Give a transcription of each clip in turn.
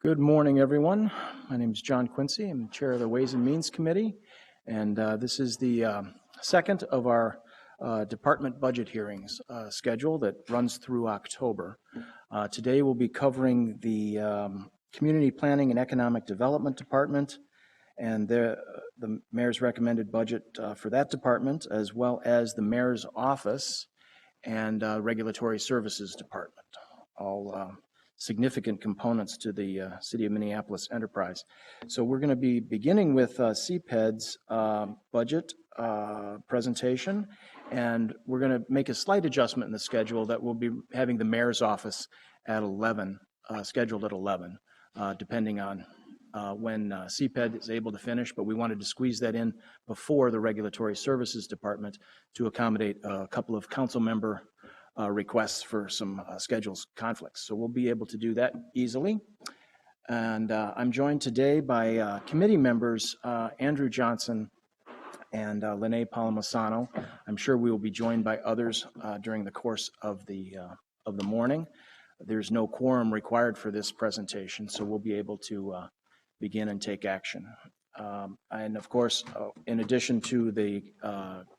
Good morning, everyone. My name is John Quincy. I'm the chair of the Ways and Means Committee, and this is the second of our department budget hearings schedule that runs through October. Today we'll be covering the Community Planning and Economic Development Department and the mayor's recommended budget for that department, as well as the mayor's office and Regulatory Services Department, all significant components to the City of Minneapolis enterprise. So we're going to be beginning with CPED's budget presentation, and we're going to make a slight adjustment in the schedule that we'll be having the mayor's office at 11, scheduled at 11, depending on when CPED is able to finish, but we wanted to squeeze that in before the Regulatory Services Department to accommodate a couple of council member requests for some schedules conflicts. So we'll be able to do that easily. And I'm joined today by committee members Andrew Johnson and Lene Palomasano. I'm sure we will be joined by others during the course of the morning. There's no quorum required for this presentation, so we'll be able to begin and take action. And of course, in addition to the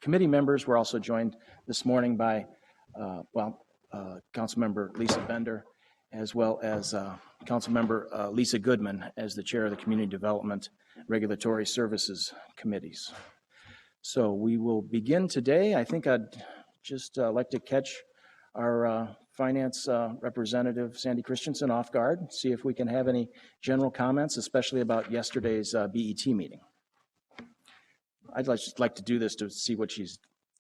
committee members, we're also joined this morning by Councilmember Lisa Bender, as well as Councilmember Lisa Goodman as the chair of the Community Development Regulatory Services Committees. So we will begin today. I think I'd just like to catch our finance representative, Sandy Christensen, off guard, see if we can have any general comments, especially about yesterday's BET meeting. I'd just like to do this to see what she's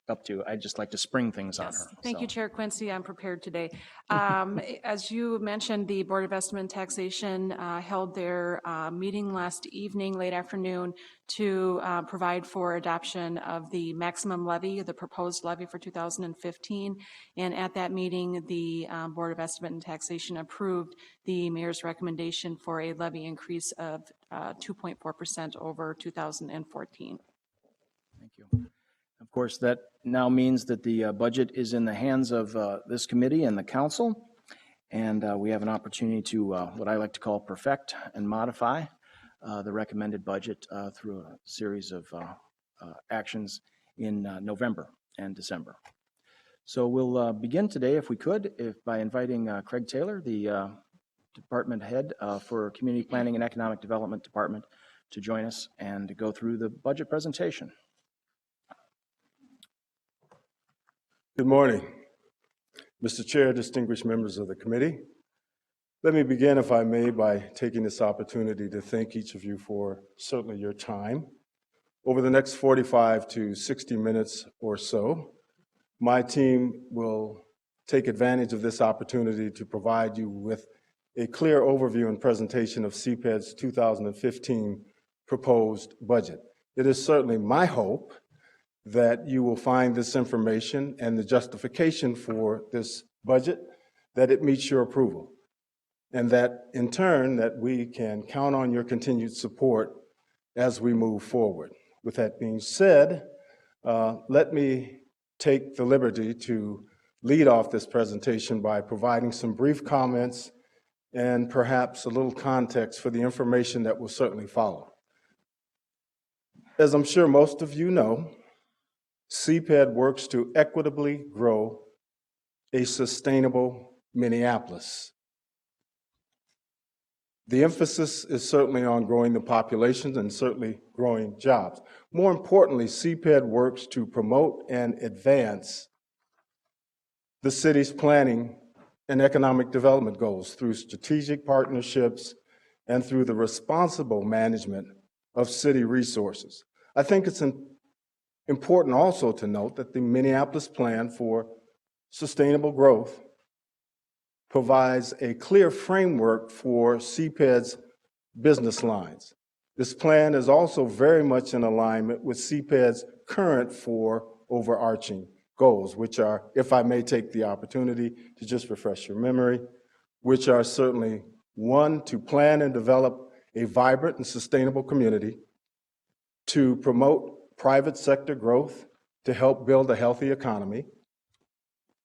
up to. I'd just like to spring things on her. Thank you, Chair Quincy. I'm prepared today. As you mentioned, the Board of Estimate and Taxation held their meeting last evening, late afternoon, to provide for adoption of the maximum levy, the proposed levy for 2015. And at that meeting, the Board of Estimate and Taxation approved the mayor's recommendation for a levy increase of 2.4% over 2014. Thank you. Of course, that now means that the budget is in the hands of this committee and the council, and we have an opportunity to what I like to call perfect and modify the recommended budget through a series of actions in November and December. So we'll begin today, if we could, by inviting Craig Taylor, the department head for Community Planning and Economic Development Department, to join us and to go through the budget presentation. Good morning, Mr. Chair, distinguished members of the committee. Let me begin, if I may, by taking this opportunity to thank each of you for certainly your time. Over the next 45 to 60 minutes or so, my team will take advantage of this opportunity to provide you with a clear overview and presentation of CPED's 2015 proposed budget. It is certainly my hope that you will find this information and the justification for this budget, that it meets your approval, and that in turn that we can count on your continued support as we move forward. With that being said, let me take the liberty to lead off this presentation by providing some brief comments and perhaps a little context for the information that will certainly follow. As I'm sure most of you know, CPED works to equitably grow a sustainable Minneapolis. The emphasis is certainly on growing the population and certainly growing jobs. More importantly, CPED works to promote and advance the city's planning and economic development goals through strategic partnerships and through the responsible management of city resources. I think it's important also to note that the Minneapolis Plan for Sustainable Growth provides a clear framework for CPED's business lines. This plan is also very much in alignment with CPED's current four overarching goals, which are, if I may take the opportunity to just refresh your memory, which are certainly, one, to plan and develop a vibrant and sustainable community, to promote private sector growth to help build a healthy economy,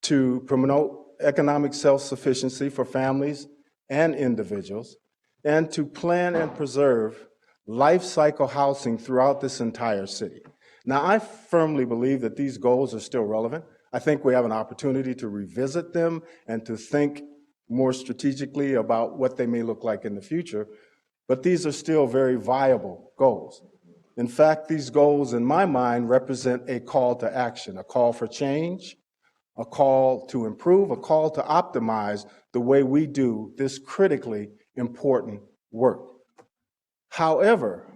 to promote economic self-sufficiency for families and individuals, and to plan and preserve life cycle housing throughout this entire city. Now, I firmly believe that these goals are still relevant. I think we have an opportunity to revisit them and to think more strategically about what they may look like in the future, but these are still very viable goals. In fact, these goals, in my mind, represent a call to action, a call for change, a call to improve, a call to optimize the way we do this critically important work. However,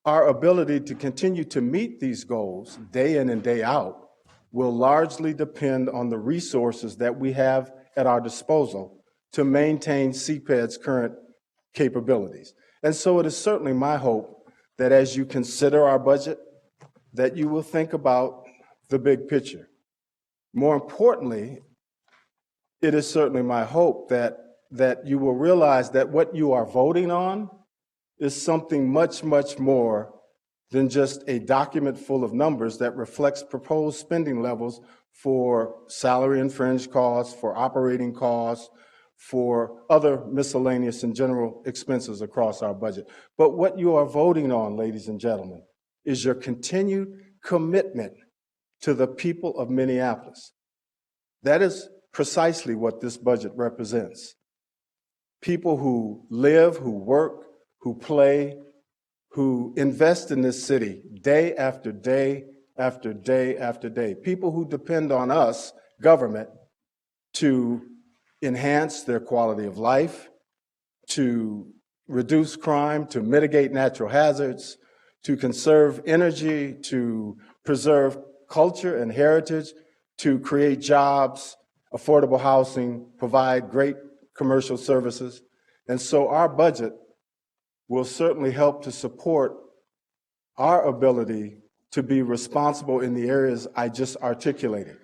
our ability to continue to meet these goals day in and day out will largely depend on the resources that we have at our disposal to maintain CPED's current capabilities. And so it is certainly my hope that as you consider our budget, that you will think about the big picture. More importantly, it is certainly my hope that you will realize that what you are voting on is something much, much more than just a document full of numbers that reflects proposed spending levels for salary and fringe costs, for operating costs, for other miscellaneous and general expenses across our budget. But what you are voting on, ladies and gentlemen, is your continued commitment to the people of Minneapolis. That is precisely what this budget represents. People who live, who work, who play, who invest in this city day after day after day after day. People who depend on us, government, to enhance their quality of life, to reduce crime, to mitigate natural hazards, to conserve energy, to preserve culture and heritage, to create jobs, affordable housing, provide great commercial services. And so our budget will certainly help to support our ability to be responsible in the areas I just articulated.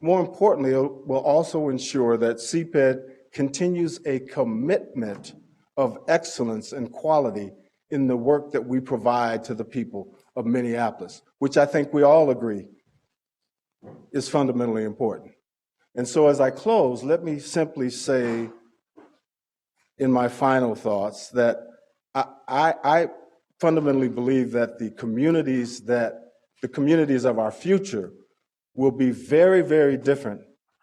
More importantly, it will also ensure that CPED continues a commitment of excellence and quality in the work that we provide to the people of Minneapolis, which I think we all agree is fundamentally important. And so as I close, let me simply say in my final thoughts that I fundamentally believe that the communities of our future will be very, very different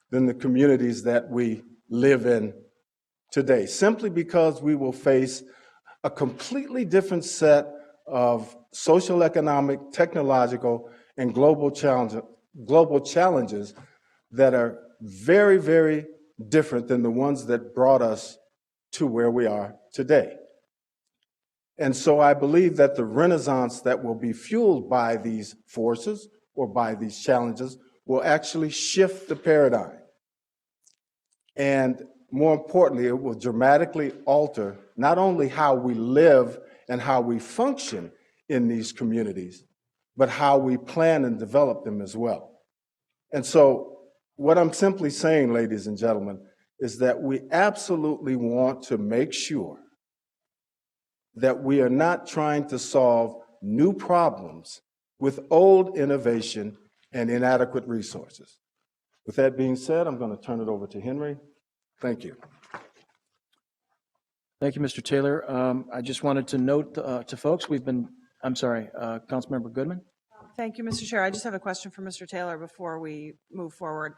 than the communities that we live in today, simply because we will face a completely different set of social, economic, technological, and global challenges that are very, very different than the ones that brought us to where we are today. And so I believe that the renaissance that will be fueled by these forces or by these challenges will actually shift the paradigm. And more importantly, it will dramatically alter not only how we live and how we function in these communities, but how we plan and develop them as well. And so what I'm simply saying, ladies and gentlemen, is that we absolutely want to make sure that we are not trying to solve new problems with old innovation and inadequate resources. With that being said, I'm going to turn it over to Henry. Thank you. Thank you, Mr. Taylor. I just wanted to note to folks, Councilmember Goodman. Thank you, Mr. Chair. I just have a question for Mr. Taylor before we move forward.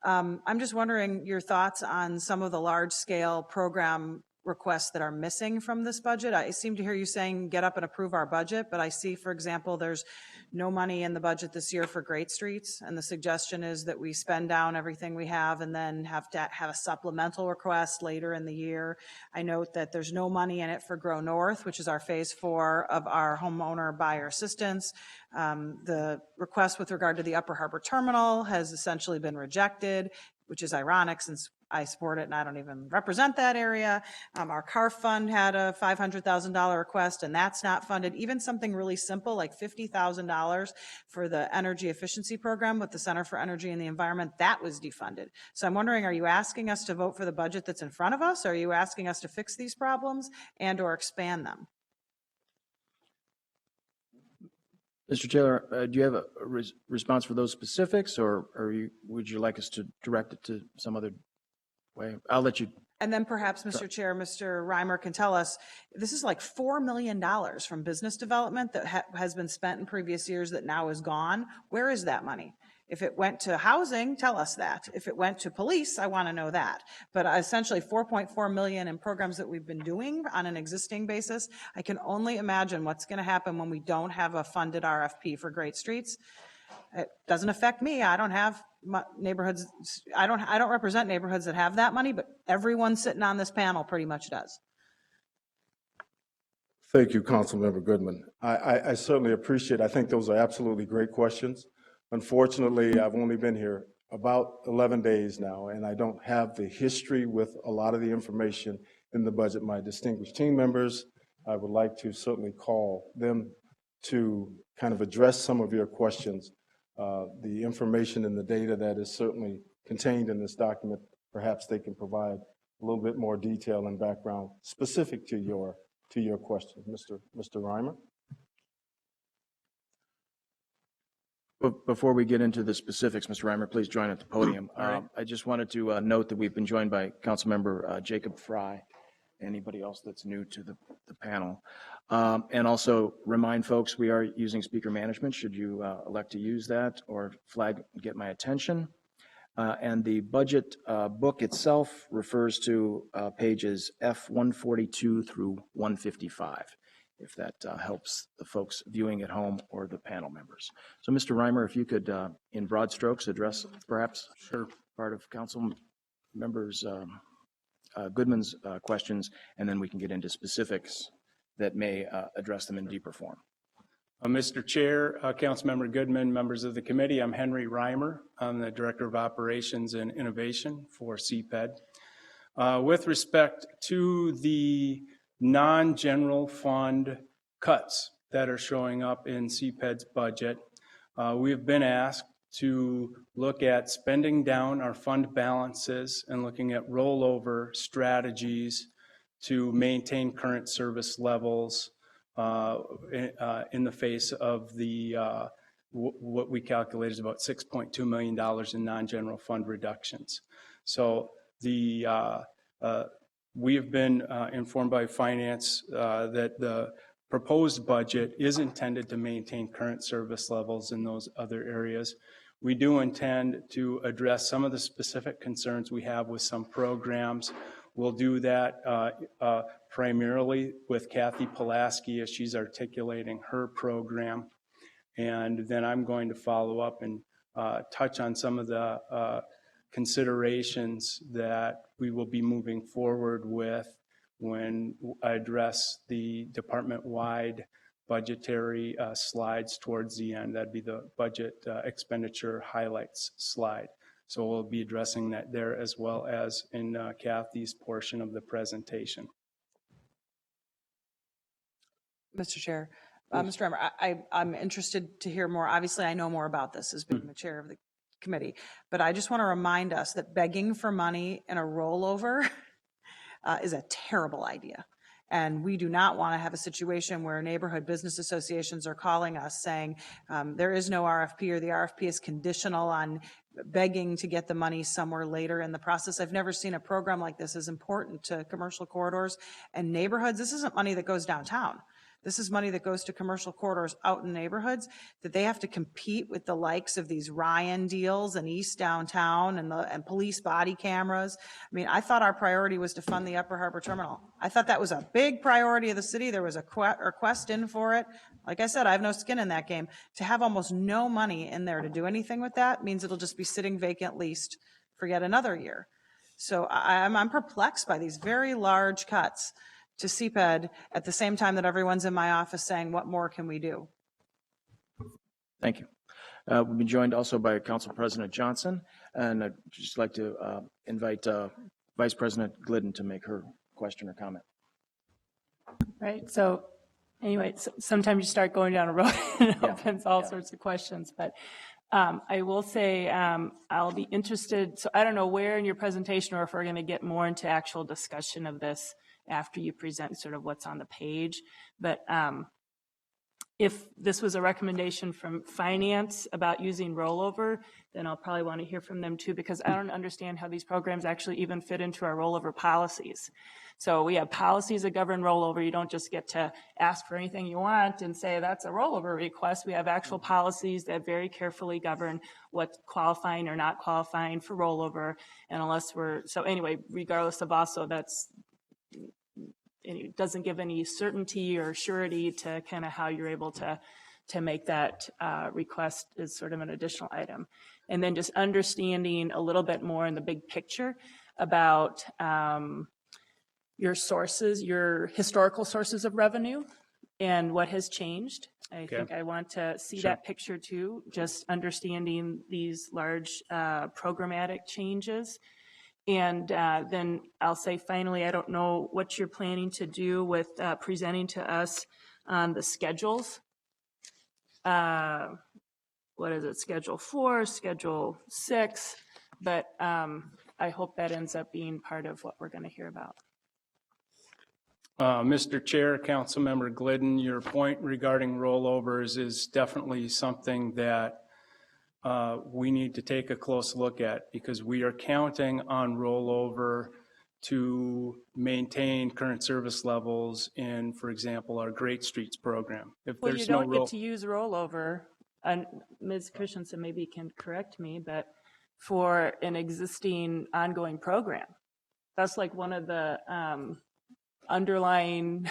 I'm just wondering your thoughts on some of the large-scale program requests that are missing from this budget. I seem to hear you saying get up and approve our budget, but I see, for example, there's no money in the budget this year for Great Streets, and the suggestion is that we spend down everything we have and then have to have a supplemental request later in the year. I note that there's no money in it for Grow North, which is our phase 4 of our homeowner buyer assistance. The request with regard to the Upper Harbor Terminal has essentially been rejected, which is ironic since I support it and I don't even represent that area. Our CARF fund had a $500,000 request and that's not funded. Even something really simple like $50,000 for the energy efficiency program with the Center for Energy and the Environment, that was defunded. So I'm wondering, are you asking us to vote for the budget that's in front of us? Or are you asking us to fix these problems and or expand them? Mr. Taylor, do you have a response for those specifics, or would you like us to direct it to some other way. I'll let you, And then perhaps, Mr. Chair, Mr. Reimer can tell us, this is like $4 million from business development that has been spent in previous years that now is gone. Where is that money? If it went to housing, tell us that. If it went to police, I want to know that. But essentially 4.4 million in programs that we've been doing on an existing basis. I can only imagine what's going to happen when we don't have a funded RFP for Great Streets. It doesn't affect me. I don't have neighborhoods. I don't represent neighborhoods that have that money, but everyone sitting on this panel pretty much does. Thank you, Councilmember Goodman. I certainly appreciate, I think those are absolutely great questions. Unfortunately, I've only been here about 11 days now, and I don't have the history with a lot of the information in the budget. My distinguished team members, I would like to certainly call them to kind of address some of your questions. The information and the data that is certainly contained in this document, perhaps they can provide a little bit more detail and background specific to your question. Mr. Reimer? before we get into the specifics, Mr. Reimer, please join at the podium. I just wanted to note that we've been joined by Councilmember Jacob Fry. Anybody else that's new to the panel. And also remind folks we are using speaker management should you elect to use that or flag get my attention. And the budget book itself refers to pages F142 through 155, if that helps the folks viewing at home or the panel members. So Mr. Reimer, if you could, in broad strokes, address perhaps part of council members Goodman's questions, and then we can get into specifics that may address them in deeper form. Mr. Chair, Councilmember Goodman, members of the committee, I'm Henry Reimer. I'm the Director of Operations and Innovation for CPED. With respect to the non-general fund cuts that are showing up in CPED's budget, we've been asked to look at spending down our fund balances and looking at rollover strategies to maintain current service levels in the face of the what we calculate is about $6.2 million in non-general fund reductions. So the we have been informed by finance that the proposed budget is intended to maintain current service levels in those other areas. We do intend to address some of the specific concerns we have with some programs. We'll do that primarily with Kathy Pulaski as she's articulating her program. And then I'm going to follow up and touch on some of the considerations that we will be moving forward with when I address the department-wide budgetary slides towards the end. That'd be the budget expenditure highlights slide. So we'll be addressing that there as well as in Kathy's portion of the presentation. Mr. Chair, Mr. Reimer, I'm interested to hear more. Obviously, I know more about this as being the chair of the committee, but I just want to remind us that begging for money in a rollover is a terrible idea. And we do not want to have a situation where neighborhood business associations are calling us saying there is no RFP or the RFP is conditional on begging to get the money somewhere later in the process. I've never seen a program like this as important to commercial corridors and neighborhoods. This isn't money that goes downtown. This is money that goes to commercial corridors out in neighborhoods that they have to compete with the likes of these Ryan deals and East Downtown and police body cameras. I mean, I thought our priority was to fund the Upper Harbor Terminal. I thought that was a big priority of the city. There was a request in for it. Like I said, I have no skin in that game. To have almost no money in there to do anything with that means it'll just be sitting vacant leased for yet another year. So I'm perplexed by these very large cuts to CPED at the same time that everyone's in my office saying, what more can we do? Thank you. We've been joined also by Council President Johnson, and I'd just like to invite Vice President Glidden to make her question or comment. Right. So anyway, sometimes you start going down a road and it opens all sorts of questions. But I will say I'll be interested. So I don't know where in your presentation or if we're going to get more into actual discussion of this after you present sort of what's on the page. But if this was a recommendation from finance about using rollover, then I'll probably want to hear from them too, because I don't understand how these programs actually even fit into our rollover policies. So we have policies that govern rollover. You don't just get to ask for anything you want and say that's a rollover request. We have actual policies that very carefully govern what's qualifying or not qualifying for rollover. And so anyway, regardless of also it doesn't give any certainty or surety to kind of how you're able to make that request is sort of an additional item. And then just understanding a little bit more in the big picture about your sources, your historical sources of revenue and what has changed. I think I want to see that picture too, just understanding these large programmatic changes. And then I'll say finally, I don't know what you're planning to do with presenting to us on the schedules. What is it, Schedule 4, Schedule 6? But I hope that ends up being part of what we're going to hear about. Mr. Chair, Councilmember Glidden, your point regarding rollovers is definitely something that we need to take a close look at, because we are counting on rollover to maintain current service levels in, for example, our Great Streets program. If Well, you there's no don't get to use rollover, and Ms. Christensen maybe can correct me, but for an existing ongoing program. That's like one of the underlying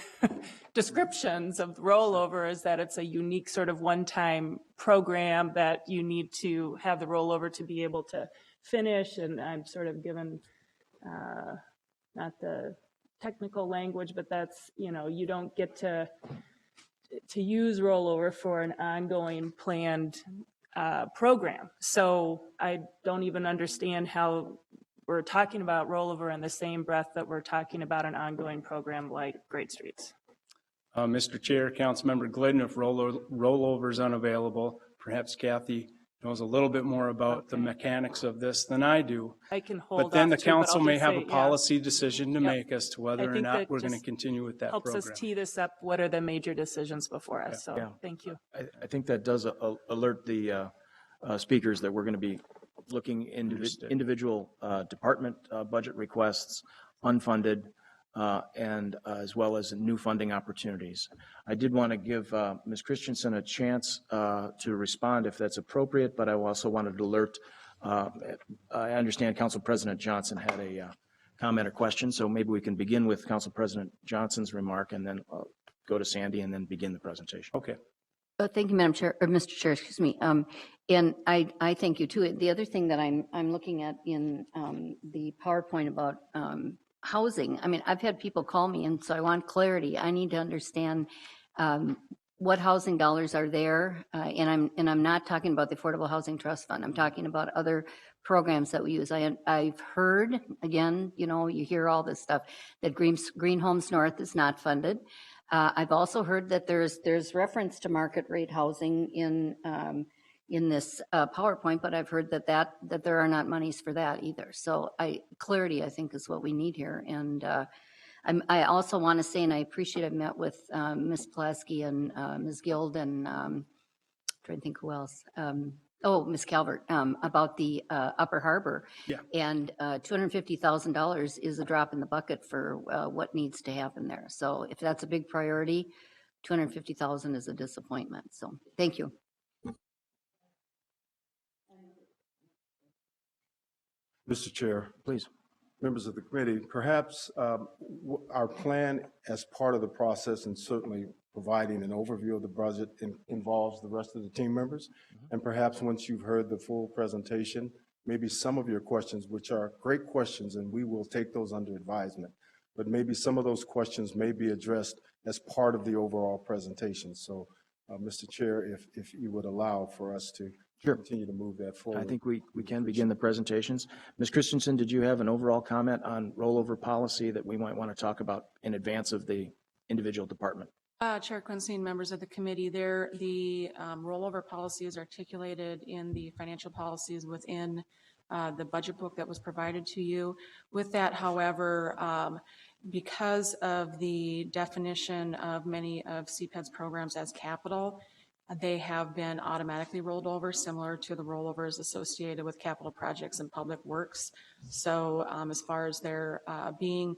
descriptions of rollover, is that it's a unique sort of one-time program that you need to have the rollover to be able to finish. And I'm sort of given, not the technical language, but that's, you don't get to use rollover for an ongoing planned program. So I don't even understand how we're talking about rollover in the same breath that we're talking about an ongoing program like Great Streets. Mr. Chair, Councilmember Glidden, if rollover is unavailable, perhaps Kathy knows a little bit more about the mechanics of this than I do. I can hold But then the off too, but council I'll may just have say, a yeah. policy decision to make as to whether I or think not that we're going to just continue with that helps program. us tee this up. What are the major decisions before us? So Yeah. thank you. I think that does alert the speakers that we're going to be looking into individual department budget requests, unfunded, and as well as new funding opportunities. I did want to give Ms. Christensen a chance to respond if that's appropriate, but I also wanted to alert, I understand Council President Johnson had a comment or question, so maybe we can begin with Council President Johnson's remark and then go to Sandy and then begin the presentation. Okay. Thank you, Madam Chair, or Mr. Chair, excuse me. And I thank you too. The other thing that I'm looking at in the PowerPoint about housing, I mean, I've had people call me, and so I want clarity. I need to understand what housing dollars are there, and I'm not talking about the Affordable Housing Trust Fund. I'm talking about other programs that we use. I've heard, again, you hear all this stuff, that Green Homes North is not funded. I've also heard that there's reference to market rate housing in this PowerPoint, but I've heard that there are not monies for that either. So clarity, I think, is what we need here. And I also want to say, and I appreciate, I've met with Ms. Pulaski and Ms. Guild and trying to think who else. Ms. Calvert, about the Upper Harbor. Yeah. And $250,000 is a drop in the bucket for what needs to happen there. So if that's a big priority, $250,000 is a disappointment. So thank you. Mr. Chair, Please. members of the committee, perhaps our plan as part of the process, and certainly providing an overview of the budget involves the rest of the team members. And perhaps once you've heard the full presentation, maybe some of your questions, which are great questions, and we will take those under advisement, but maybe some of those questions may be addressed as part of the overall presentation. So, Mr. Chair, if you would allow for us to continue to move that forward. I think we can begin the presentations. Ms. Christensen, did you have an overall comment on rollover policy that we might want to talk about in advance of the individual department? Chair Quincy and members of the committee, the rollover policy is articulated in the financial policies within the budget book that was provided to you. With that, however, because of the definition of many of CPED's programs as capital, they have been automatically rolled over, similar to the rollovers associated with capital projects and public works. So as far as there being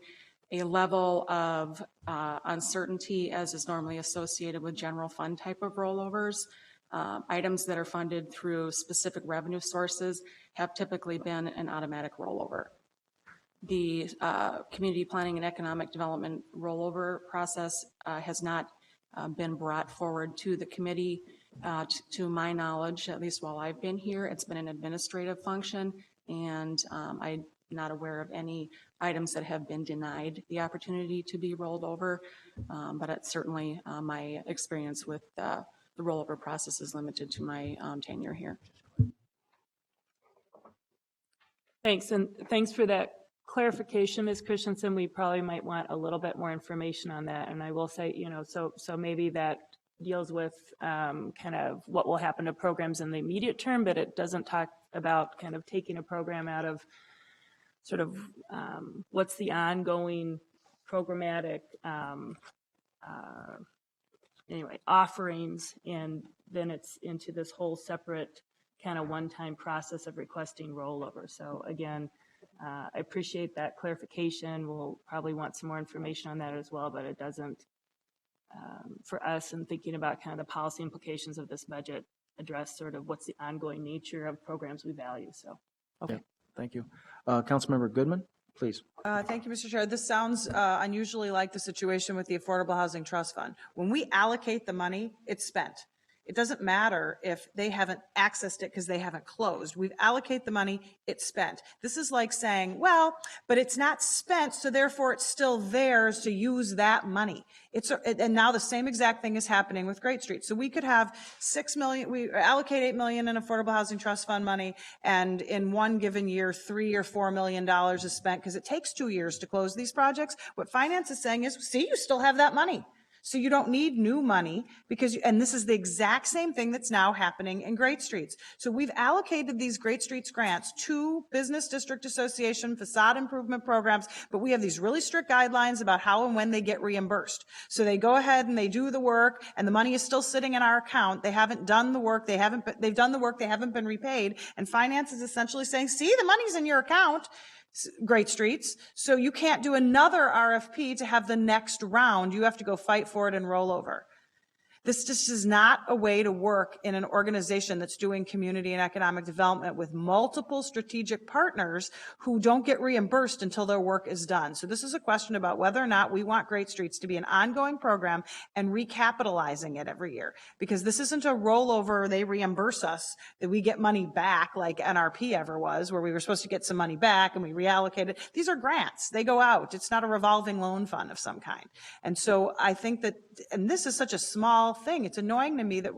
a level of uncertainty as is normally associated with general fund type of rollovers, items that are funded through specific revenue sources have typically been an automatic rollover. The community planning and economic development rollover process has not been brought forward to the committee. To my knowledge, at least while I've been here, it's been an administrative function, and I'm not aware of any items that have been denied the opportunity to be rolled over, but it's certainly my experience with the rollover process is limited to my tenure here. Thanks, and thanks for that clarification, Ms. Christensen. We probably might want a little bit more information on that, and I will say, so maybe that deals with kind of what will happen to programs in the immediate term, but it doesn't talk about kind of taking a program out of sort of what's the ongoing programmatic offerings, and then it's into this whole separate kind of one-time process of requesting rollover. So again, I appreciate that clarification. We'll probably want some more information on that as well, but it doesn't, for us in thinking about kind of the policy implications of this budget, address sort of what's the ongoing nature of programs we value. So, okay. Yeah, thank you. Councilmember Goodman, please. Thank you, Mr. Chair. This sounds unusually like the situation with the Affordable Housing Trust Fund. When we allocate the money, it's spent. It doesn't matter if they haven't accessed it because they haven't closed. We allocate the money, it's spent. This is like saying, well, but it's not spent, so therefore it's still theirs to use that money. And now the same exact thing is happening with Great Street. So we could have $6 million, we allocate $8 million in Affordable Housing Trust Fund money, and in one given year, $3 or $4 million is spent because it takes 2 years to close these projects. What finance is saying is, see, you still have that money. So you don't need new money because, and this is the exact same thing that's now happening in Great Streets. So we've allocated these Great Streets grants to Business District Association facade improvement programs, but we have these really strict guidelines about how and when they get reimbursed. So they go ahead and they do the work, and the money is still sitting in our account. They haven't done the work. They've done the work. They haven't been repaid. And finance is essentially saying, see, the money's in your account. Great Streets, so you can't do another RFP to have the next round. You have to go fight for it and roll over. This just is not a way to work in an organization that's doing community and economic development with multiple strategic partners who don't get reimbursed until their work is done. So this is a question about whether or not we want Great Streets to be an ongoing program and recapitalizing it every year. Because this isn't a rollover, they reimburse us, that we get money back like NRP ever was, where we were supposed to get some money back and we reallocated. These are grants. They go out. It's not a revolving loan fund of some kind. And so I think that, and this is such a small thing. It's annoying to me that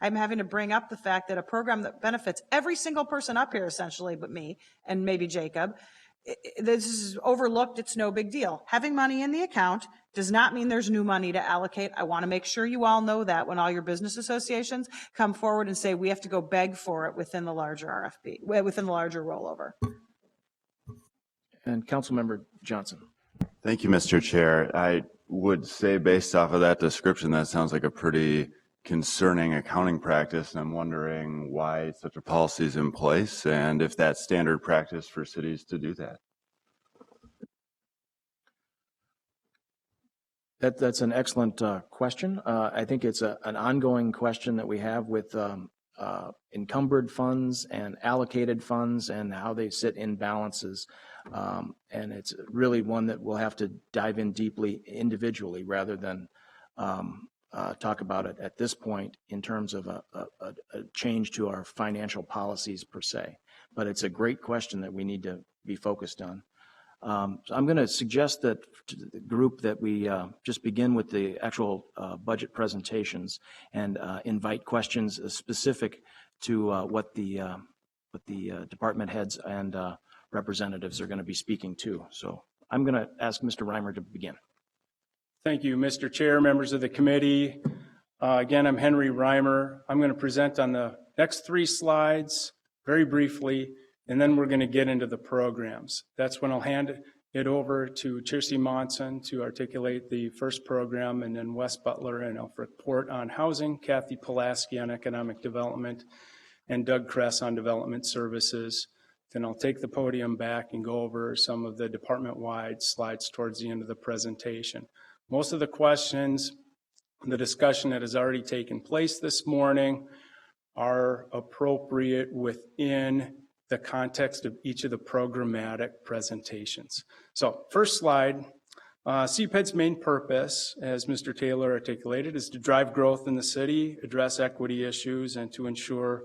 I'm having to bring up the fact that a program that benefits every single person up here essentially, but me and maybe Jacob, this is overlooked. It's no big deal. Having money in the account does not mean there's new money to allocate. I want to make sure you all know that when all your business associations come forward and say we have to go beg for it within the larger RFP, within the larger rollover. And Councilmember Johnson. Thank you, Mr. Chair. I would say based off of that description, that sounds like a pretty concerning accounting practice, and I'm wondering why such a policy is in place and if that's standard practice for cities to do that. That's an excellent question. I think it's an ongoing question that we have with encumbered funds and allocated funds and how they sit in balances. And it's really one that we'll have to dive in deeply individually rather than talk about it at this point in terms of a change to our financial policies per se. But it's a great question that we need to be focused on. So I'm going to suggest that to the group that we just begin with the actual budget presentations and invite questions specific to what the department heads and representatives are going to be speaking to. So I'm going to ask Mr. Reimer to begin. Thank you, Mr. Chair, members of the committee. Again, I'm Henry Reimer. I'm going to present on the next 3 slides very briefly, and then we're going to get into the programs. That's when I'll hand it over to Chiersey Monson to articulate the first program, and then Wes Butler and Alfred Port on housing, Kathy Pulaski on economic development, and Doug Kress on development services. Then I'll take the podium back and go over some of the department-wide slides towards the end of the presentation. Most of the questions, the discussion that has already taken place this morning are appropriate within the context of each of the programmatic presentations. So first slide, CPED's main purpose, as Mr. Taylor articulated, is to drive growth in the city, address equity issues, and to ensure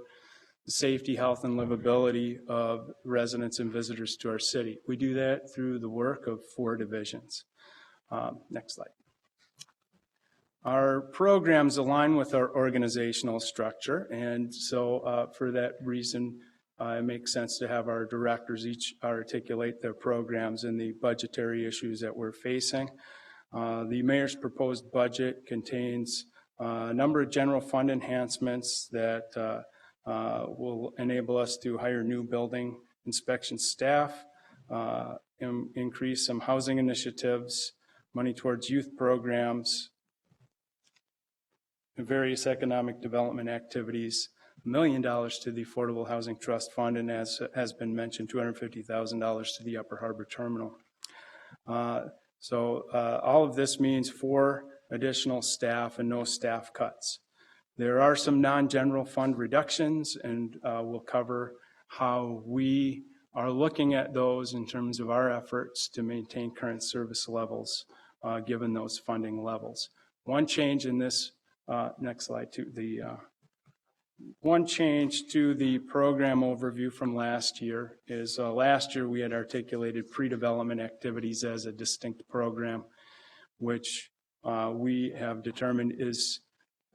the safety, health, and livability of residents and visitors to our city. We do that through the work of 4 divisions. Next slide. Our programs align with our organizational structure, and so for that reason, it makes sense to have our directors each articulate their programs and the budgetary issues that we're facing. The mayor's proposed budget contains a number of general fund enhancements that will enable us to hire new building inspection staff, increase some housing initiatives, money towards youth programs, and various economic development activities, $1 million to the Affordable Housing Trust Fund, and as has been mentioned, $250,000 to the Upper Harbor Terminal. All of this means 4 additional staff and no staff cuts. There are some non-general fund reductions, and we'll cover how we are looking at those in terms of our efforts to maintain current service levels given those funding levels. One change in this, next slide, one change to the program overview from last year is last year we had articulated pre-development activities as a distinct program, which we have determined is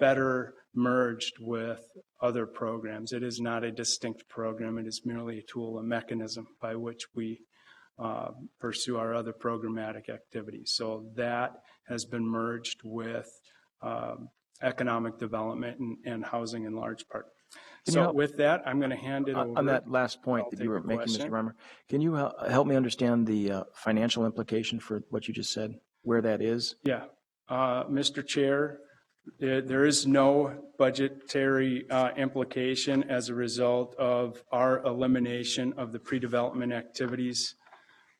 better merged with other programs. It is not a distinct program. It is merely a tool, a mechanism by which we pursue our other programmatic activities. So that has been merged with economic development and housing in large part. So with that, I'm going to hand it over. On that last point that you were making, Mr. Reimer, can you help me understand the financial implication for what you just said, where that is? Yeah. Mr. Chair, there is no budgetary implication as a result of our elimination of the pre-development activities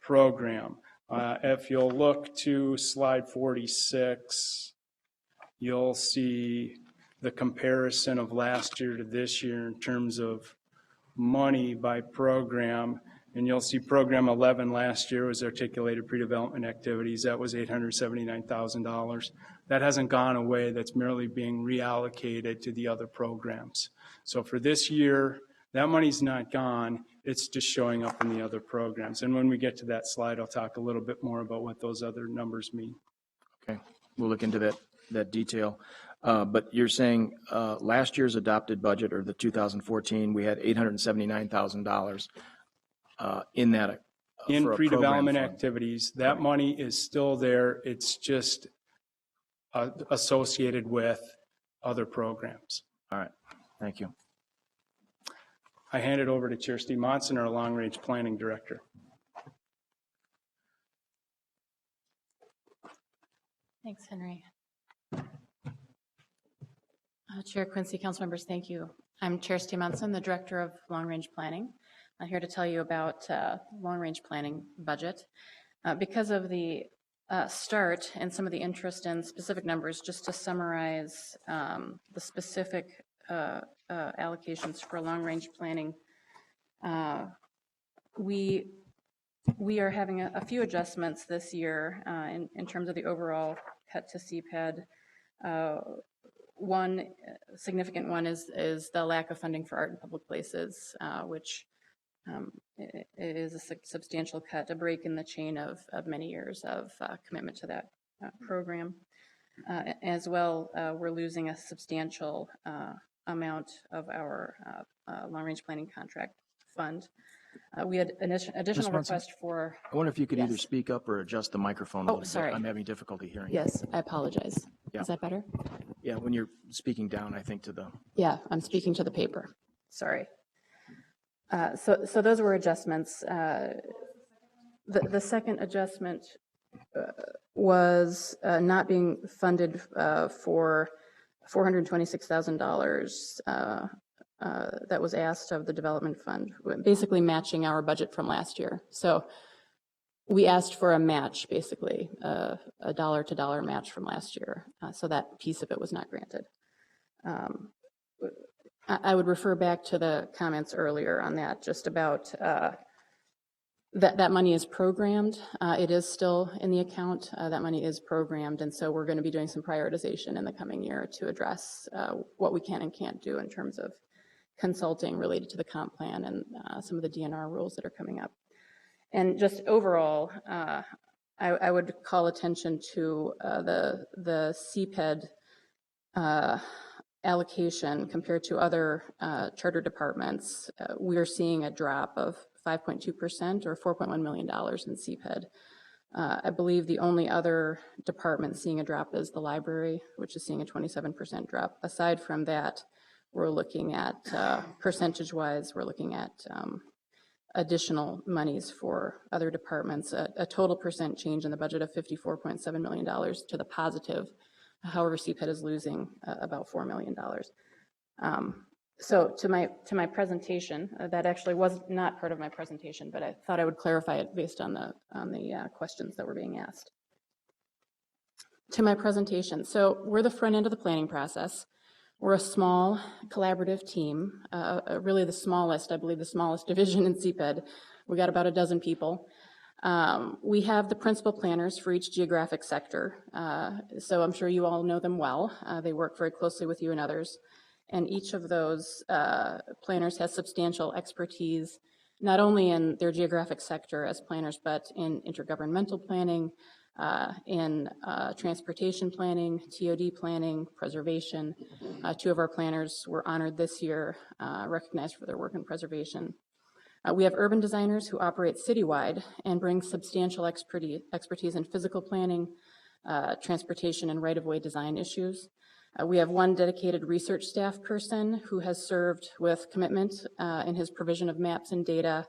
program. If you'll look to slide 46, you'll see the comparison of last year to this year in terms of money by program. And you'll see program 11 last year was articulated pre-development activities. That was $879,000. That hasn't gone away. That's merely being reallocated to the other programs. So for this year, that money's not gone. It's just showing up in the other programs. And when we get to that slide, I'll talk a little bit more about what those other numbers mean. Okay, we'll look into that detail. But you're saying last year's adopted budget, or the 2014, we had $879,000 in that. In for a pre-development program fund. activities, that money is still there. It's just associated with other programs. All right, thank you. I hand it over to Chiersey Monson, our long-range planning director. Thanks, Henry. Chair Quincy, council members, thank you. I'm Chiersey Monson, the director of long-range planning. I'm here to tell you about long-range planning budget. Because of the start and some of the interest in specific numbers, just to summarize the specific allocations for long-range planning, we are having a few adjustments this year in terms of the overall cut to CPED. One significant one is the lack of funding for art in public places, which is a substantial cut, a break in the chain of many years of commitment to that program. As well, we're losing a substantial amount of our long-range planning contract fund. We had an additional request for... I wonder if you could either Yes. speak up or adjust the microphone a Oh, little bit. sorry. I'm having difficulty hearing you. Yes, I apologize. Yeah. Is that better? Yeah, when you're speaking down, I think to the, Yeah, I'm speaking to the paper. Sorry. So those were adjustments. The second adjustment was not being funded for $426,000 that was asked of the development fund, basically matching our budget from last year. So we asked for a match, basically, a dollar-to-dollar match from last year. So that piece of it was not granted. I would refer back to the comments earlier on that, just about that money is programmed. It is still in the account. That money is programmed, and so we're going to be doing some prioritization in the coming year to address what we can and can't do in terms of consulting related to the comp plan and some of the DNR rules that are coming up. And just overall, I would call attention to the CPED allocation compared to other charter departments. We are seeing a drop of 5.2% or $4.1 million in CPED. I believe the only other department seeing a drop is the library, which is seeing a 27% drop. Aside from that, we're looking at, percentage-wise, we're looking at additional monies for other departments, a total percent change in the budget of $54.7 million to the positive. However, CPED is losing about $4 million. So to my presentation, that actually was not part of my presentation, but I thought I would clarify it based on the questions that were being asked. To my presentation, so we're the front end of the planning process. We're a small collaborative team, really the smallest, I believe the smallest division in CPED. We got about a dozen people. We have the principal planners for each geographic sector, so I'm sure you all know them well. They work very closely with you and others. And each of those planners has substantial expertise, not only in their geographic sector as planners, but in intergovernmental planning, in transportation planning, TOD planning, preservation. Two of our planners were honored this year, recognized for their work in preservation. We have urban designers who operate citywide and bring substantial expertise in physical planning, transportation, and right-of-way design issues. We have one dedicated research staff person who has served with commitment in his provision of maps and data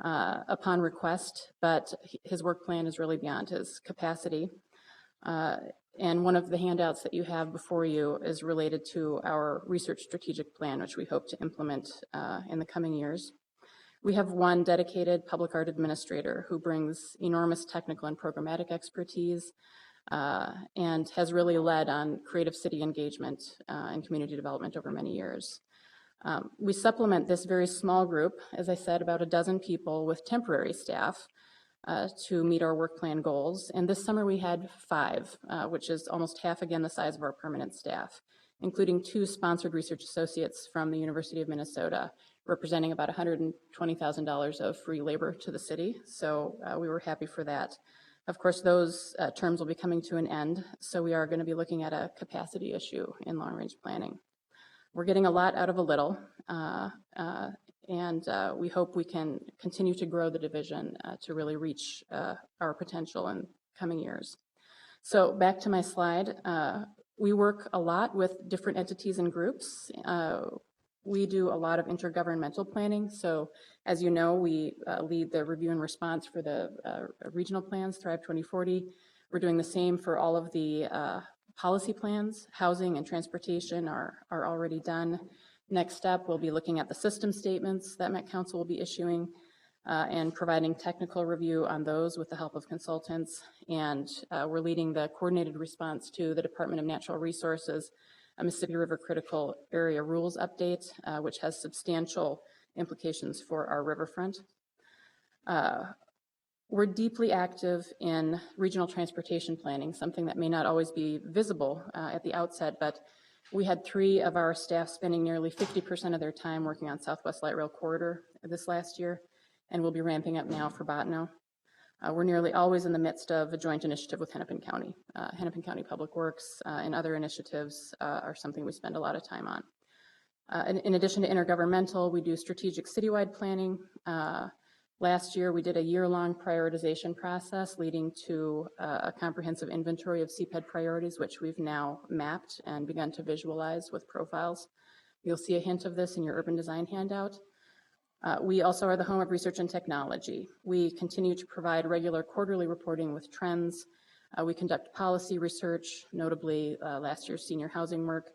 upon request, but his work plan is really beyond his capacity. And one of the handouts that you have before you is related to our research strategic plan, which we hope to implement in the coming years. We have one dedicated public art administrator who brings enormous technical and programmatic expertise and has really led on creative city engagement and community development over many years. We supplement this very small group, as I said, about a dozen people with temporary staff to meet our work plan goals. And this summer we had 5, which is almost half again the size of our permanent staff, including 2 sponsored research associates from the University of Minnesota, representing about $120,000 of free labor to the city. So we were happy for that. Of course, those terms will be coming to an end, so we are going to be looking at a capacity issue in long-range planning. We're getting a lot out of a little, and we hope we can continue to grow the division to really reach our potential in coming years. So back to my slide. We work a lot with different entities and groups. We do a lot of intergovernmental planning. So as you know, we lead the review and response for the regional plans, Thrive 2040. We're doing the same for all of the policy plans. Housing and transportation are already done. Next step, we'll be looking at the system statements that Met Council will be issuing and providing technical review on those with the help of consultants. And we're leading the coordinated response to the Department of Natural Resources a Mississippi River Critical Area Rules Update, which has substantial implications for our riverfront. We're deeply active in regional transportation planning, something that may not always be visible at the outset, but we had 3 of our staff spending nearly 50% of their time working on Southwest Light Rail Corridor this last year, and we'll be ramping up now for Bottineau. We're nearly always in the midst of a joint initiative with Hennepin County. Hennepin County Public Works and other initiatives are something we spend a lot of time on. In addition to intergovernmental, we do strategic citywide planning. Last year, we did a year-long prioritization process leading to a comprehensive inventory of CPED priorities, which we've now mapped and begun to visualize with profiles. You'll see a hint of this in your urban design handout. We also are the home of research and technology. We continue to provide regular quarterly reporting with trends. We conduct policy research, notably last year's senior housing work.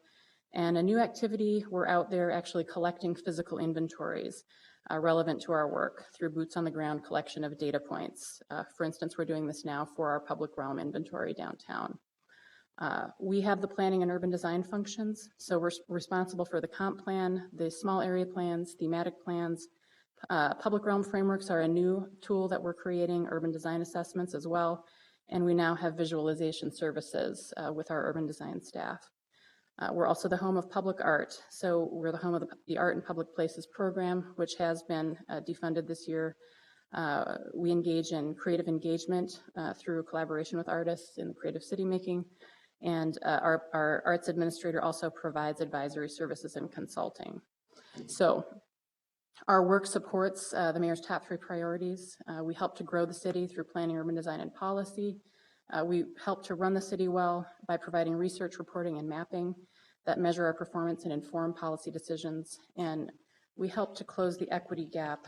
And a new activity, we're out there actually collecting physical inventories relevant to our work through boots on the ground collection of data points. For instance, we're doing this now for our public realm inventory downtown. We have the planning and urban design functions, so we're responsible for the comp plan, the small area plans, thematic plans. Public realm frameworks are a new tool that we're creating, urban design assessments as well, and we now have visualization services with our urban design staff. We're also the home of public art, so we're the home of the Art in Public Places program, which has been defunded this year. We engage in creative engagement through collaboration with artists in creative city making, and our arts administrator also provides advisory services and consulting. So our work supports the mayor's top 3 priorities. We help to grow the city through planning, urban design, and policy. We help to run the city well by providing research, reporting, and mapping that measure our performance and inform policy decisions. And we help to close the equity gap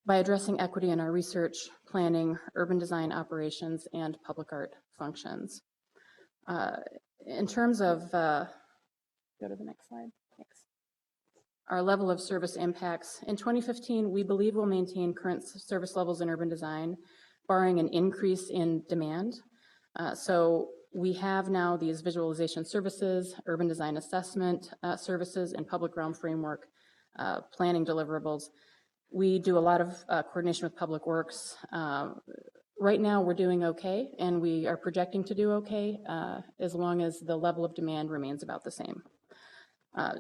by addressing equity in our research, planning, urban design operations, and public art functions. In terms of, go to the next slide, thanks. Our level of service impacts. In 2015, we believe we'll maintain current service levels in urban design, barring an increase in demand. So we have now these visualization services, urban design assessment services, and public realm framework planning deliverables. We do a lot of coordination with Public Works. Right now, we're doing okay, and we are projecting to do okay as long as the level of demand remains about the same.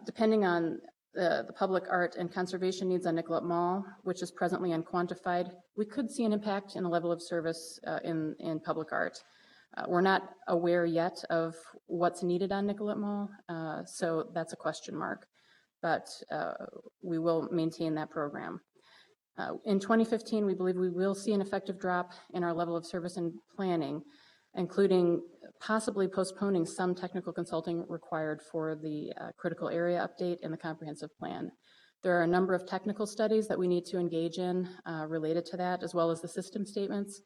Depending on the public art and conservation needs on Nicollet Mall, which is presently unquantified, we could see an impact in the level of service in public art. We're not aware yet of what's needed on Nicollet Mall, so that's a question mark, but we will maintain that program. In 2015, we believe we will see an effective drop in our level of service and planning, including possibly postponing some technical consulting required for the critical area update and the comprehensive plan. There are a number of technical studies that we need to engage in related to that, as well as the system statements.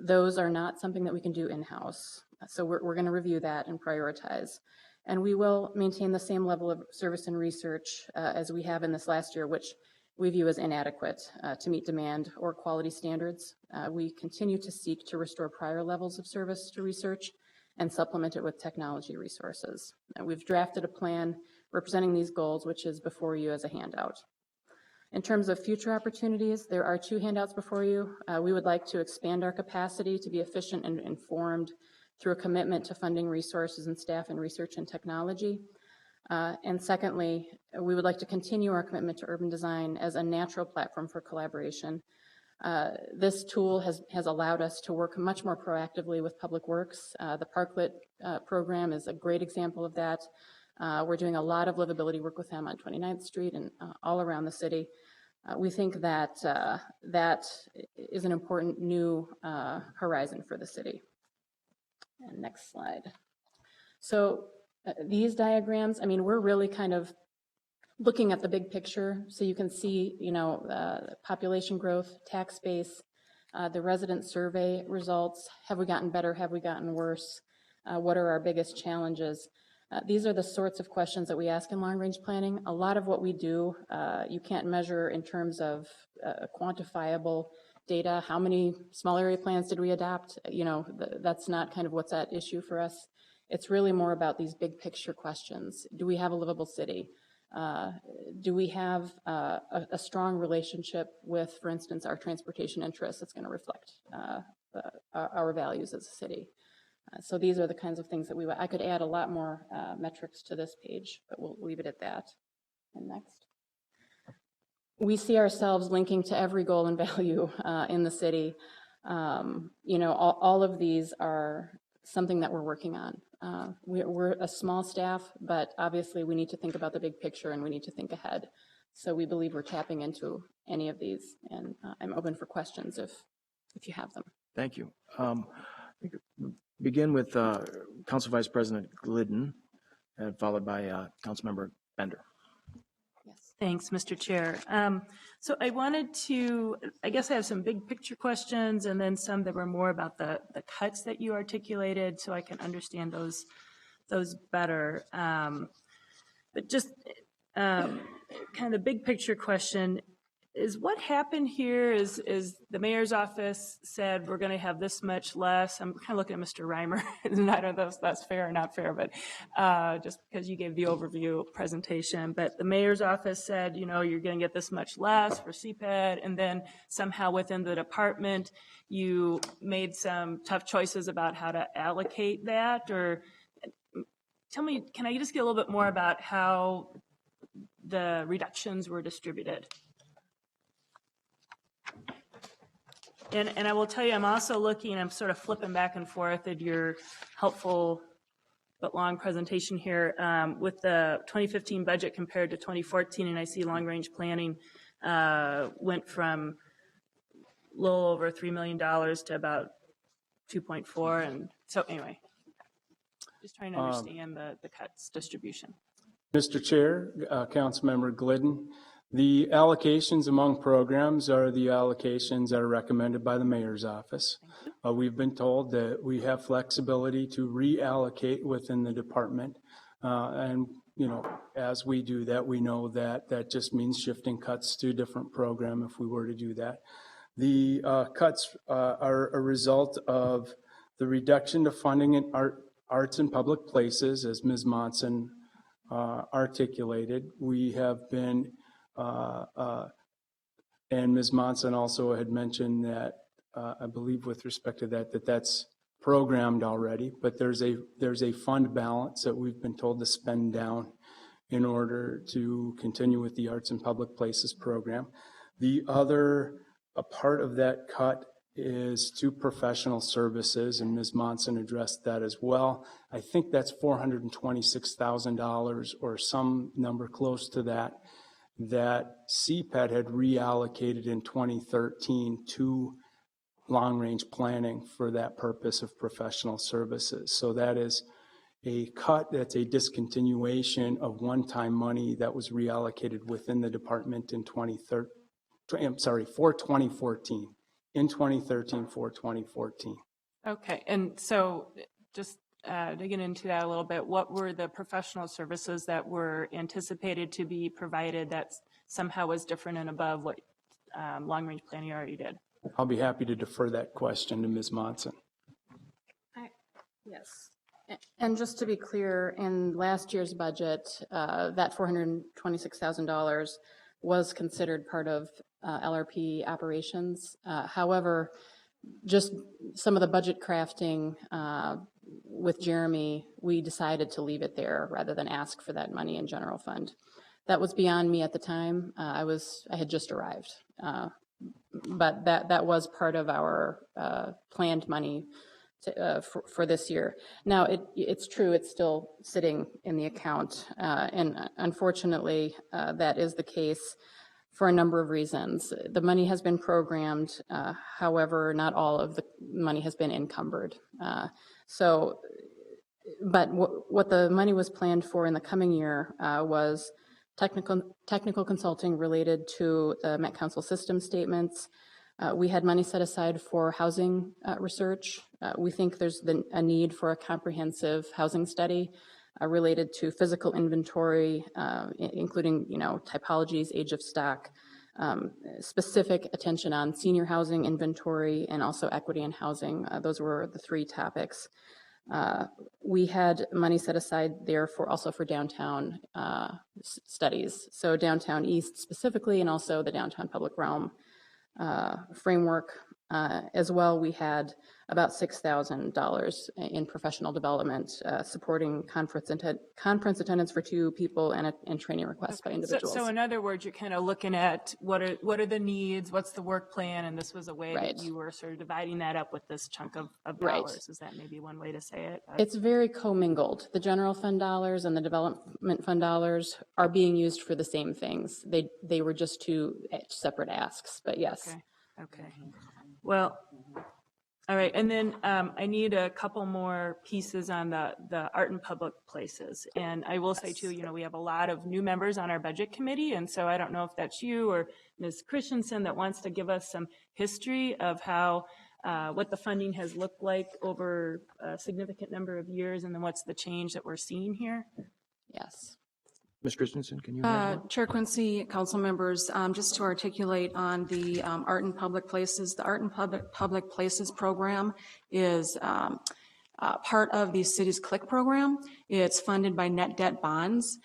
Those are not something that we can do in-house. So we're going to review that and prioritize. And we will maintain the same level of service and research as we have in this last year, which we view as inadequate to meet demand or quality standards. We continue to seek to restore prior levels of service to research and supplement it with technology resources. We've drafted a plan representing these goals, which is before you as a handout. In terms of future opportunities, there are 2 handouts before you. We would like to expand our capacity to be efficient and informed through a commitment to funding resources and staff in research and technology. And secondly, we would like to continue our commitment to urban design as a natural platform for collaboration. This tool has allowed us to work much more proactively with Public Works. The Parklet program is a great example of that. We're doing a lot of livability work with them on 29th Street and all around the city. We think that that is an important new horizon for the city. And next slide. So these diagrams, I mean, we're really kind of looking at the big picture. So you can see, you know, population growth, tax base, the resident survey results. Have we gotten better? Have we gotten worse? What are our biggest challenges? These are the sorts of questions that we ask in long-range planning. A lot of what we do, you can't measure in terms of quantifiable data. How many small area plans did we adopt? You know, that's not kind of what's at issue for us. It's really more about these big picture questions. Do we have a livable city? Do we have a strong relationship with, for instance, our transportation interests that's going to reflect our values as a city? So these are the kinds of things that I could add a lot more metrics to this page, but we'll leave it at that. And next. We see ourselves linking to every goal and value in the city. You know, all of these are something that we're working on. We're a small staff, but obviously we need to think about the big picture and we need to think ahead. So we believe we're tapping into any of these, and I'm open for questions if you have them. Thank you. Begin with Council Vice President Glidden, and followed by Councilmember Bender. Yes. Thanks, Mr. Chair. So I wanted to, I guess I have some big picture questions and then some that were more about the cuts that you articulated so I can understand those better. But just kind of the big picture question is what happened here is the mayor's office said we're going to have this much less. I'm kind of looking at Mr. Reimer, and I don't know if that's fair or not fair, but just because you gave the overview presentation. But the mayor's office said, you know, you're going to get this much less for CPED, and then somehow within the department, you made some tough choices about how to allocate that. Or tell me, can I just get a little bit more about how the reductions were distributed? And I will tell you, I'm also looking, I'm sort of flipping back and forth at your helpful but long presentation here with the 2015 budget compared to 2014, and I see long-range planning went from a little over $3 million to about 2.4, and so anyway, just trying to understand the cuts distribution. Mr. Chair, Councilmember Glidden, the allocations among programs are the allocations that are recommended by the mayor's office. We've been told that we have flexibility to reallocate within the department. And, you know, as we do that, we know that that just means shifting cuts to a different program if we were to do that. The cuts are a result of the reduction to funding in arts and public places, as Ms. Monson articulated. We have been and Ms. Monson also had mentioned that, I believe with respect to that, that's programmed already, but there's a fund balance that we've been told to spend down in order to continue with the Arts and Public Places program. The other part of that cut is to professional services, and Ms. Monson addressed that as well. I think that's $426,000 or some number close to that CPED had reallocated in 2013 to long-range planning for that purpose of professional services. So that is a cut, that's a discontinuation of one-time money that was reallocated within the department in for 2014, in 2013 for 2014. Okay, and so just digging into that a little bit, what were the professional services that were anticipated to be provided that somehow was different and above what long-range planning already did? I'll be happy to defer that question to Ms. Monson. Yes. And just to be clear, in last year's budget, that $426,000 was considered part of LRP operations. However, just some of the budget crafting with Jeremy, we decided to leave it there rather than ask for that money in general fund. That was beyond me at the time. I had just arrived, but that was part of our planned money for this year. Now, it's true, it's still sitting in the account, and unfortunately, that is the case for a number of reasons. The money has been programmed, however, not all of the money has been encumbered. But what the money was planned for in the coming year was technical consulting related to the Met Council system statements. We had money set aside for housing research. We think there's a need for a comprehensive housing study related to physical inventory, including, typologies, age of stock, specific attention on senior housing inventory, and also equity in housing. Those were the three topics. We had money set aside there also for downtown studies. So downtown east specifically, and also the downtown public realm framework. As well, we had about $6,000 in professional development, supporting conference attendance for 2 people and training requests by individuals. So in other words, you're kind of looking at what are the needs, what's the work plan, and this was a way that you were sort of dividing that up with this chunk of dollars. Is that maybe one way to say it? It's very commingled. The general fund dollars and the development fund dollars are being used for the same things. They were just 2 separate asks, but yes. Okay. Well, All right, and then I need a couple more pieces on the art and public places. And I will say too, we have a lot of new members on our budget committee, and so I don't know if that's you or Ms. Christensen that wants to give us some history of how, what the funding has looked like over a significant number of years, and then what's the change that we're seeing here? Yes. Ms. Christensen, can you handle it? Chair Quincy, council members, just to articulate on the art and public places, the art and public places program is part of the city's CLIck program. It's funded by net debt bonds.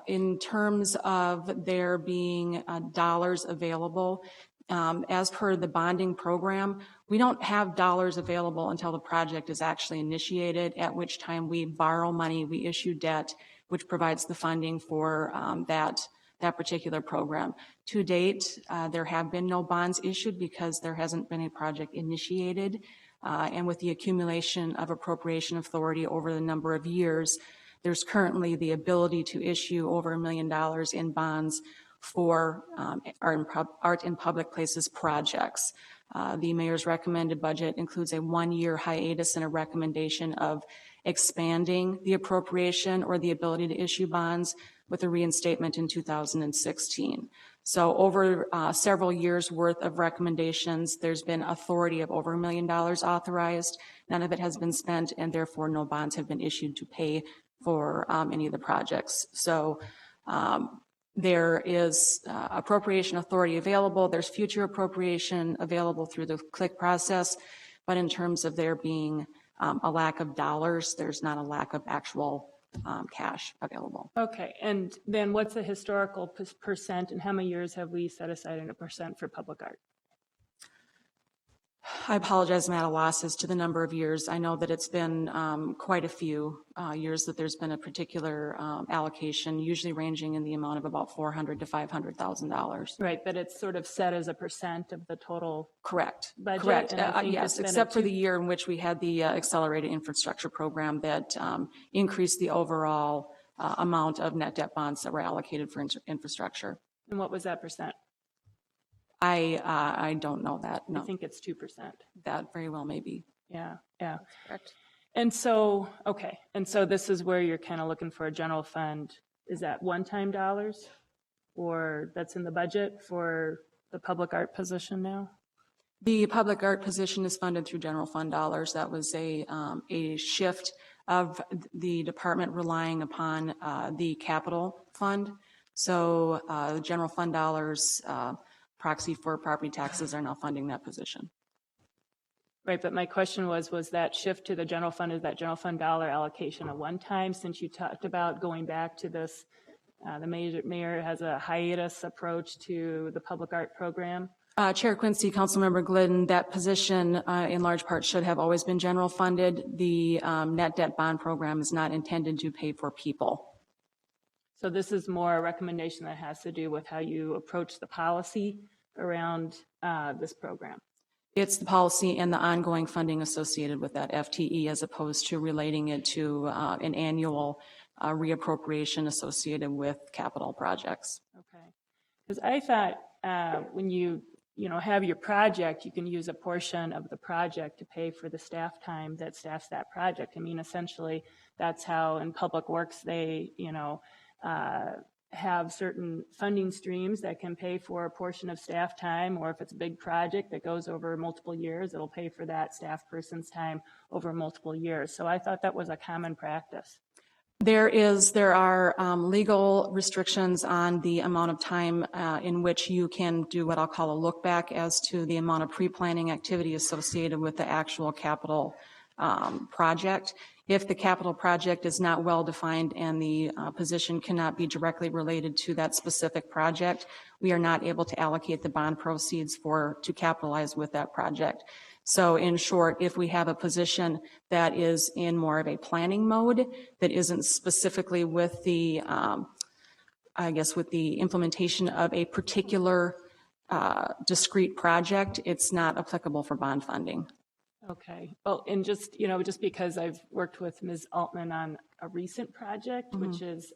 In terms of there being dollars available, as per the bonding program, we don't have dollars available until the project is actually initiated, at which time we borrow money, we issue debt, which provides the funding for that particular program. To date, there have been no bonds issued because there hasn't been a project initiated. And with the accumulation of appropriation authority over the number of years, there's currently the ability to issue over $1 million in bonds for art and public places projects. The mayor's recommended budget includes a one-year hiatus and a recommendation of expanding the appropriation or the ability to issue bonds with a reinstatement in 2016. So over several years worth of recommendations, there's been authority of over $1 million authorized. None of it has been spent, and therefore no bonds have been issued to pay for any of the projects. So there is appropriation authority available. There's future appropriation available through the CLIck process. But in terms of there being a lack of dollars, there's not a lack of actual cash available. Okay, and then what's the historical percent, and how many years have we set aside in a percent for public art? I apologize, I'm at a loss as to the number of years. I know that it's been quite a few years that there's been a particular allocation, usually ranging in the amount of about $400,000 to $500,000. Right, but it's sort of set as a percent of the total. Correct. Budget, Correct. and I think Yes, it's been except for the year in which we had the accelerated infrastructure program that increased the overall amount of net debt bonds that were allocated for infrastructure. And what was that percent? I don't know that. I No, think it's 2%. that very well may be. Yeah, yeah. Correct. And so, okay, and so this is where you're kind of looking for a general fund. Is that one-time dollars? Or that's in the budget for the public art position now? The public art position is funded through general fund dollars. That was a shift of the department relying upon the capital fund. So the general fund dollars, proxy for property taxes, are now funding that position. Right, but my question was that shift to the general fund, is that general fund dollar allocation a one-time, since you talked about going back to this, the mayor has a hiatus approach to the public art program? Chair Quincy, Councilmember Glidden, that position in large part should have always been general funded. The net debt bond program is not intended to pay for people. So this is more a recommendation that has to do with how you approach the policy around this program. It's the policy and the ongoing funding associated with that FTE, as opposed to relating it to an annual reappropriation associated with capital projects. Okay, because I thought when you have your project, you can use a portion of the project to pay for the staff time that staffs that project. I mean, essentially, that's how in public works they, have certain funding streams that can pay for a portion of staff time, or if it's a big project that goes over multiple years, it'll pay for that staff person's time over multiple years. So I thought that was a common practice. There are legal restrictions on the amount of time in which you can do what I'll call a look back as to the amount of pre-planning activity associated with the actual capital project. If the capital project is not well defined and the position cannot be directly related to that specific project, we are not able to allocate the bond proceeds to capitalize with that project. So in short, if we have a position that is in more of a planning mode, that isn't specifically with the, with the implementation of a particular discrete project, it's not applicable for bond funding. Okay, well, and just, just because I've worked with Ms. Altman on a recent project, which is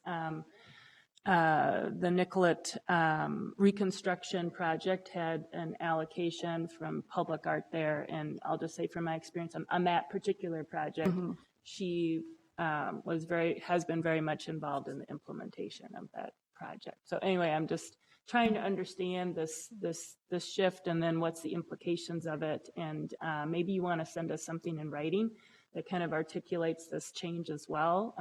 the Nicollet reconstruction project had an allocation from public art there, and I'll just say from my experience on that particular project, she has been very much involved in the implementation of that project. So anyway, I'm just trying to understand this shift, and then what's the implications of it, and maybe you want to send us something in writing that kind of articulates this change as well.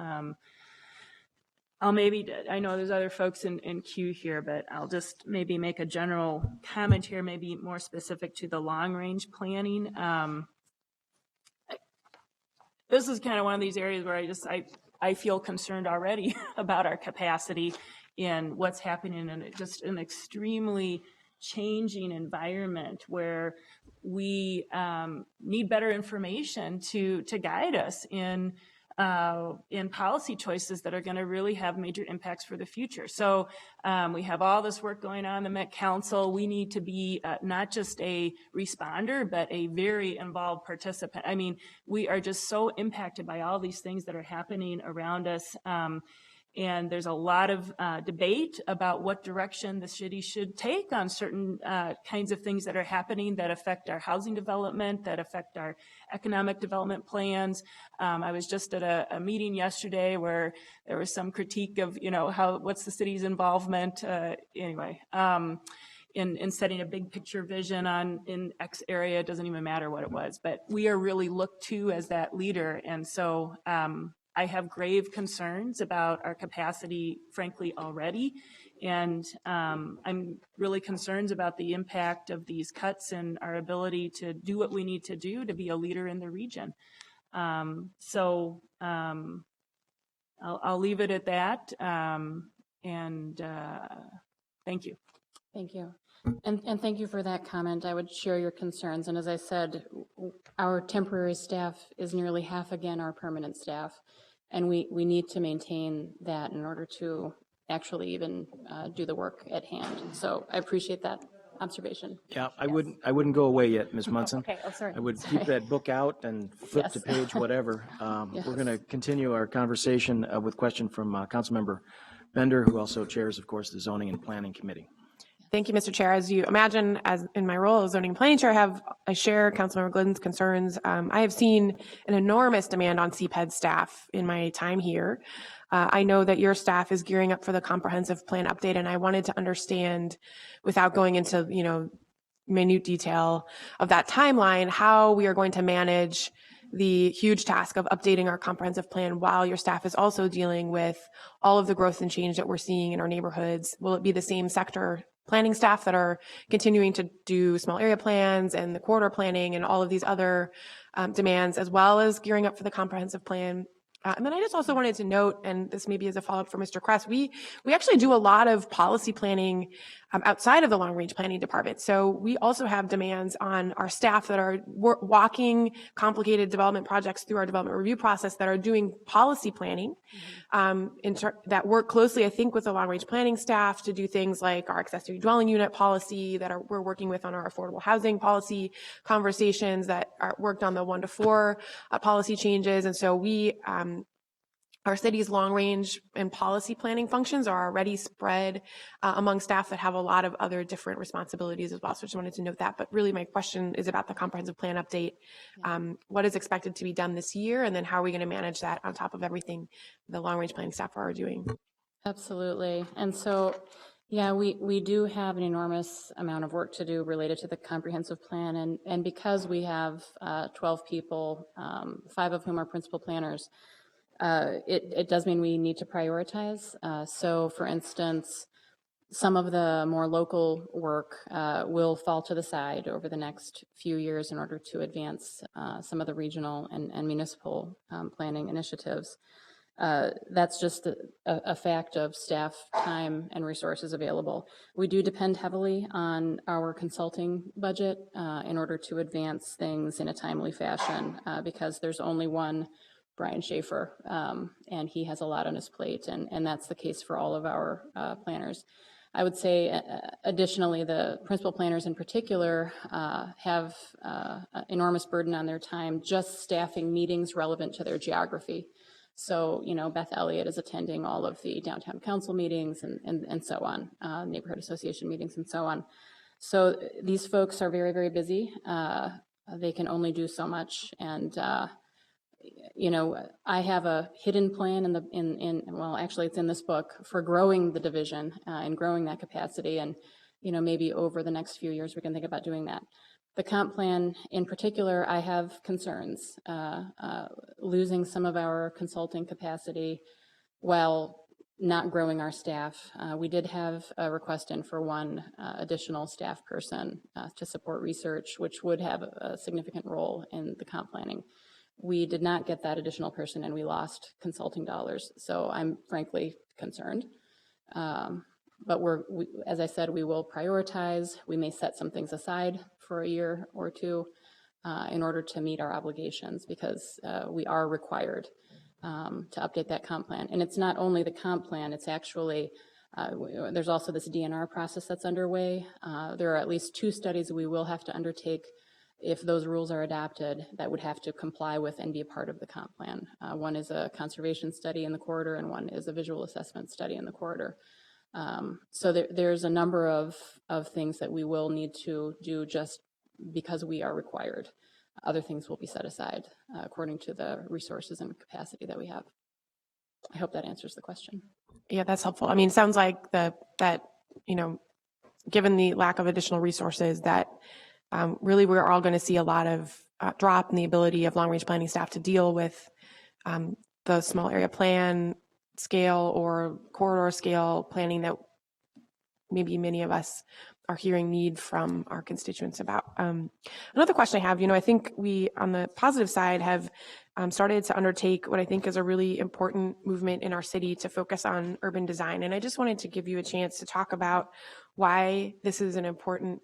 I know there's other folks in queue here, but I'll just maybe make a general comment here, maybe more specific to the long-range planning. This is kind of one of these areas where I feel concerned already about our capacity in what's happening in just an extremely changing environment where we need better information to guide us in policy choices that are going to really have major impacts for the future. So we have all this work going on in the Met Council. We need to be not just a responder, but a very involved participant. I mean, we are just so impacted by all these things that are happening around us. And there's a lot of debate about what direction the city should take on certain kinds of things that are happening that affect our housing development, that affect our economic development plans. I was just at a meeting yesterday where there was some critique of, what's the city's involvement in setting a big picture vision in X area. It doesn't even matter what it was, but we are really looked to as that leader. And so I have grave concerns about our capacity, frankly, already. And I'm really concerned about the impact of these cuts and our ability to do what we need to do to be a leader in the region. I'll leave it at that. Thank you. Thank you. And thank you for that comment. I would share your concerns. And as I said, our temporary staff is nearly half again our permanent staff. And we need to maintain that in order to actually even do the work at hand. So I appreciate that observation. Yeah, I wouldn't go away yet, Ms. Munson. Okay, oh, sorry. I would keep that book out and flip to page whatever. Yes. We're going to continue our conversation with question from Councilmember Bender, who also chairs, of course, the Zoning and Planning Committee. Thank you, Mr. Chair. As you imagine, as in my role as zoning and planning chair, I share Councilmember Glidden's concerns. I have seen an enormous demand on CPED staff in my time here. I know that your staff is gearing up for the comprehensive plan update, and I wanted to understand, without going into minute detail of that timeline, how we are going to manage the huge task of updating our comprehensive plan while your staff is also dealing with all of the growth and change that we're seeing in our neighborhoods. Will it be the same sector planning staff that are continuing to do small area plans and the corridor planning and all of these other demands, as well as gearing up for the comprehensive plan? And then I just also wanted to note, and this maybe is a follow-up for Mr. Kress, we actually do a lot of policy planning outside of the long-range planning department. So we also have demands on our staff that are walking complicated development projects through our development review process, that are doing policy planning, that work closely, I think, with the long-range planning staff to do things like our accessory dwelling unit policy that we're working with on our affordable housing policy conversations, that are worked on the 1 to 4 policy changes. And so our city's long-range and policy planning functions are already spread among staff that have a lot of other different responsibilities as well. So I just wanted to note that. But really, my question is about the comprehensive plan update. What is expected to be done this year? And then how are we going to manage that on top of everything the long-range planning staff are doing? Absolutely. And so, yeah, we do have an enormous amount of work to do related to the comprehensive plan. And because we have 12 people, 5 of whom are principal planners, it does mean we need to prioritize. So, for instance, some of the more local work will fall to the side over the next few years in order to advance some of the regional and municipal planning initiatives. That's just a fact of staff time and resources available. We do depend heavily on our consulting budget in order to advance things in a timely fashion because there's only one Brian Schaefer, and he has a lot on his plate, and that's the case for all of our planners. I would say, additionally, the principal planners in particular have enormous burden on their time just staffing meetings relevant to their geography. So, Beth Elliott is attending all of the downtown council meetings and so on, neighborhood association meetings and so on. So these folks are very, very busy. They can only do so much. And, I have a hidden plan well, actually it's in this book for growing the division and growing that capacity. And, maybe over the next few years, we can think about doing that. The comp plan in particular, I have concerns, losing some of our consulting capacity while not growing our staff. We did have a request in for one additional staff person to support research, which would have a significant role in the comp planning. We did not get that additional person and we lost consulting dollars. So I'm frankly concerned. But as I said, we will prioritize. We may set some things aside for a year or two in order to meet our obligations because we are required to update that comp plan. And it's not only the comp plan, it's actually, there's also this DNR process that's underway. There are at least 2 studies we will have to undertake if those rules are adopted that would have to comply with and be a part of the comp plan. One is a conservation study in the corridor and one is a visual assessment study in the corridor. So there's a number of things that we will need to do just because we are required. Other things will be set aside according to the resources and capacity that we have. I hope that answers the question. Yeah, that's helpful. I mean, it sounds like given the lack of additional resources, that really we're all going to see a lot of drop in the ability of long-range planning staff to deal with the small area plan scale or corridor scale planning that maybe many of us are hearing need from our constituents about. Another question I have, I think we, on the positive side, have started to undertake what I think is a really important movement in our city to focus on urban design. And I just wanted to give you a chance to talk about why this is an important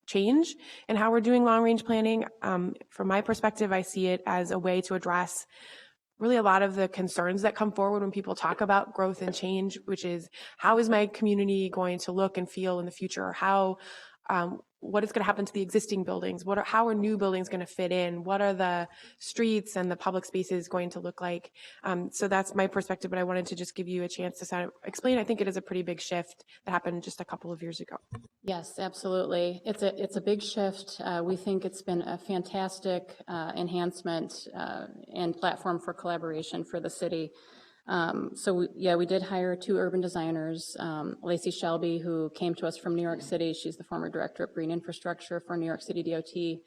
change and how we're doing long-range planning. From my perspective, I see it as a way to address really a lot of the concerns that come forward when people talk about growth and change, which is how is my community going to look and feel in the future? How, what is going to happen to the existing buildings? How are new buildings going to fit in? What are the streets and the public spaces going to look like? So that's my perspective, but I wanted to just give you a chance to sort of explain. I think it is a pretty big shift that happened just a couple of years ago. Yes, absolutely. It's a big shift. We think it's been a fantastic enhancement and platform for collaboration for the city. We did hire 2 urban designers, Lacey Shelby, who came to us from New York City. She's the former director of green infrastructure for New York City DOT,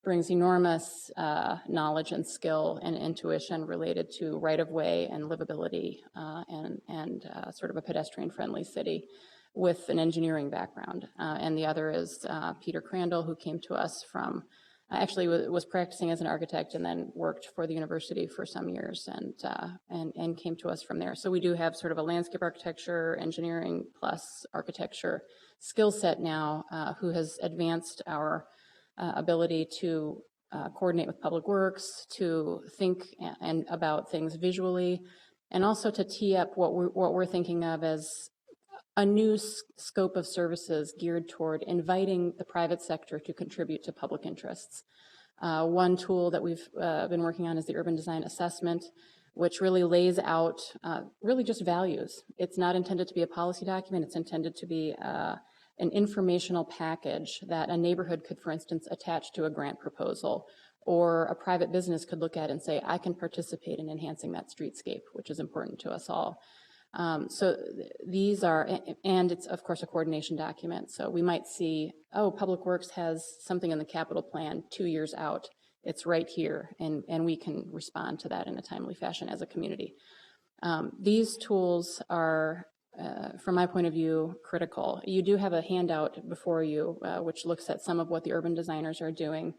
brings enormous knowledge and skill and intuition related to right-of-way and livability and sort of a pedestrian-friendly city with an engineering background. And the other is Peter Crandall, who came to us from actually was practicing as an architect and then worked for the university for some years and came to us from there. So we do have sort of a landscape architecture, engineering plus architecture skill set now who has advanced our ability to coordinate with public works, to think and about things visually, and also to tee up what we're thinking of as a new scope of services geared toward inviting the private sector to contribute to public interests. One tool that we've been working on is the urban design assessment, which really lays out really just values. It's not intended to be a policy document. It's intended to be an informational package that a neighborhood could, for instance, attach to a grant proposal, or a private business could look at and say, I can participate in enhancing that streetscape, which is important to us all. So these are, and it's of course a coordination document. So we might see, oh, Public Works has something in the capital plan 2 years out. It's right here, and we can respond to that in a timely fashion as a community. These tools are, from my point of view, critical. You do have a handout before you, which looks at some of what the urban designers are doing.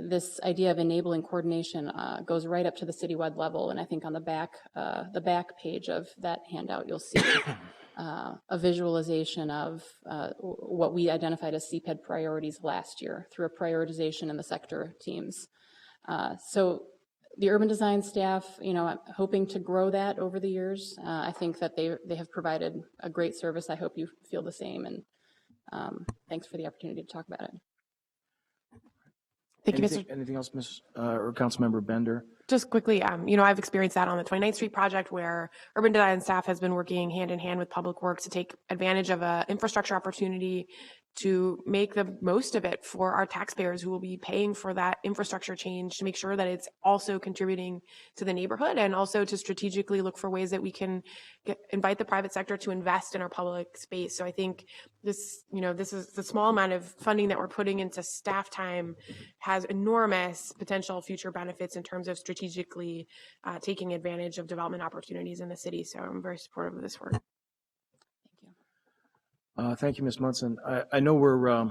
This idea of enabling coordination goes right up to the citywide level, and I think on the back page of that handout, you'll see a visualization of what we identified as CPED priorities last year through a prioritization in the sector teams. So the urban design staff, I'm hoping to grow that over the years. I think that they have provided a great service. I hope you feel the same, and thanks for the opportunity to talk about it. Thank you, Mr. Anything else, Ms. Or Councilmember Bender? Just quickly, I've experienced that on the 29th Street project where urban design staff has been working hand in hand with Public Works to take advantage of an infrastructure opportunity to make the most of it for our taxpayers who will be paying for that infrastructure change, to make sure that it's also contributing to the neighborhood, and also to strategically look for ways that we can invite the private sector to invest in our public space. So I think this is the small amount of funding that we're putting into staff time has enormous potential future benefits in terms of strategically taking advantage of development opportunities in the city. So I'm very supportive of this work. Thank you, Ms. Munson. I know we're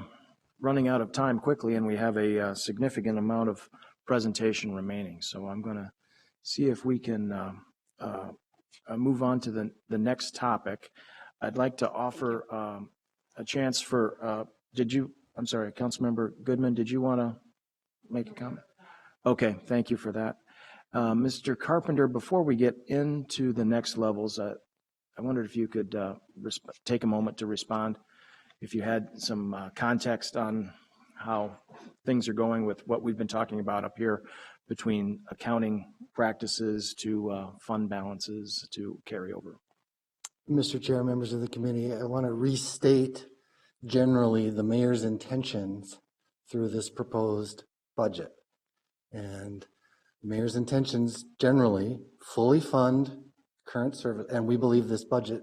running out of time quickly, and we have a significant amount of presentation remaining. So I'm going to see if we can move on to the next topic. I'd like to offer a chance for, I'm sorry, Councilmember Goodman, did you want to make a comment? Okay, thank you for that. Mr. Carpenter, before we get into the next levels, I wondered if you could take a moment to respond, if you had some context on how things are going with what we've been talking about up here, between accounting practices to fund balances to carryover. Mr. Chair, members of the committee, I want to restate generally the mayor's intentions through this proposed budget. And the mayor's intentions generally fully fund current service, and we believe this budget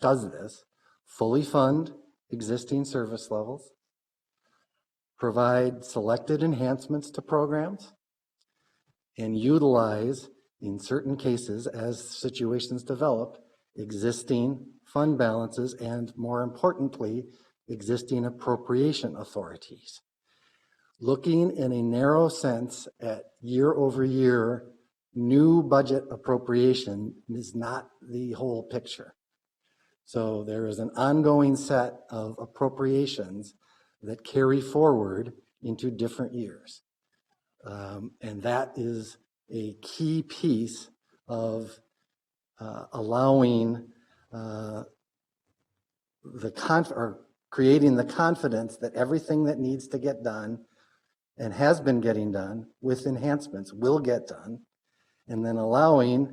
does this, fully fund existing service levels, provide selected enhancements to programs, and utilize, in certain cases, as situations develop, existing fund balances and, more importantly, existing appropriation authorities. Looking in a narrow sense at year-over-year new budget appropriation is not the whole picture. So there is an ongoing set of appropriations that carry forward into different years. And that is a key piece of allowing creating the confidence that everything that needs to get done and has been getting done with enhancements will get done, and then allowing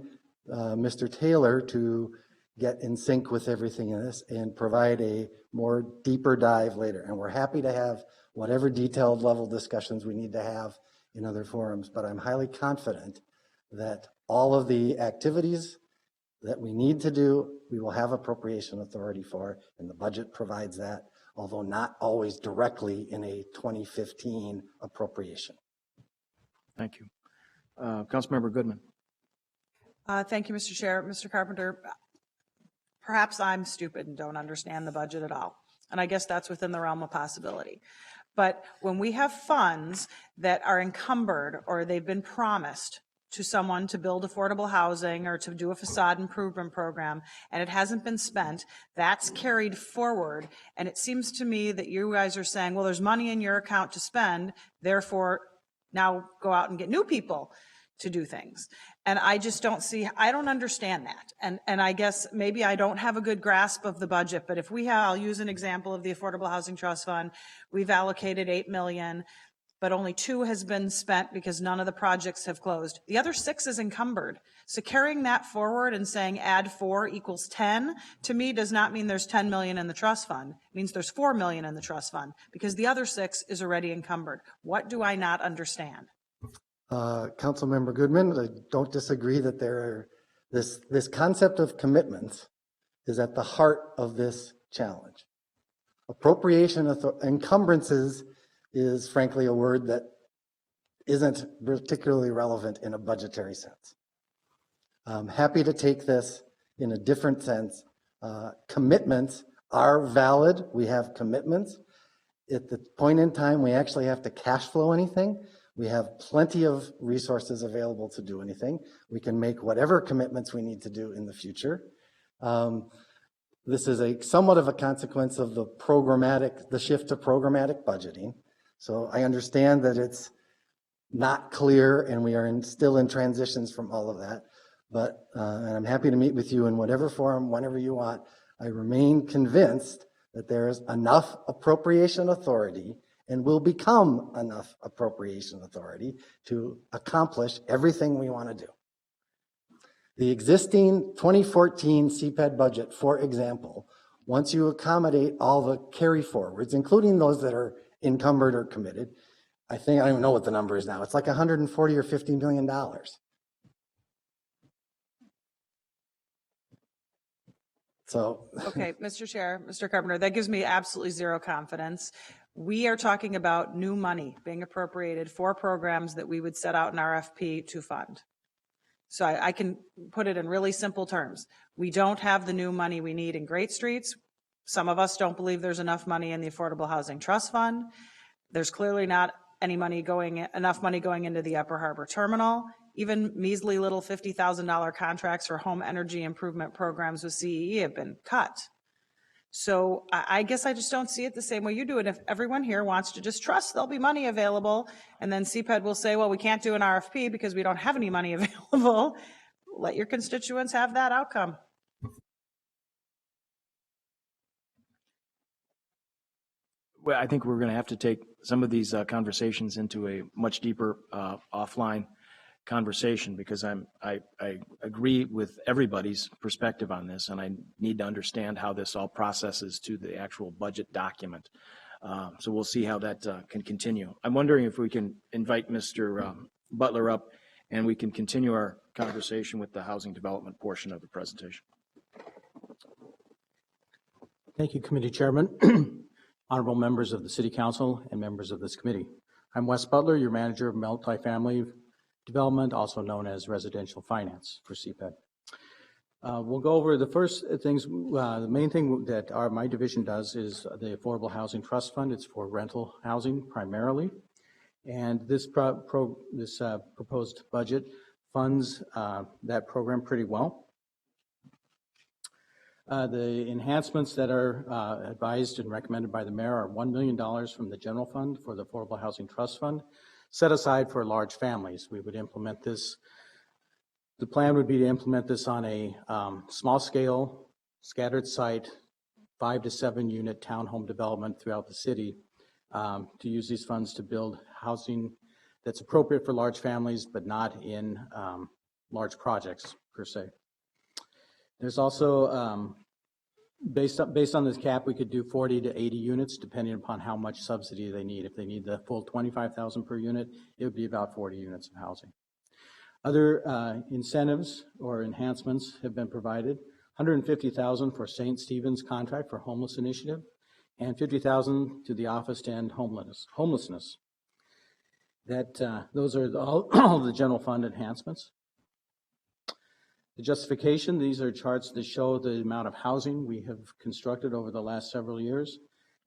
Mr. Taylor to get in sync with everything in this and provide a more deeper dive later. And we're happy to have whatever detailed level discussions we need to have in other forums, but I'm highly confident that all of the activities that we need to do, we will have appropriation authority for, and the budget provides that, although not always directly in a 2015 appropriation. Thank you. Councilmember Goodman. Thank you, Mr. Chair. Mr. Carpenter, perhaps I'm stupid and don't understand the budget at all. And I guess that's within the realm of possibility. But when we have funds that are encumbered or they've been promised to someone to build affordable housing or to do a facade improvement program, and it hasn't been spent, that's carried forward. And it seems to me that you guys are saying, well, there's money in your account to spend, therefore now go out and get new people to do things. And I just don't I don't understand that. And I guess maybe I don't have a good grasp of the budget, but if I'll use an example of the Affordable Housing Trust Fund. We've allocated $8 million, but only $2 million has been spent because none of the projects have closed. The other $6 million is encumbered. So carrying that forward and saying add 4 equals 10, to me does not mean there's 10 million in the trust fund. It means there's 4 million in the trust fund because the other 6 is already encumbered. What do I not understand? Councilmember Goodman, I don't disagree that this concept of commitments is at the heart of this challenge. Appropriation encumbrances is frankly a word that isn't particularly relevant in a budgetary sense. I'm happy to take this in a different sense. Commitments are valid. We have commitments. At the point in time we actually have to cash flow anything, we have plenty of resources available to do anything. We can make whatever commitments we need to do in the future. This is somewhat of a consequence of the shift to programmatic budgeting. So I understand that it's not clear and we are still in transitions from all of that, but and I'm happy to meet with you in whatever forum, whenever you want. I remain convinced that there is enough appropriation authority and will become enough appropriation authority to accomplish everything we want to do. The existing 2014 CPED budget, for example, once you accommodate all the carry forwards, including those that are encumbered or committed, I don't even know what the number is now. It's like $140 or $50 million. So, Okay, Mr. Chair, Mr. Carpenter, that gives me absolutely zero confidence. We are talking about new money being appropriated for programs that we would set out in RFP to fund. So I can put it in really simple terms. We don't have the new money we need in Great Streets. Some of us don't believe there's enough money in the Affordable Housing Trust Fund. There's clearly not enough money going into the Upper Harbor Terminal. Even measly little $50,000 contracts for home energy improvement programs with CEE have been cut. So I guess I just don't see it the same way you do it. If everyone here wants to just trust there'll be money available, and then CPED will say, well, we can't do an RFP because we don't have any money available, let your constituents have that outcome. Well, I think we're going to have to take some of these conversations into a much deeper offline conversation, because I agree with everybody's perspective on this, and I need to understand how this all processes to the actual budget document. So we'll see how that can continue. I'm wondering if we can invite Mr. Butler up, and we can continue our conversation with the housing development portion of the presentation. Thank you, Committee Chairman, honorable members of the City Council, and members of this committee. I'm Wes Butler, your manager of multifamily development, also known as residential finance for CPED. We'll go over the first things. The main thing that my division does is the Affordable Housing Trust Fund. It's for rental housing primarily. And this proposed budget funds that program pretty well. The enhancements that are advised and recommended by the mayor are $1 million from the general fund for the Affordable Housing Trust Fund, set aside for large families. We would implement this. The plan would be to implement this on a small scale, scattered site, 5 to 7 unit townhome development throughout the city, to use these funds to build housing that's appropriate for large families, but not in large projects per se. There's also, based on this cap, we could do 40 to 80 units depending upon how much subsidy they need. If they need the full 25,000 per unit, it would be about 40 units of housing. Other incentives or enhancements have been provided. $150,000 for St. Stephen's contract for homeless initiative, and $50,000 to the office to end homelessness. Those are all the general fund enhancements. The justification, these are charts that show the amount of housing we have constructed over the last several years.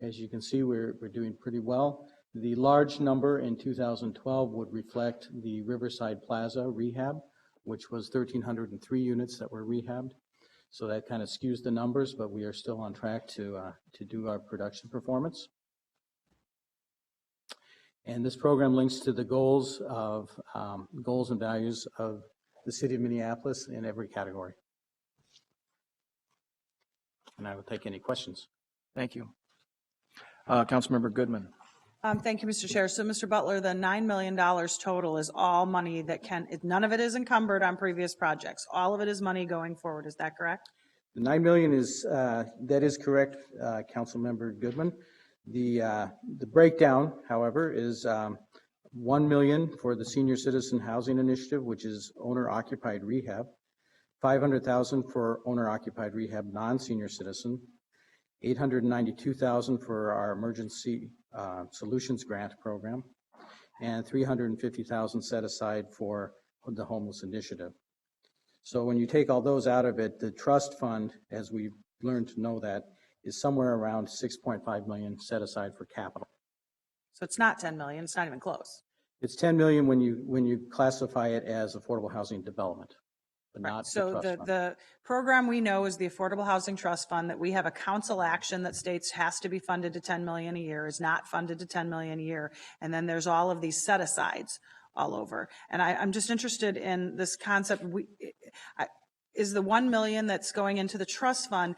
As you can see, we're doing pretty well. The large number in 2012 would reflect the Riverside Plaza rehab, which was 1,303 units that were rehabbed. So that kind of skews the numbers, but we are still on track to do our production performance. And this program links to the goals and values of the city of Minneapolis in every category. And I will take any questions. Thank you. Councilmember Goodman. Thank you, Mr. Chair. So, Mr. Butler, the $9 million total is all money that none of it is encumbered on previous projects. All of it is money going forward. Is that correct? The $9 million is, that is correct, Councilmember Goodman. The breakdown, however, is $1 million for the Senior Citizen Housing Initiative, which is owner-occupied rehab, $500,000 for owner-occupied rehab non-senior citizen, $892,000 for our Emergency Solutions Grant Program, and $350,000 set aside for the Homeless Initiative. So when you take all those out of it, the trust fund, as we've learned to know that, is somewhere around $6.5 million set aside for capital. So it's not 10 million. It's not even close. It's 10 million when you classify it as affordable housing development, but not So the trust fund. the program we know is the Affordable Housing Trust Fund that we have a council action that states has to be funded to 10 million a year, is not funded to 10 million a year. And then there's all of these set asides all over. And I'm just interested in this concept. Is the 1 million that's going into the trust fund,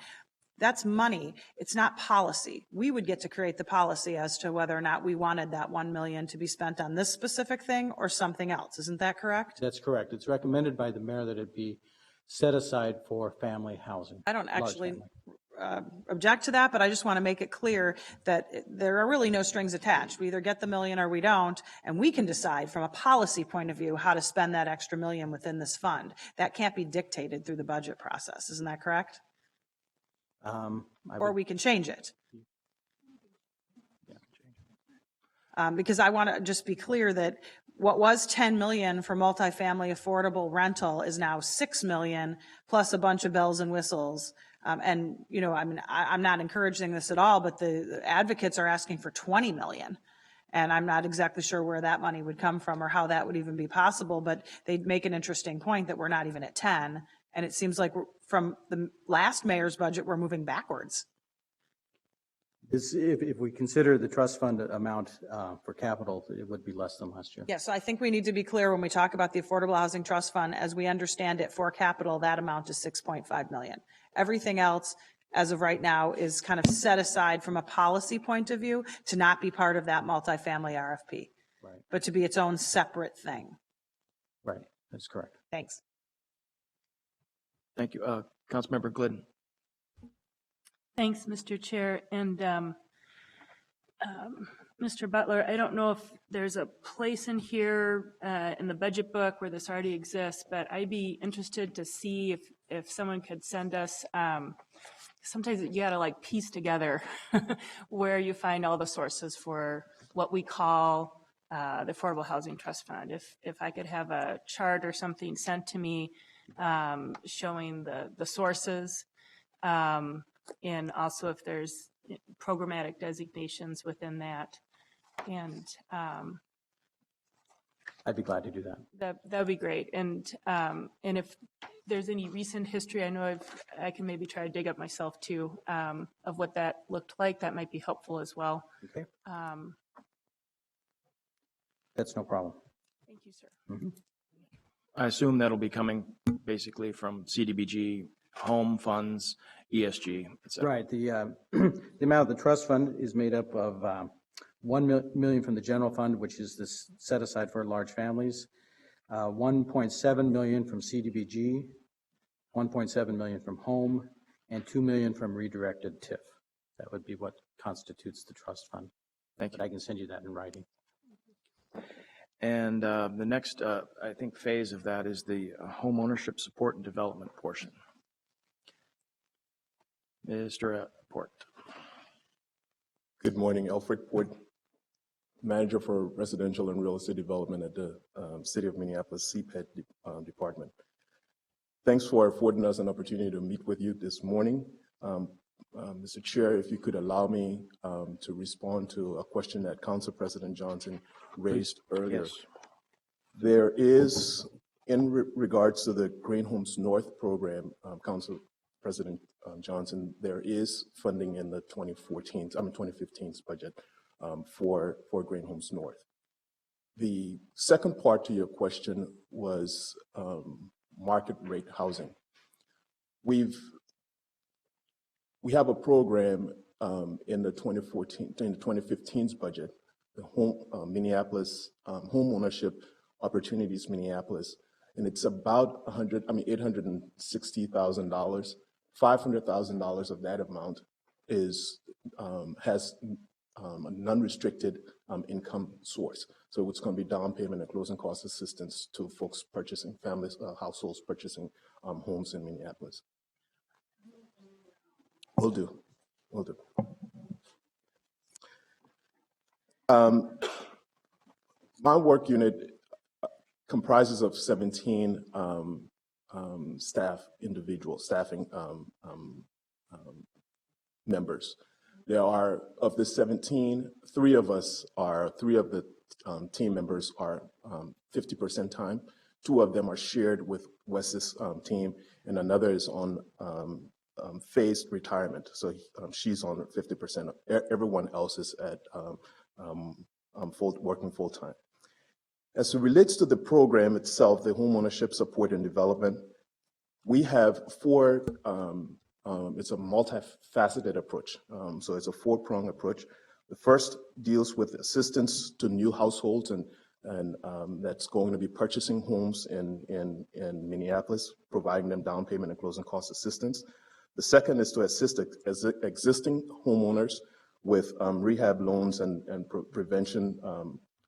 That's money. It's not policy. We would get to create the policy as to whether or not we wanted that 1 million to be spent on this specific thing or something else. Isn't that correct? That's correct. It's recommended by the mayor that it be set aside for family housing. I don't large actually family. object to that, but I just want to make it clear that there are really no strings attached. We either get the million or we don't, and we can decide from a policy point of view how to spend that extra million within this fund. That can't be dictated through the budget process. Isn't that correct? I Or would- we can change it. Because I want to just be clear that what was 10 million for multifamily affordable rental is now 6 million plus a bunch of bells and whistles. And, you know, I mean, I'm not encouraging this at all, but the advocates are asking for 20 million. And I'm not exactly sure where that money would come from or how that would even be possible, but they make an interesting point that we're not even at 10. And it seems like from the last mayor's budget, we're moving backwards. If we consider the trust fund amount for capital, it would be less than last year. Yeah, so I think we need to be clear when we talk about the Affordable Housing Trust Fund, as we understand it for capital, that amount is 6.5 million. Everything else, as of right now, is kind of set aside from a policy point of view to not be part of that multifamily RFP, Right. but to be its own separate thing. Right, that's correct. Thanks. Thank you. Councilmember Glidden. Thanks, Mr. Chair. And Mr. Butler, I don't know if there's a place in here in the budget book where this already exists, but I'd be interested to see if someone could send us, sometimes you gotta like piece together where you find all the sources for what we call the Affordable Housing Trust Fund. If I could have a chart or something sent to me showing the sources, and also if there's programmatic designations within that. And I'd be glad to do that. that would be great. And if there's any recent history, I know I can maybe try to dig up myself too, of what that looked like. That might be helpful as well. Okay. That's no problem. Thank you, sir. I assume that'll be coming basically from CDBG, home funds, ESG, et cetera. Right, the amount of the trust fund is made up of 1 million from the general fund, which is this set aside for large families, 1.7 million from CDBG, 1.7 million from home, and 2 million from redirected TIF. That would be what constitutes the trust fund. Thank you. But I can send you that in writing. And the next, I think, phase of that is the home ownership support and development portion. Mr. Port. Good morning, Alfred Port, Manager for Residential and Real Estate Development at the City of Minneapolis CPED Department. Thanks for affording us an opportunity to meet with you this morning. Mr. Chair, if you could allow me to respond to a question that Council President Johnson raised earlier. Yes. There is, in regards to the Green Homes North program, Council President Johnson, there is funding in the 2015's budget for Green Homes North. The second part to your question was market rate housing. We have a program in the 2015's budget, the Minneapolis Home Ownership Opportunities Minneapolis, and it's about $860,000. $500,000 of that amount has a non-restricted income source. So it's going to be down payment and closing cost assistance to folks purchasing, families, households purchasing homes in Minneapolis. Will do. My work unit comprises of 17 staffing members. There are, of the 17, three of the team members are 50% time. Two of them are shared with Wes's team, and another is on phased retirement. So she's on 50%. Everyone else is at working full time. As it relates to the program itself, the Home Ownership Support and Development, we have four it's a multifaceted approach. So it's a four-pronged approach. The first deals with assistance to new households and that's going to be purchasing homes in Minneapolis, providing them down payment and closing cost assistance. The second is to assist existing homeowners with rehab loans and prevention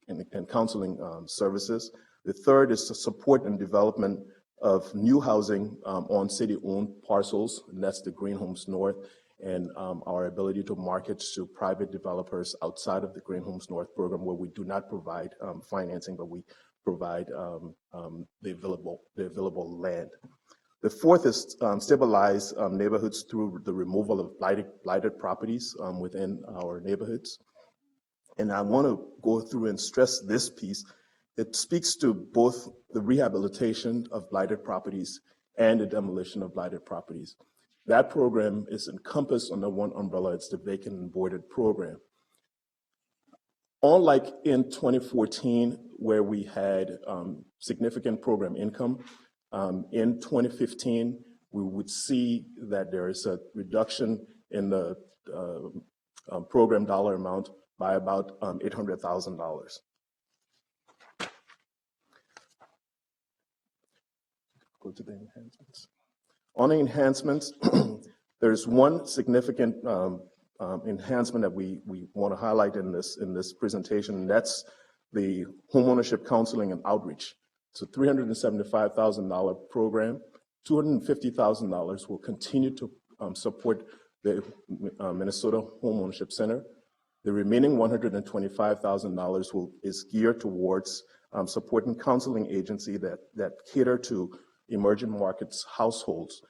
and counseling services. The third is to support and development of new housing on city-owned parcels, and that's the Green Homes North, and our ability to market to private developers outside of the Green Homes North program, where we do not provide financing, but we provide the available land. The fourth is stabilize neighborhoods through the removal of blighted properties within our neighborhoods. And I want to go through and stress this piece. It speaks to both the rehabilitation of blighted properties and the demolition of blighted properties. That program is encompassed under one umbrella. It's the vacant and voided program. Unlike in 2014, where we had significant program income, in 2015, we would see that there is a reduction in the program dollar amount by about $800,000. Go to the enhancements. On the enhancements, there's one significant enhancement that we want to highlight in this presentation, and that's the homeownership counseling and outreach. It's a $375,000 program. $250,000 will continue to support the Minnesota Homeownership Center. The remaining $125,000 is geared towards supporting counseling agencies that cater to emerging markets households.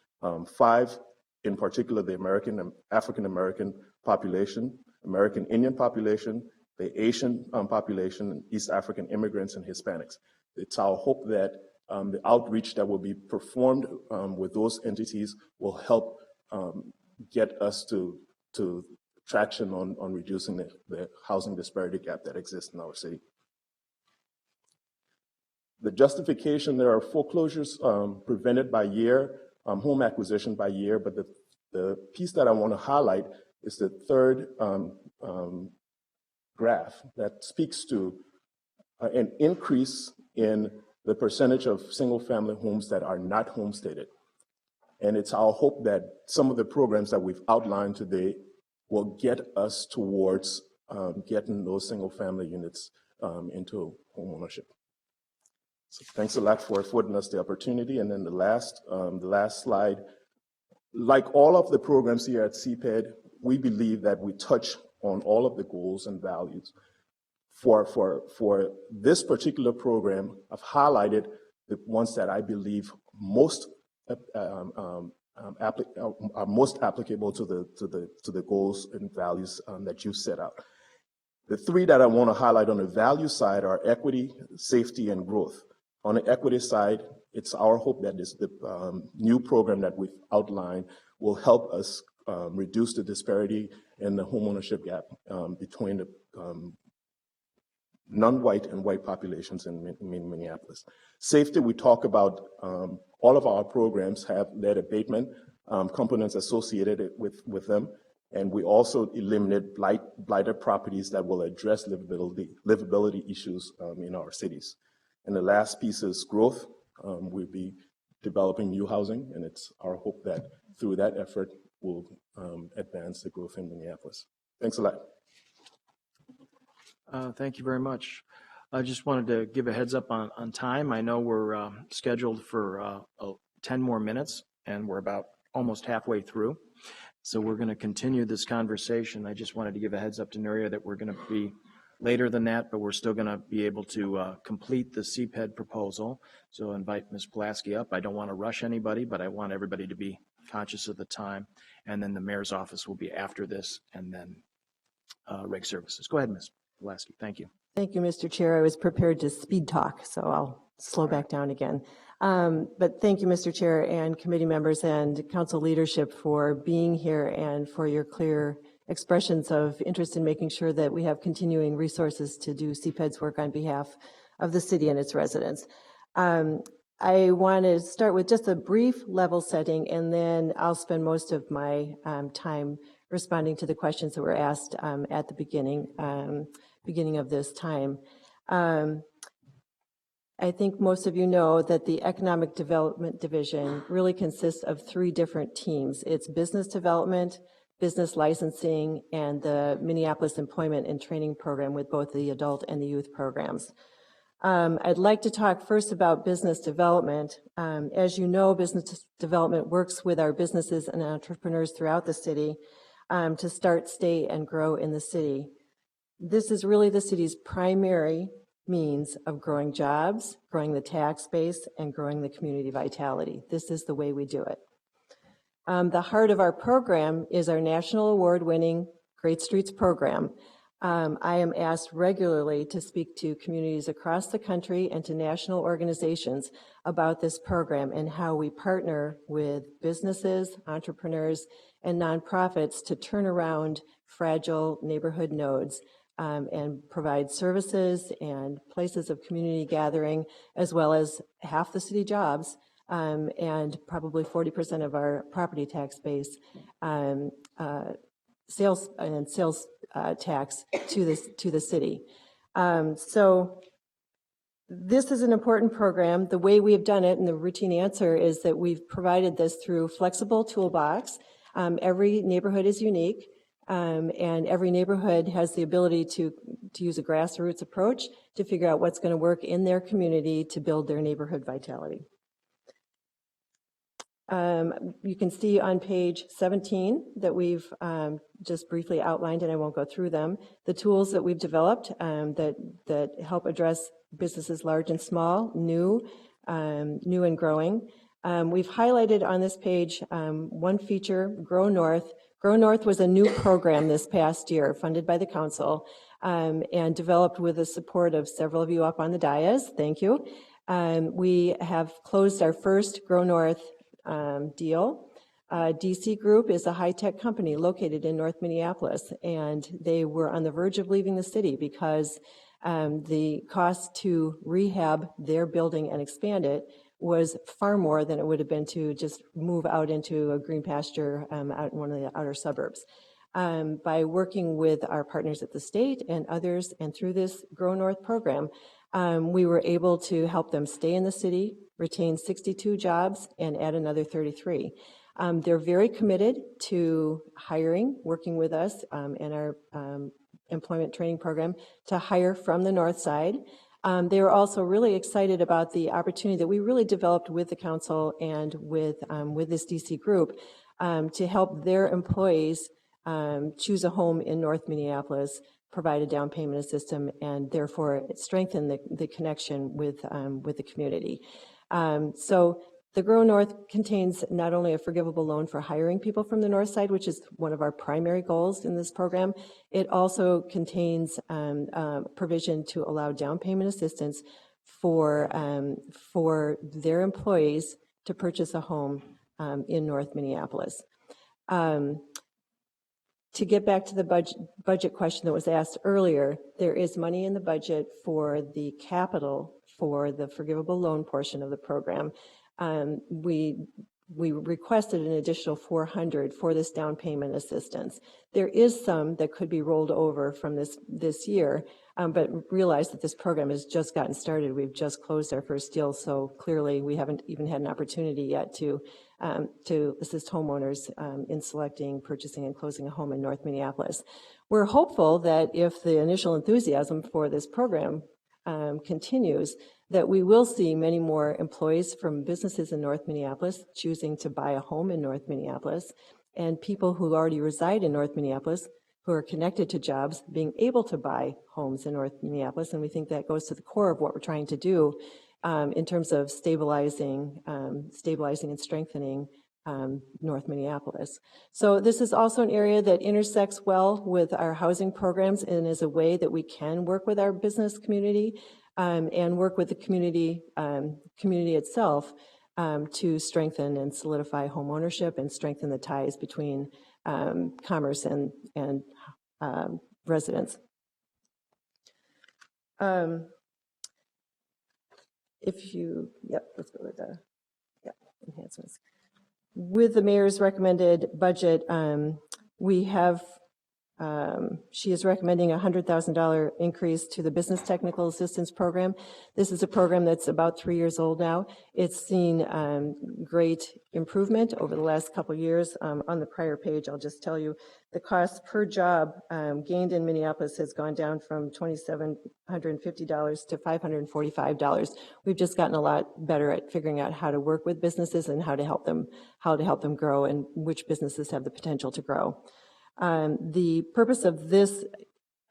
5 in particular, the African-American population, American Indian population, the Asian population, and East African immigrants and Hispanics. It's our hope that the outreach that will be performed with those entities will help get us to traction on reducing the housing disparity gap that exists in our city. The justification, there are foreclosures prevented by year, home acquisition by year, but the piece that I want to highlight is the third graph that speaks to an increase in the percentage of single-family homes that are not homesteaded. And it's our hope that some of the programs that we've outlined today will get us towards getting those single-family units into homeownership. So thanks a lot for affording us the opportunity. And then the last slide, like all of the programs here at CPED, we believe that we touch on all of the goals and values. For this particular program, I've highlighted the ones that I believe are most applicable to the goals and values that you set out. The 3 that I want to highlight on the value side are equity, safety, and growth. On the equity side, it's our hope that the new program that we've outlined will help us reduce the disparity in the homeownership gap between the non-white and white populations in Minneapolis. Safety, we talk about all of our programs have lead abatement components associated with them, and we also eliminate blighted properties that will address livability issues in our cities. And the last piece is growth. We'll be developing new housing, and it's our hope that through that effort, we'll advance the growth in Minneapolis. Thanks a lot. Thank you very much. I just wanted to give a heads up on time. I know we're scheduled for 10 more minutes, and we're about almost halfway through. So we're going to continue this conversation. I just wanted to give a heads up to Nuria that we're going to be later than that, but we're still going to be able to complete the CPED proposal. So invite Ms. Pulaski up. I don't want to rush anybody, but I want everybody to be conscious of the time. And then the mayor's office will be after this, and then reg services. Go ahead, Ms. Pulaski. Thank you. Thank you, Mr. Chair. I was prepared to speed talk, so I'll slow back down again. But thank you, Mr. Chair, and committee members and council leadership for being here and for your clear expressions of interest in making sure that we have continuing resources to do CPED's work on behalf of the city and its residents. I want to start with just a brief level setting, and then I'll spend most of my time responding to the questions that were asked at the beginning of this time. I think most of you know that the Economic Development Division really consists of 3 different teams. It's business development, business licensing, and the Minneapolis Employment and Training Program with both the adult and the youth programs. I'd like to talk first about business development. As you know, business development works with our businesses and entrepreneurs throughout the city to start, stay, and grow in the city. This is really the city's primary means of growing jobs, growing the tax base, and growing the community vitality. This is the way we do it. The heart of our program is our national award-winning Great Streets program. I am asked regularly to speak to communities across the country and to national organizations about this program and how we partner with businesses, entrepreneurs, and nonprofits to turn around fragile neighborhood nodes and provide services and places of community gathering, as well as half the city jobs and probably 40% of our property tax base, sales tax to the city. So this is an important program. The way we've done it, and the routine answer is that we've provided this through flexible toolbox. Every neighborhood is unique. And every neighborhood has the ability to use a grassroots approach to figure out what's going to work in their community to build their neighborhood vitality. You can see on page 17 that we've just briefly outlined, and I won't go through them, the tools that we've developed that help address businesses large and small, new and growing. We've highlighted on this page one feature, Grow North. Grow North was a new program this past year funded by the council and developed with the support of several of you up on the dais. Thank you. We have closed our first Grow North deal. DC Group is a high-tech company located in North Minneapolis, and they were on the verge of leaving the city because the cost to rehab their building and expand it was far more than it would have been to just move out into a green pasture out in one of the outer suburbs. By working with our partners at the state and others, and through this Grow North program, we were able to help them stay in the city, retain 62 jobs, and add another 33. They're very committed to hiring, working with us in our employment training program to hire from the north side. They were also really excited about the opportunity that we really developed with the council and with this DC group to help their employees choose a home in North Minneapolis, provide a down payment system, and therefore strengthen the connection with the community. So the Grow North contains not only a forgivable loan for hiring people from the north side, which is one of our primary goals in this program, it also contains provision to allow down payment assistance for their employees to purchase a home in North Minneapolis. To get back to the budget question that was asked earlier, there is money in the budget for the capital for the forgivable loan portion of the program. We requested an additional $400 for this down payment assistance. There is some that could be rolled over from this year, but realize that this program has just gotten started. We've just closed our first deal, so clearly we haven't even had an opportunity yet to assist homeowners in selecting, purchasing, and closing a home in North Minneapolis. We're hopeful that if the initial enthusiasm for this program continues, that we will see many more employees from businesses in North Minneapolis choosing to buy a home in North Minneapolis, and people who already reside in North Minneapolis who are connected to jobs being able to buy homes in North Minneapolis. And we think that goes to the core of what we're trying to do in terms of stabilizing and strengthening North Minneapolis. So this is also an area that intersects well with our housing programs and is a way that we can work with our business community and work with the community itself to strengthen and solidify home ownership and strengthen the ties between commerce and residents. if you, yep, let's go with the, yeah, enhancements. With the mayor's recommended budget, we have, she is recommending a $100,000 increase to the Business Technical Assistance Program. This is a program that's about 3 years old now. It's seen great improvement over the last couple of years. On the prior page, I'll just tell you, the cost per job gained in Minneapolis has gone down from $2,750 to $545. We've just gotten a lot better at figuring out how to work with businesses and how to help them grow and which businesses have the potential to grow. The purpose of this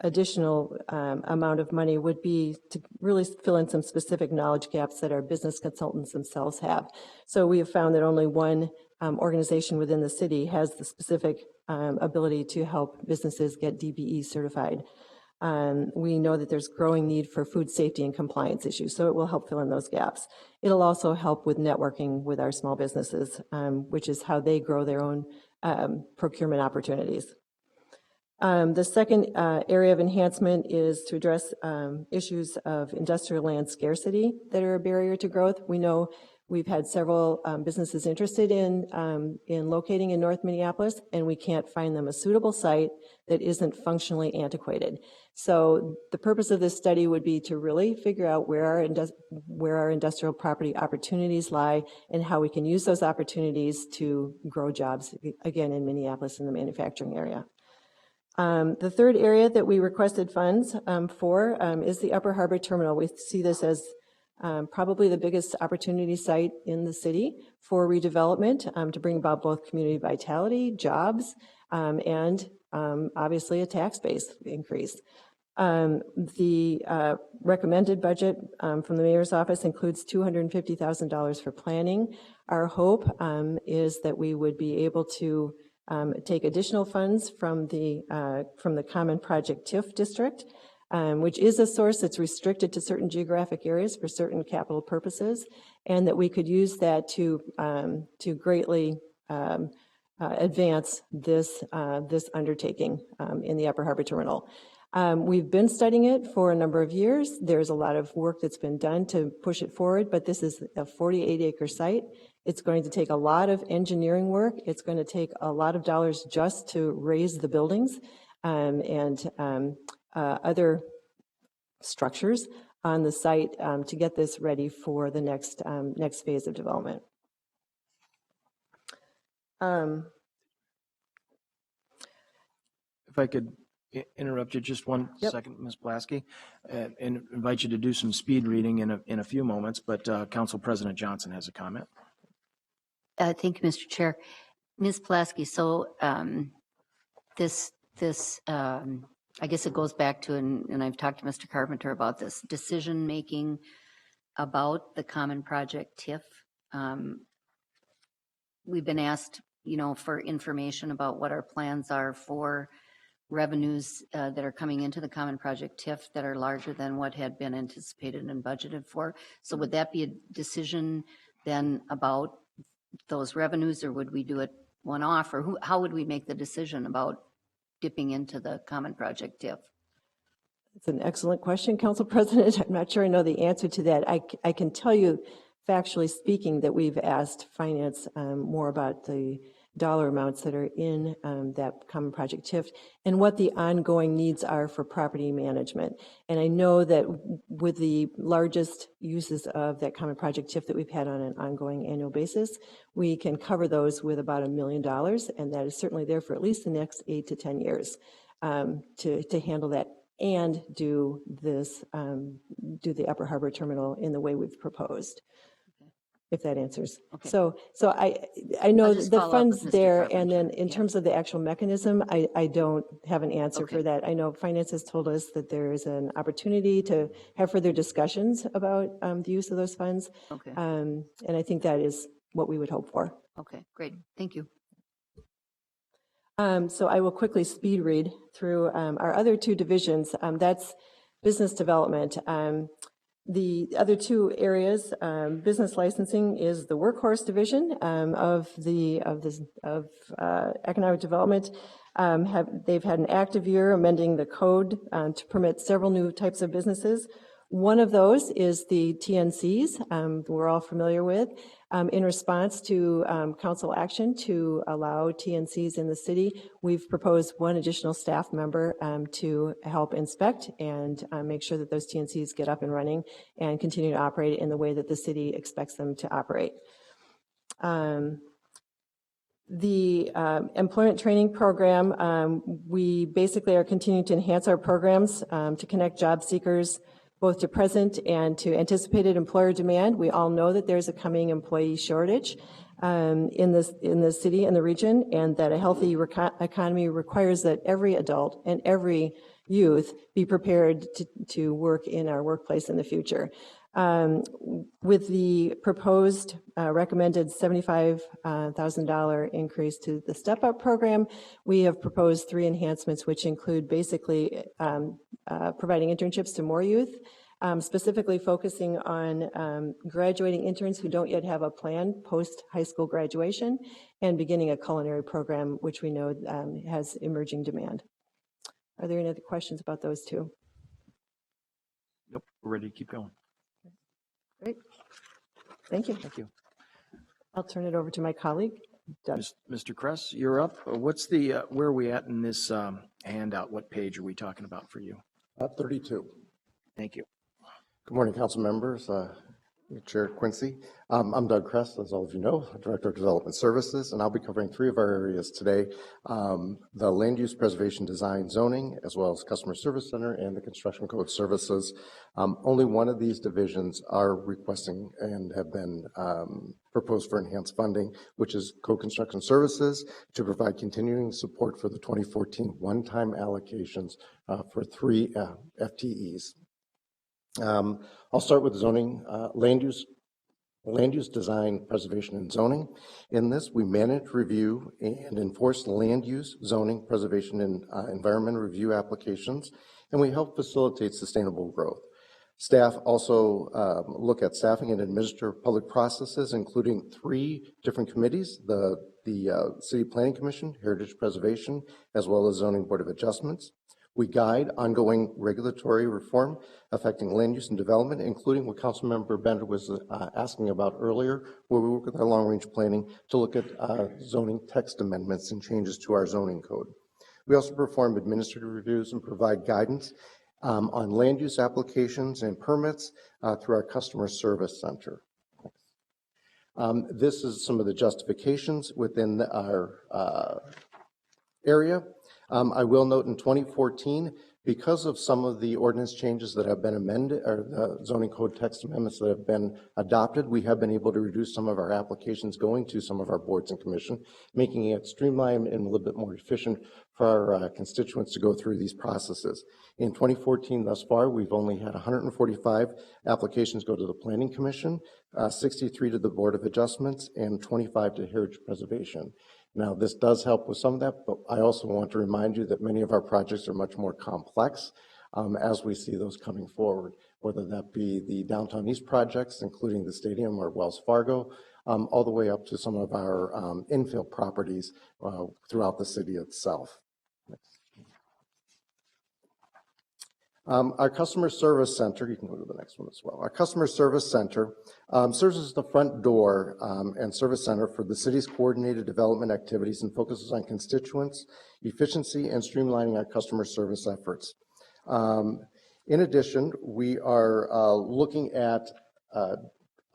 additional amount of money would be to really fill in some specific knowledge gaps that our business consultants themselves have. So we have found that only one organization within the city has the specific ability to help businesses get DBE certified. We know that there's growing need for food safety and compliance issues, so it will help fill in those gaps. It'll also help with networking with our small businesses, which is how they grow their own procurement opportunities. The second area of enhancement is to address issues of industrial land scarcity that are a barrier to growth. We know we've had several businesses interested in locating in North Minneapolis, and we can't find them a suitable site that isn't functionally antiquated. So the purpose of this study would be to really figure out where our industrial property opportunities lie and how we can use those opportunities to grow jobs, again, in Minneapolis in the manufacturing area. The third area that we requested funds for is the Upper Harbor Terminal. We see this as probably the biggest opportunity site in the city for redevelopment to bring about both community vitality, jobs, and obviously a tax base increase. The recommended budget from the mayor's office includes $250,000 for planning. Our hope is that we would be able to take additional funds from the Common Project TIF district, which is a source that's restricted to certain geographic areas for certain capital purposes, and that we could use that to greatly advance this undertaking in the Upper Harbor Terminal. We've been studying it for a number of years. There's a lot of work that's been done to push it forward, but this is a 48-acre site. It's going to take a lot of engineering work. It's going to take a lot of dollars just to raise the buildings and other structures on the site to get this ready for the next phase of development. If I could interrupt you just one second, Ms. Plasky, and invite you to do some speed reading in a few moments, but Council President Johnson has a comment. Thank you, Mr. Chair. Ms. Pulaski, so I guess it goes back to, and I've talked to Mr. Carpenter about this, decision-making about the Common Project TIF. We've been asked, for information about what our plans are for revenues that are coming into the Common Project TIF that are larger than what had been anticipated and budgeted for. So would that be a decision then about those revenues, or would we do it one-off, or how would we make the decision about dipping into the Common Project TIF? It's an excellent question, Council President. I'm not sure I know the answer to that. I can tell you, factually speaking, that we've asked Finance more about the dollar amounts that are in that Common Project TIF and what the ongoing needs are for property management. And I know that with the largest uses of that Common Project TIF that we've had on an ongoing annual basis, we can cover those with about $1 million, and that is certainly there for at least the next 8 to 10 years to handle that and do the Upper Harbor Terminal in the way we've proposed. If that answers. Okay. So I know the funds there, and then in terms of the actual mechanism, I don't have an answer for that. I know Finance has told us that there is an opportunity to have further discussions about the use of those funds. Okay. And I think that is what we would hope for. Okay, great. Thank you. So I will quickly speed read through our other two divisions. That's business development. The other two areas, business licensing is the workhorse division of economic development. They've had an active year amending the code to permit several new types of businesses. One of those is the TNCs, we're all familiar with. In response to council action to allow TNCs in the city, we've proposed one additional staff member to help inspect and make sure that those TNCs get up and running and continue to operate in the way that the city expects them to operate. The employment training program, we basically are continuing to enhance our programs to connect job seekers both to present and to anticipated employer demand. We all know that there's a coming employee shortage in the city and the region, and that a healthy economy requires that every adult and every youth be prepared to work in our workplace in the future. With the proposed recommended $75,000 increase to the Step Up program, we have proposed 3 enhancements, which include basically providing internships to more youth, specifically focusing on graduating interns who don't yet have a plan post-high school graduation, and beginning a culinary program, which we know has emerging demand. Are there any other questions about those two? Nope, we're ready to keep going. Great. Thank you. Thank you. I'll turn it over to my colleague, Doug. Mr. Kress, you're up. What's the, where are we at in this handout? What page are we talking about for you? 32. Thank you. Good morning, council members, Chair Quincy. I'm Doug Kress, as all of you know, Director of Development Services, and I'll be covering 3 of our areas today, the Land Use Preservation Design Zoning, as well as Customer Service Center and the Construction Code Services. Only one of these divisions are requesting and have been proposed for enhanced funding, which is Code Construction Services, to provide continuing support for the 2014 one-time allocations for 3 FTEs. I'll start with zoning, land use design, preservation, and zoning. In this, we manage, review, and enforce land use, zoning, preservation, and environment review applications, and we help facilitate sustainable growth. Staff also look at staffing and administer public processes, including 3 different committees, the City Planning Commission, Heritage Preservation, as well as Zoning Board of Adjustments. We guide ongoing regulatory reform affecting land use and development, including what Councilmember Bender was asking about earlier, where we work with our long-range planning to look at zoning text amendments and changes to our zoning code. We also perform administrative reviews and provide guidance on land use applications and permits through our Customer Service Center. This is some of the justifications within our area. I will note in 2014, because of some of the ordinance changes that have been amended, or the zoning code text amendments that have been adopted, we have been able to reduce some of our applications going to some of our boards and commission, making it streamlined and a little bit more efficient for our constituents to go through these processes. In 2014 thus far, we've only had 145 applications go to the Planning Commission, 63 to the Board of Adjustments, and 25 to Heritage Preservation. Now, this does help with some of that, but I also want to remind you that many of our projects are much more complex as we see those coming forward, whether that be the Downtown East projects, including the stadium or Wells Fargo, all the way up to some of our infill properties throughout the city itself. Our Customer Service Center, you can go to the next one as well. Our Customer Service Center serves as the front door and service center for the city's coordinated development activities and focuses on constituents, efficiency, and streamlining our customer service efforts. In addition, we are looking at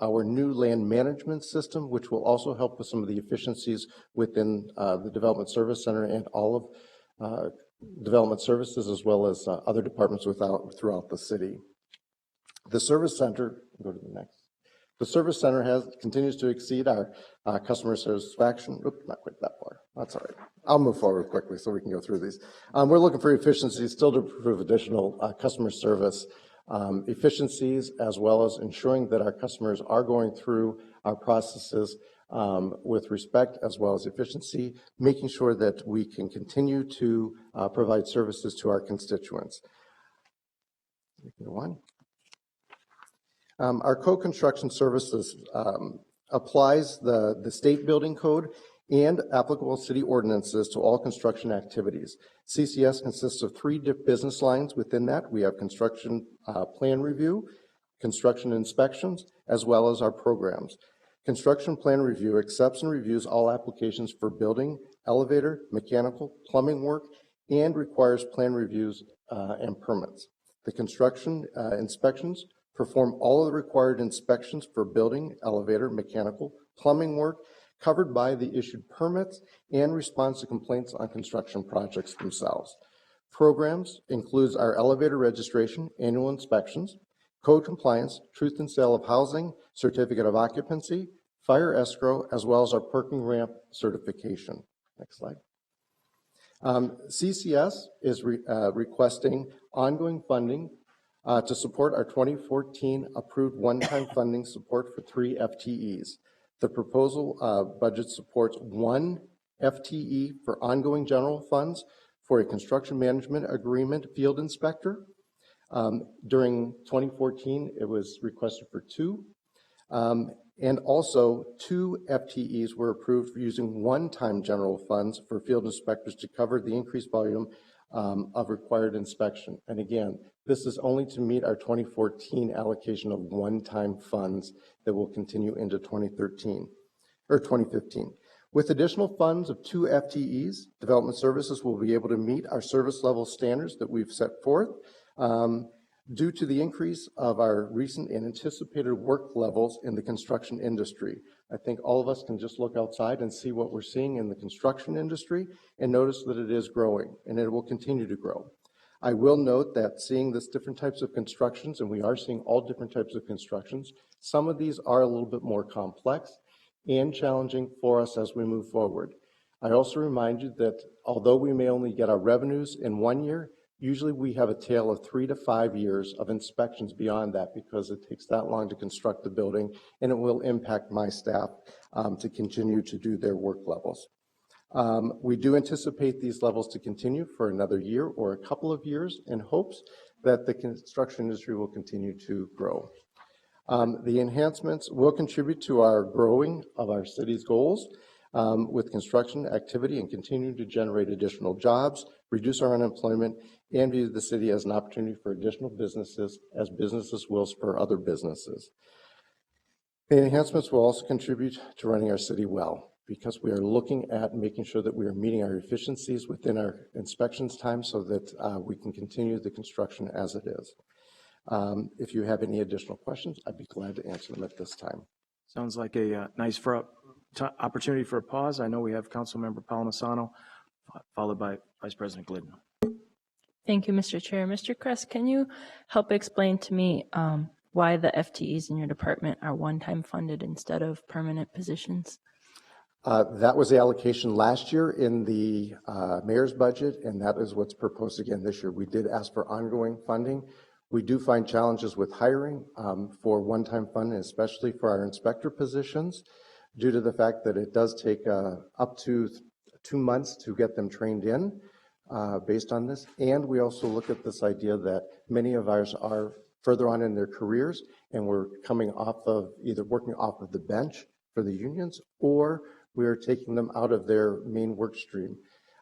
our new land management system, which will also help with some of the efficiencies within the Development Service Center and all of development services, as well as other departments throughout the city. The service center, go to the next. The service center continues to exceed our customer satisfaction. Oops, not quite that far. That's all right. I'll move forward quickly so we can go through these. We're looking for efficiencies still to improve additional customer service efficiencies, as well as ensuring that our customers are going through our processes with respect as well as efficiency, making sure that we can continue to provide services to our constituents. We can go on. Our co-construction services applies the state building code and applicable city ordinances to all construction activities. CCS consists of three business lines within that. We have construction plan review, construction inspections, as well as our programs. Construction plan review accepts and reviews all applications for building, elevator, mechanical, plumbing work, and requires plan reviews and permits. The construction inspections perform all of the required inspections for building, elevator, mechanical, plumbing work covered by the issued permits and responds to complaints on construction projects themselves. Programs includes our elevator registration, annual inspections, code compliance, truth and sale of housing, certificate of occupancy, fire escrow, as well as our parking ramp certification. Next slide. CCS is requesting ongoing funding to support our 2014 approved one-time funding support for 3 FTEs. The proposal budget supports 1 FTE for ongoing general funds for a construction management agreement field inspector. During 2014, it was requested for 2. And also 2 FTEs were approved for using one-time general funds for field inspectors to cover the increased volume of required inspection. And again, this is only to meet our 2014 allocation of one-time funds that will continue into 2013 or 2015. With additional funds of 2 FTEs, development services will be able to meet our service level standards that we've set forth. Due to the increase of our recent and anticipated work levels in the construction industry. I think all of us can just look outside and see what we're seeing in the construction industry and notice that it is growing and it will continue to grow. I will note that seeing this different types of constructions, and we are seeing all different types of constructions, some of these are a little bit more complex and challenging for us as we move forward. I also remind you that although we may only get our revenues in 1 year, usually we have a tail of 3 to 5 years of inspections beyond that because it takes that long to construct the building, and it will impact my staff to continue to do their work levels. We do anticipate these levels to continue for another year or a couple of years in hopes that the construction industry will continue to grow. The enhancements will contribute to our growing of our city's goals with construction activity and continue to generate additional jobs, reduce our unemployment, and view the city as an opportunity for additional businesses as businesses will spur other businesses. The enhancements will also contribute to running our city well because we are looking at making sure that we are meeting our efficiencies within our inspections time so that we can continue the construction as it is. If you have any additional questions, I'd be glad to answer them at this time. Sounds like a nice opportunity for a pause. I know we have Councilmember Palmisano, followed by Vice President Glidden. Thank you, Mr. Chair. Mr. Kress, can you help explain to me why the FTEs in your department are one-time funded instead of permanent positions? That was the allocation last year in the mayor's budget, and that is what's proposed again this year. We did ask for ongoing funding. We do find challenges with hiring for one-time funding, especially for our inspector positions, due to the fact that it does take up to 2 months to get them trained in based on this. And we also look at this idea that many of ours are further on in their careers, and we're coming off of either working off of the bench for the unions, or we are taking them out of their main work stream.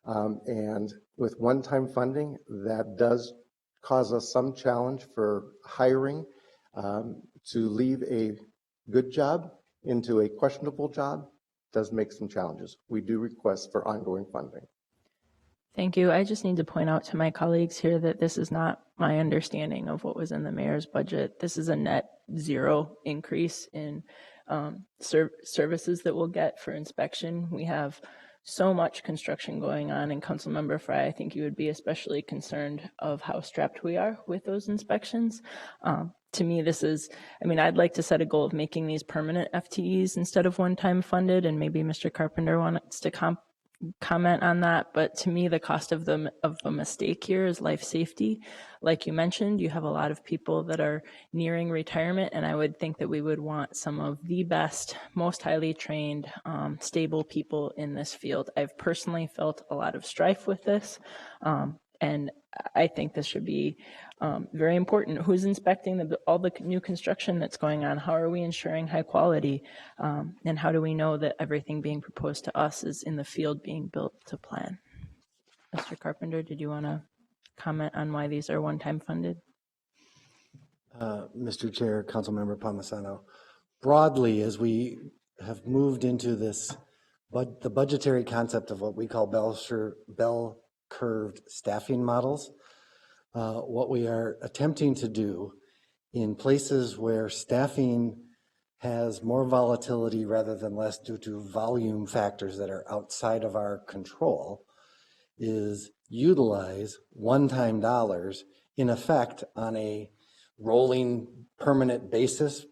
And with one-time funding, that does cause us some challenge for hiring to leave a good job into a questionable job does make some challenges. We do request for ongoing funding. Thank you. I just need to point out to my colleagues here that this is not my understanding of what was in the mayor's budget. This is a net zero increase in services that we'll get for inspection. We have so much construction going on, and Councilmember Frye, I think you would be especially concerned of how strapped we are with those inspections. To me, this is, I'd like to set a goal of making these permanent FTEs instead of one-time funded, and maybe Mr. Carpenter wants to comment on that, but to me, the cost of a mistake here is life safety. Like you mentioned, you have a lot of people that are nearing retirement, and I would think that we would want some of the best, most highly trained, stable people in this field. I've personally felt a lot of strife with this, and I think this should be very important. Who's inspecting all the new construction that's going on? How are we ensuring high quality? And how do we know that everything being proposed to us is in the field being built to plan? Mr. Carpenter, did you want to comment on why these are one-time funded? Mr. Chair, Councilmember Palmisano, broadly, as we have moved into this, the budgetary concept of what we call bell-curved staffing models, what we are attempting to do in places where staffing has more volatility rather than less due to volume factors that are outside of our control is utilize one-time dollars in effect on a rolling permanent basis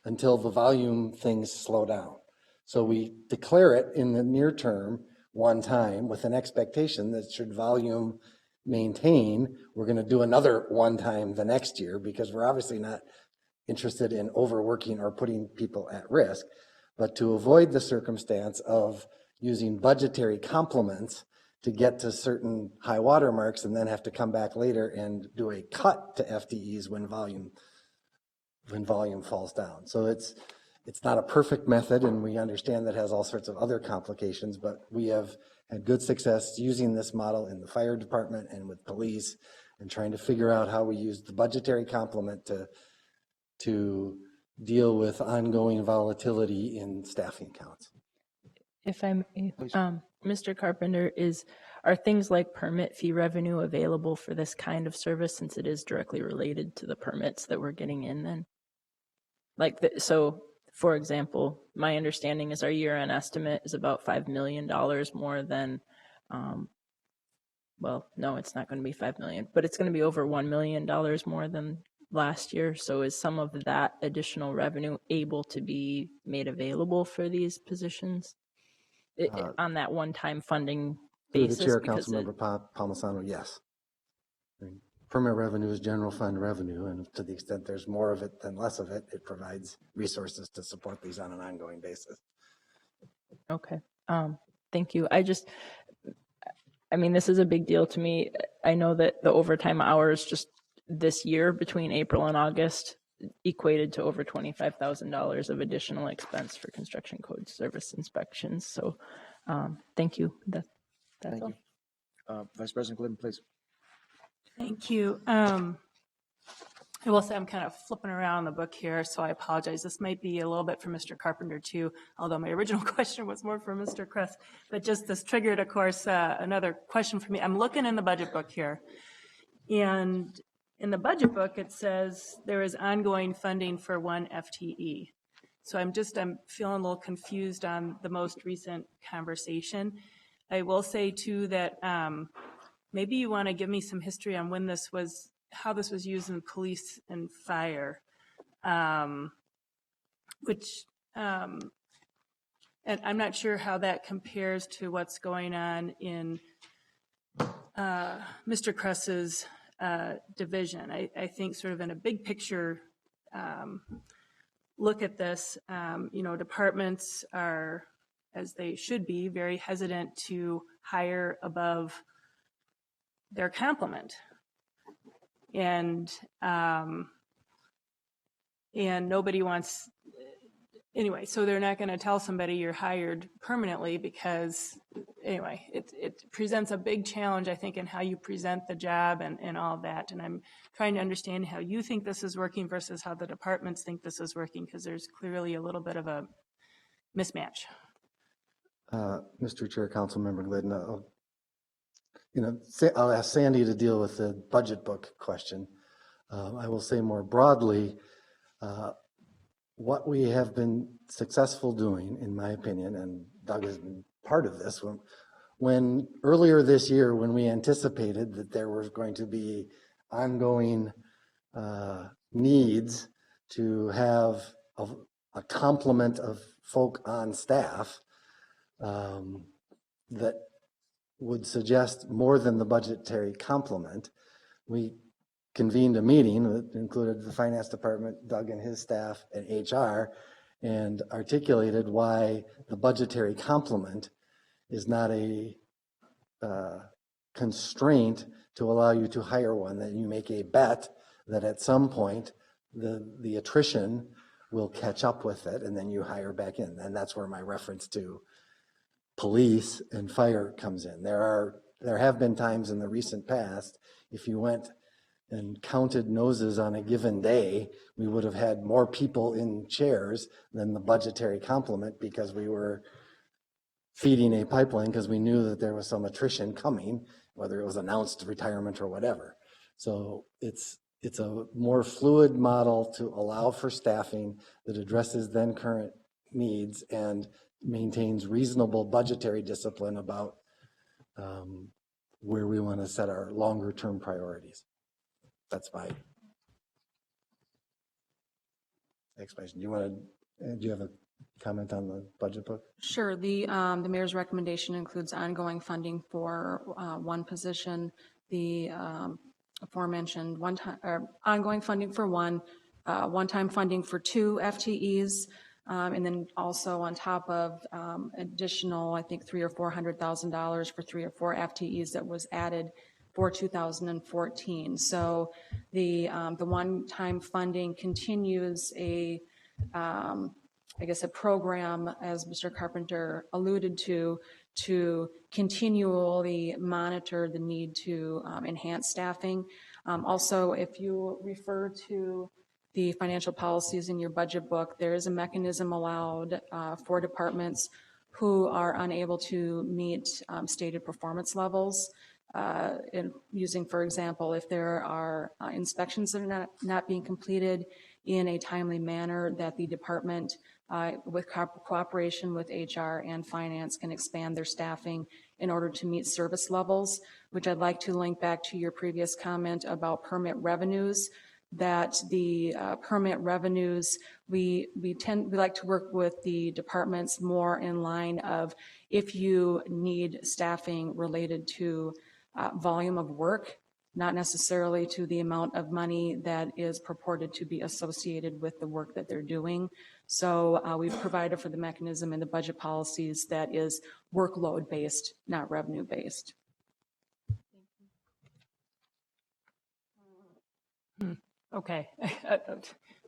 until the volume things slow down. So we declare it in the near term one time with an expectation that should volume maintain, we're going to do another one time the next year, because we're obviously not interested in overworking or putting people at risk. But to avoid the circumstance of using budgetary complements to get to certain high water marks and then have to come back later and do a cut to FTEs when volume falls down. So it's not a perfect method, and we understand that has all sorts of other complications, but we have had good success using this model in the fire department and with police, and trying to figure out how we use the budgetary complement to deal with ongoing volatility in staffing counts. If I'm, Mr. Carpenter, are things like permit fee revenue available for this kind of service, since it is directly related to the permits that we're getting in then? So, for example, my understanding is our year-end estimate is about $5 million more than, well, no, it's not going to be $5 million, but it's going to be over $1 million more than last year. So is some of that additional revenue able to be made available for these positions on that one-time funding basis? Through the chair, Councilmember Palmisano, yes. Permit revenue is general fund revenue, and to the extent there's more of it than less of it, it provides resources to support these on an ongoing basis. Okay, thank you. I mean, this is a big deal to me. I know that the overtime hours just this year between April and August equated to over $25,000 of additional expense for construction code service inspections. So thank you. That's Thank all. you. Vice President Glidden, please. Thank you. I will say I'm kind of flipping around the book here, so I apologize. This might be a little bit for Mr. Carpenter too, although my original question was more for Mr. Kress. But just this triggered, of course, another question for me. I'm looking in the budget book here, and in the budget book it says there is ongoing funding for 1 FTE. So I'm feeling a little confused on the most recent conversation. I will say too that maybe you want to give me some history on when this was, how this was used in police and fire, and I'm not sure how that compares to what's going on in Mr. Kress's division. I think sort of in a big picture look at this, departments are, as they should be, very hesitant to hire above their complement. And nobody wants, anyway, so they're not going to tell somebody you're hired permanently because, anyway, it presents a big challenge, I think, in how you present the job and all of that. And I'm trying to understand how you think this is working versus how the departments think this is working, because there's clearly a little bit of a mismatch. Mr. Chair, Councilmember Glidden, I'll ask Sandy to deal with the budget book question. I will say more broadly, what we have been successful doing, in my opinion, and Doug has been part of this, when earlier this year, when we anticipated that there was going to be ongoing needs to have a complement of folk on staff that would suggest more than the budgetary complement, we convened a meeting that included the finance department, Doug and his staff, and HR, and articulated why the budgetary complement is not a constraint to allow you to hire one, that you make a bet that at some point the attrition will catch up with it, and then you hire back in. And that's where my reference to police and fire comes in. There have been times in the recent past, if you went and counted noses on a given day, we would have had more people in chairs than the budgetary complement, because we were feeding a pipeline because we knew that there was some attrition coming, whether it was announced retirement or whatever. So it's a more fluid model to allow for staffing that addresses then current needs and maintains reasonable budgetary discipline about where we want to set our longer term priorities. That's my explanation. Do you have a comment on the budget book? Sure. The mayor's recommendation includes ongoing funding for one position, the aforementioned ongoing funding for one-time funding for 2 FTEs, and then also on top of additional, I think, $300,000 or $400,000 for 3 or 4 FTEs that was added for 2014. So the one-time funding continues a program, as Mr. Carpenter alluded to continually monitor the need to enhance staffing. Also, if you refer to the financial policies in your budget book, there is a mechanism allowed for departments who are unable to meet stated performance levels. Using, for example, if there are inspections that are not being completed in a timely manner, that the department, with cooperation with HR and finance, can expand their staffing in order to meet service levels, which I'd like to link back to your previous comment about permit revenues, that the permit revenues, we like to work with the departments more in line of, if you need staffing related to volume of work, not necessarily to the amount of money that is purported to be associated with the work that they're doing. So we've provided for the mechanism in the budget policies that is workload-based, not revenue-based. Okay,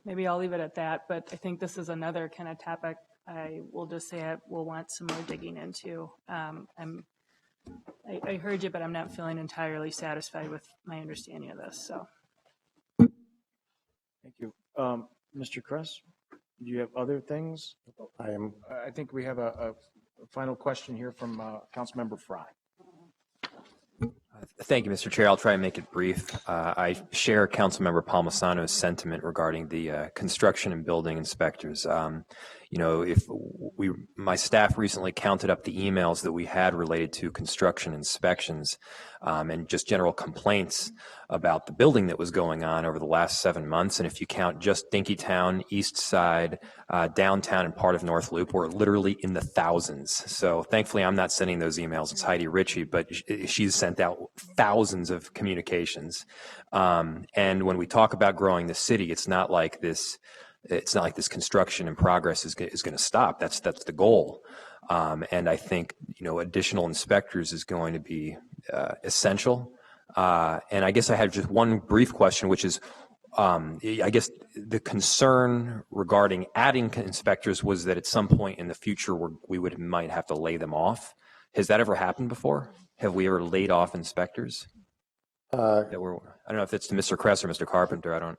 maybe I'll leave it at that, but I think this is another kind of topic I will just say I will want some more digging into. I heard you, but I'm not feeling entirely satisfied with my understanding of this, so. Thank you. Mr. Kress, do you have other things? I think we have a final question here from Councilmember Fry. Thank you, Mr. Chair. I'll try and make it brief. I share Councilmember Palmisano's sentiment regarding the construction and building inspectors. My staff recently counted up the emails that we had related to construction inspections and just general complaints about the building that was going on over the last 7 months. And if you count just Dinkytown, East Side, downtown, and part of North Loop, we're literally in the thousands. So thankfully, I'm not sending those emails. It's Heidi Ritchie, but she's sent out thousands of communications. And when we talk about growing the city, it's not like this construction in progress is going to stop. That's the goal. And I think, additional inspectors is going to be essential. And I guess I had just one brief question, which is, I guess the concern regarding adding inspectors was that at some point in the future we might have to lay them off. Has that ever happened before? Have we ever laid off inspectors? I don't know if it's to Mr. Kress or Mr. Carpenter. I don't.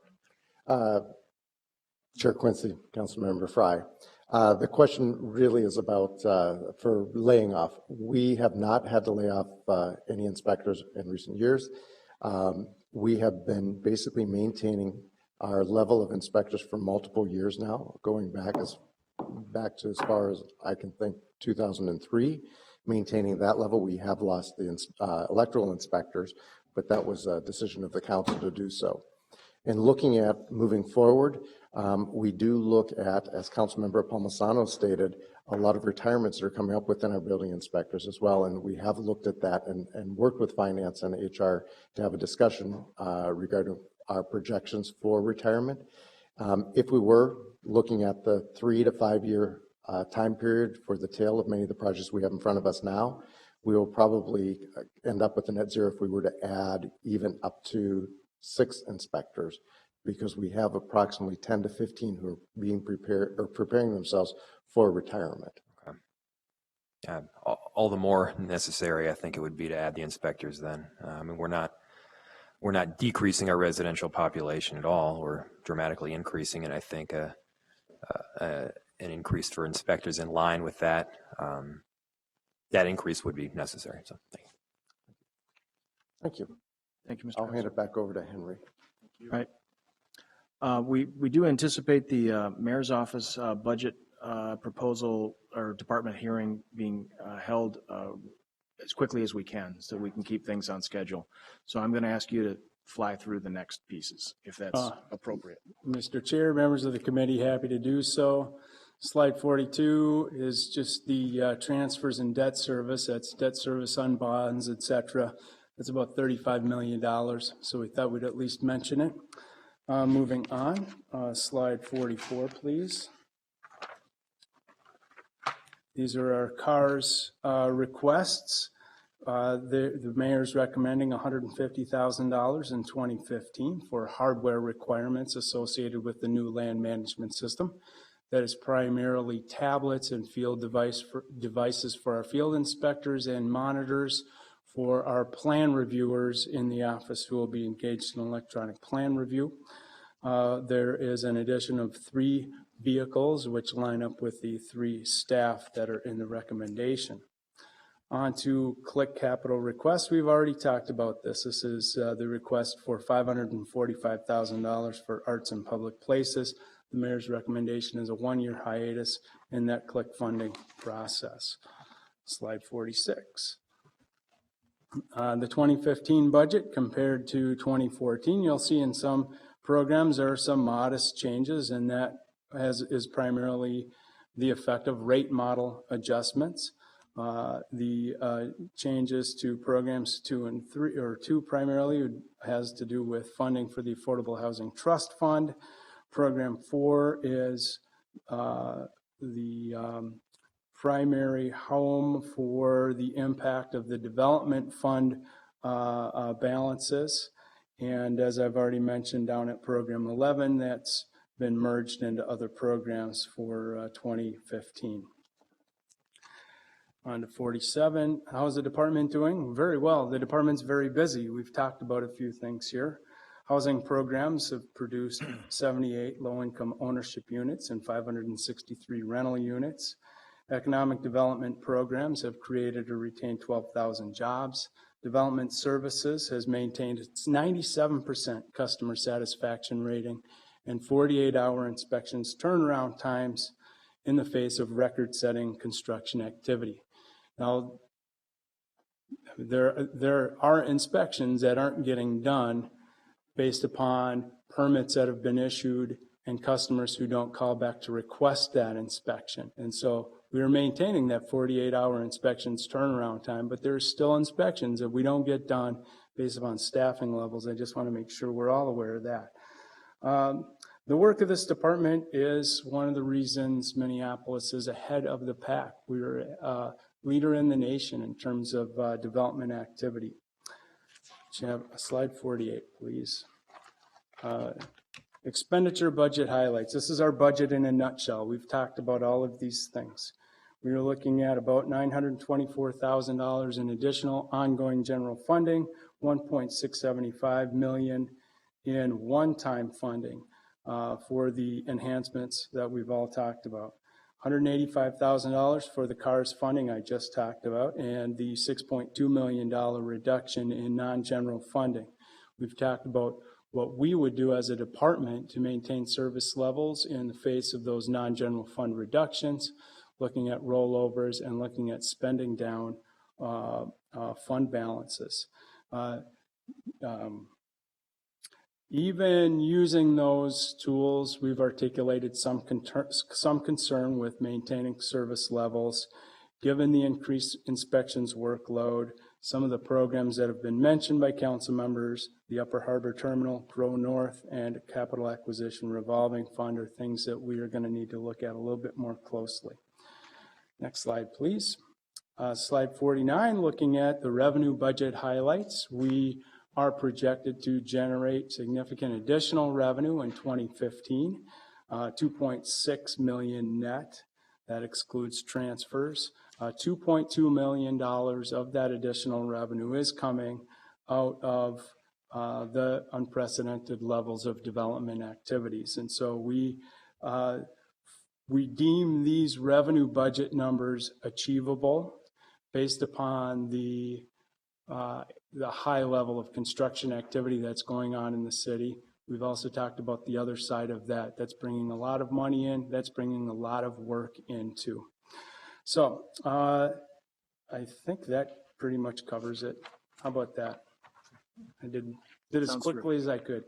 Chair Quincy, Councilmember Fry. The question really is about for laying off. We have not had to lay off any inspectors in recent years. We have been basically maintaining our level of inspectors for multiple years now, going back to as far as I can think, 2003, maintaining that level. We have lost the electoral inspectors, but that was a decision of the council to do so. In looking at moving forward, we do look at, as Councilmember Palmisano stated, a lot of retirements that are coming up within our building inspectors as well, and we have looked at that and worked with finance and HR to have a discussion regarding our projections for retirement. If we were looking at the 3 to 5 year time period for the tail of many of the projects we have in front of us now, We will probably end up with a net zero if we were to add even up to 6 inspectors, because we have approximately 10 to 15 who are being prepared or preparing themselves for retirement. All the more necessary, I think it would be to add the inspectors then. I mean, we're not decreasing our residential population at all. We're dramatically increasing it. I think an increase for inspectors in line with that, that increase would be necessary. So thank you. Thank you. Thank you, Mr. I'll hand it back over to Henry. Right. We do anticipate the mayor's office budget proposal or department hearing being held as quickly as we can so we can keep things on schedule. So I'm going to ask you to fly through the next pieces if that's appropriate. Mr. Chair, members of the committee, happy to do so. Slide 42 is just the transfers in debt service. That's debt service on bonds, et cetera. That's about $35 million. So we thought we'd at least mention it. Moving on, slide 44, please. These are our CARS requests. The mayor's recommending $150,000 in 2015 for hardware requirements associated with the new land management system. That is primarily tablets and field devices for our field inspectors and monitors for our plan reviewers in the office who will be engaged in electronic plan review. There is an addition of 3 vehicles which line up with the 3 staff that are in the recommendation. On to CLIC capital requests. We've already talked about this. This is the request for $545,000 for arts and public places. The mayor's recommendation is a 1-year hiatus in that CLIC funding process. Slide 46. The 2015 budget compared to 2014, you'll see in some programs there are some modest changes, and that is primarily the effect of rate model adjustments. The changes to programs 2 and 3, or 2 primarily, has to do with funding for the Affordable Housing Trust Fund. Program 4 is the primary home for the impact of the development fund balances. And as I've already mentioned, down at program 11, that's been merged into other programs for 2015. On to 47, how's the department doing? Very well. The department's very busy. We've talked about a few things here. Housing programs have produced 78 low-income ownership units and 563 rental units. Economic development programs have created or retained 12,000 jobs. Development services has maintained its 97% customer satisfaction rating and 48-hour inspections turnaround times in the face of record-setting construction activity. Now, there are inspections that aren't getting done based upon permits that have been issued and customers who don't call back to request that inspection. And so we are maintaining that 48-hour inspections turnaround time, but there's still inspections that we don't get done based upon staffing levels. I just want to make sure we're all aware of that. The work of this department is one of the reasons Minneapolis is ahead of the pack. We're a leader in the nation in terms of development activity. Should have slide 48, please. Expenditure budget highlights. This is our budget in a nutshell. We've talked about all of these things. We are looking at about $924,000 in additional ongoing general funding, $1.675 million in one-time funding for the enhancements that we've all talked about. $185,000 for the CARS funding I just talked about, and the $6.2 million reduction in non-general funding. We've talked about what we would do as a department to maintain service levels in the face of those non-general fund reductions, looking at rollovers and looking at spending down fund balances. Even using those tools, we've articulated some concern with maintaining service levels, given the increased inspections workload. Some of the programs that have been mentioned by council members, the Upper Harbor Terminal, Grow North, and Capital Acquisition Revolving Fund are things that we are going to need to look at a little bit more closely. Next slide, please. Slide 49, looking at the revenue budget highlights, we are projected to generate significant additional revenue in 2015, 2.6 million net. That excludes transfers. $2.2 million of that additional revenue is coming out of the unprecedented levels of development activities. And so we deem these revenue budget numbers achievable based upon the high level of construction activity that's going on in the city. We've also talked about the other side of that. That's bringing a lot of money in. That's bringing a lot of work in too. So I think that pretty much covers it. How about that? I did as Sounds quickly as I could.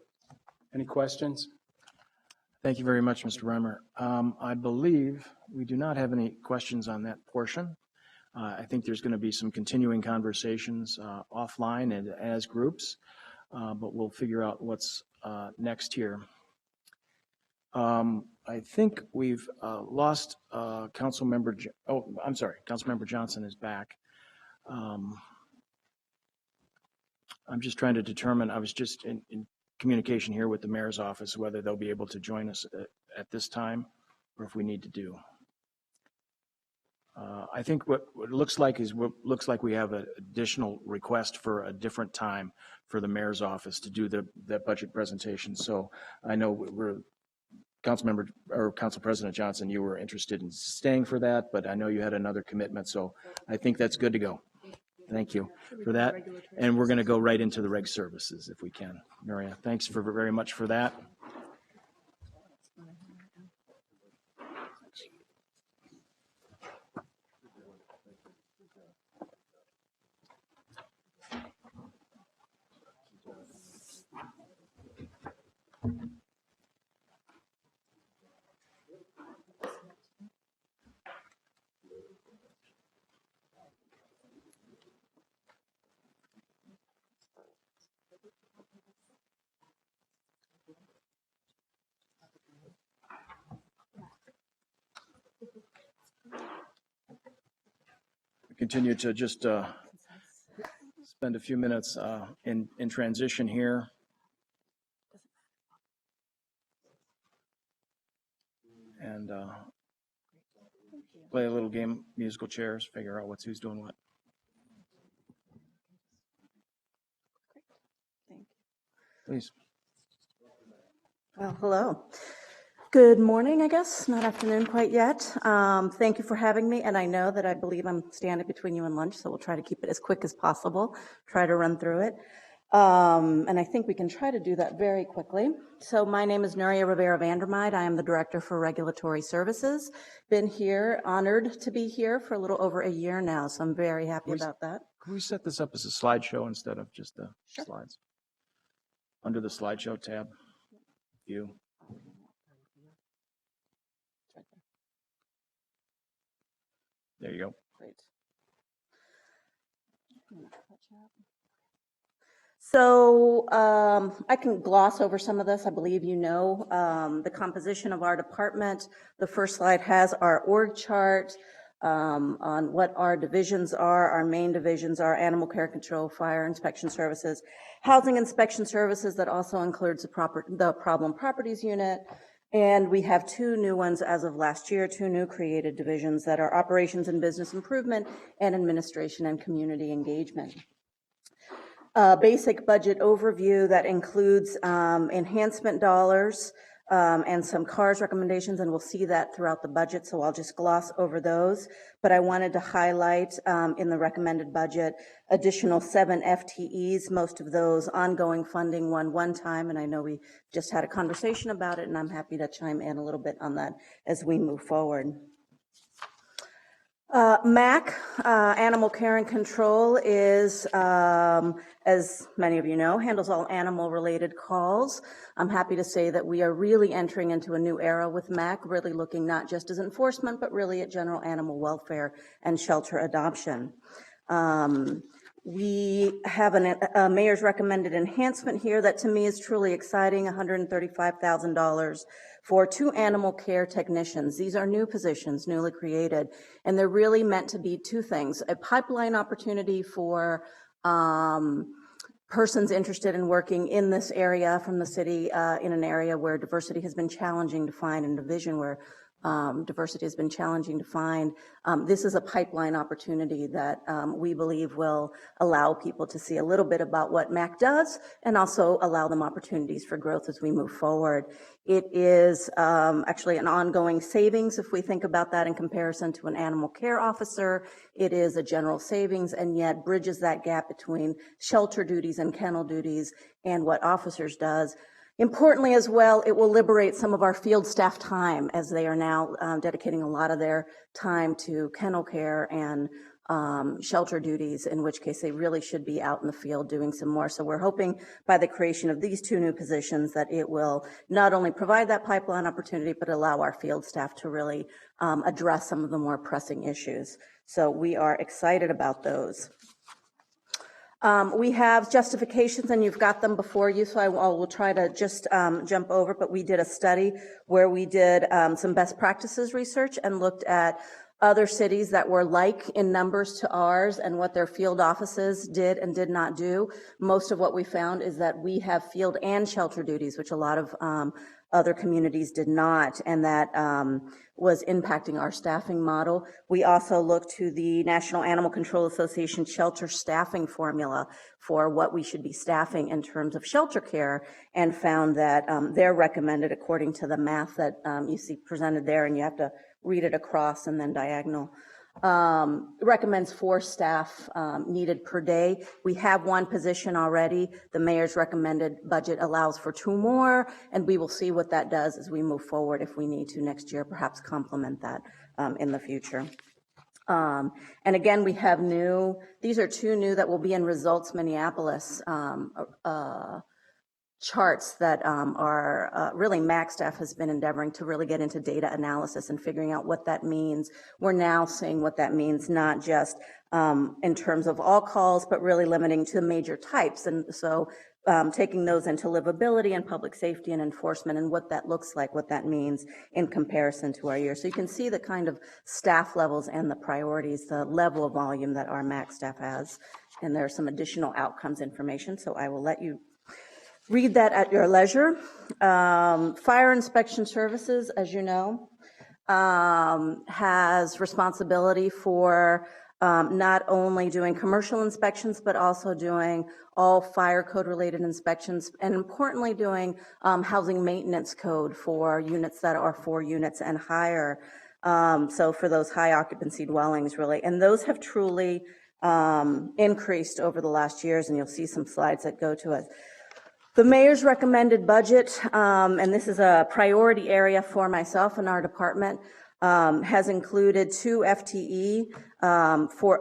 Any questions? Thank you very much, Mr. Reimer. I believe we do not have any questions on that portion. I think there's going to be some continuing conversations offline and as groups, but we'll figure out what's next here. I think we've lost Councilmember, Councilmember Johnson is back. I'm just trying to determine, I was just in communication here with the mayor's office, whether they'll be able to join us at this time or if we need to do. I think what it looks like is we have an additional request for a different time for the mayor's office to do that budget presentation. So I know Councilmember or Council President Johnson, you were interested in staying for that, but I know you had another commitment. So I think that's good to go. Thank you for that. And we're going to go right into the reg services if we can. Maria, thanks very much for that. Continue to just spend a few minutes in transition here. And play a little game, musical chairs, figure out who's doing what. Please. Well, hello. Good morning, I guess, not afternoon quite yet. Thank you for having me, and I believe I'm standing between you and lunch, so we'll try to keep it as quick as possible, try to run through it. And I think we can try to do that very quickly. So my name is Nuria Rivera-Vandermeide. I am the Director for Regulatory Services. Been here, honored to be here for a little over a year now, so I'm very happy about that. Can we set this up as a slideshow instead of just the slides? Under the slideshow tab, view. There you go. Great. So I can gloss over some of this. I believe you know the composition of our department. The first slide has our org chart on what our divisions are. Our main divisions are animal care control, fire inspection services, housing inspection services. That also includes the problem properties unit. And we have two new ones as of last year, two new created divisions that are operations and business improvement and administration and community engagement. Basic budget overview that includes enhancement dollars and some CARS recommendations, and we'll see that throughout the budget, so I'll just gloss over those. But I wanted to highlight in the recommended budget additional 7 FTEs, most of those ongoing funding, one time, and I know we just had a conversation about it, and I'm happy to chime in a little bit on that as we move forward. MAC, Animal Care and Control, is, as many of you know, handles all animal-related calls. I'm happy to say that we are really entering into a new era with MAC, really looking not just as enforcement, but really at general animal welfare and shelter adoption. We have a mayor's recommended enhancement here that to me is truly exciting, $135,000 for 2 animal care technicians. These are new positions, newly created, and they're really meant to be 2 things: a pipeline opportunity for persons interested in working in this area from the city, in an area where diversity has been challenging to find, in a division where diversity has been challenging to find. This is a pipeline opportunity that we believe will allow people to see a little bit about what MAC does and also allow them opportunities for growth as we move forward. It is actually an ongoing savings if we think about that in comparison to an animal care officer. It is a general savings and yet bridges that gap between shelter duties and kennel duties and what officers does. Importantly as well, it will liberate some of our field staff time, as they are now dedicating a lot of their time to kennel care and shelter duties, in which case they really should be out in the field doing some more. So we're hoping by the creation of these 2 new positions that it will not only provide that pipeline opportunity, but allow our field staff to really address some of the more pressing issues. So we are excited about those. We have justifications, and you've got them before you, so I will try to just jump over, but we did a study where we did some best practices research and looked at other cities that were like in numbers to ours and what their field offices did and did not do. Most of what we found is that we have field and shelter duties, which a lot of other communities did not, and that was impacting our staffing model. We also looked to the National Animal Control Association shelter staffing formula for what we should be staffing in terms of shelter care, and found that they're recommended, according to the math that you see presented there, and you have to read it across and then diagonal, recommends 4 staff needed per day. We have 1 position already. The mayor's recommended budget allows for 2 more, and we will see what that does as we move forward if we need to next year, perhaps complement that in the future. And again, we have these are 2 new that will be in Results Minneapolis charts that are really MAC staff has been endeavoring to really get into data analysis and figuring out what that means. We're now seeing what that means, not just in terms of all calls, but really limiting to major types. And so taking those into livability and public safety and enforcement and what that looks like, what that means in comparison to our year. So you can see the kind of staff levels and the priorities, the level of volume that our MAC staff has. And there are some additional outcomes information, so I will let you read that at your leisure. Fire inspection services, as you know, has responsibility for not only doing commercial inspections, but also doing all fire code related inspections, and importantly doing housing maintenance code for units that are 4 units and higher. So for those high occupancy dwellings, really, and those have truly increased over the last years, and you'll see some slides that go to it. The mayor's recommended budget, and this is a priority area for myself and our department, has included 2 FTE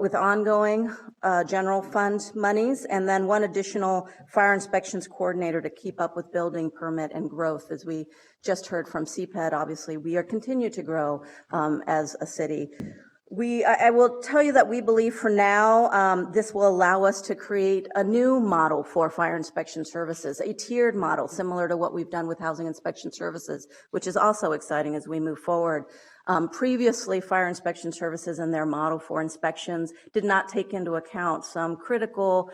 with ongoing general fund monies, and then 1 additional fire inspections coordinator to keep up with building permit and growth. As we just heard from CPED, obviously we are continue to grow as a city. I will tell you that we believe for now, this will allow us to create a new model for fire inspection services, a tiered model similar to what we've done with housing inspection services, which is also exciting as we move forward. Previously, fire inspection services and their model for inspections did not take into account some critical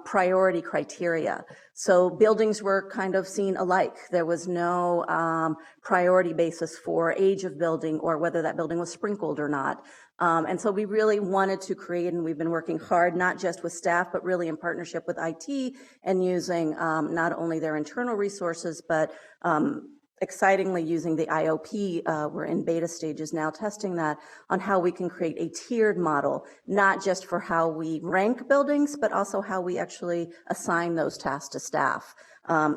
priority criteria. So buildings were kind of seen alike. There was no priority basis for age of building or whether that building was sprinkled or not. And so we really wanted to create, and we've been working hard, not just with staff, but really in partnership with IT and using not only their internal resources, but excitingly using the IOP. We're in beta stages now testing that on how we can create a tiered model, not just for how we rank buildings, but also how we actually assign those tasks to staff.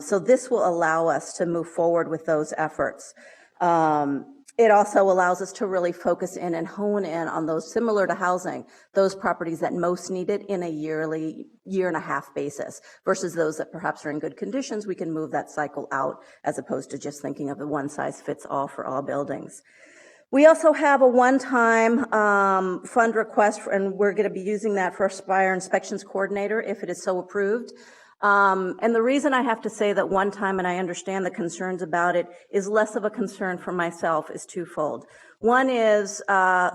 So this will allow us to move forward with those efforts. It also allows us to really focus in and hone in on those, similar to housing, those properties that most need it in a yearly, 1.5 basis, versus those that perhaps are in good conditions. We can move that cycle out as opposed to just thinking of a one-size-fits-all for all buildings. We also have a one-time fund request, and we're going to be using that for a fire inspections coordinator if it is so approved. And the reason I have to say that one time, and I understand the concerns about it, is less of a concern for myself is twofold. One is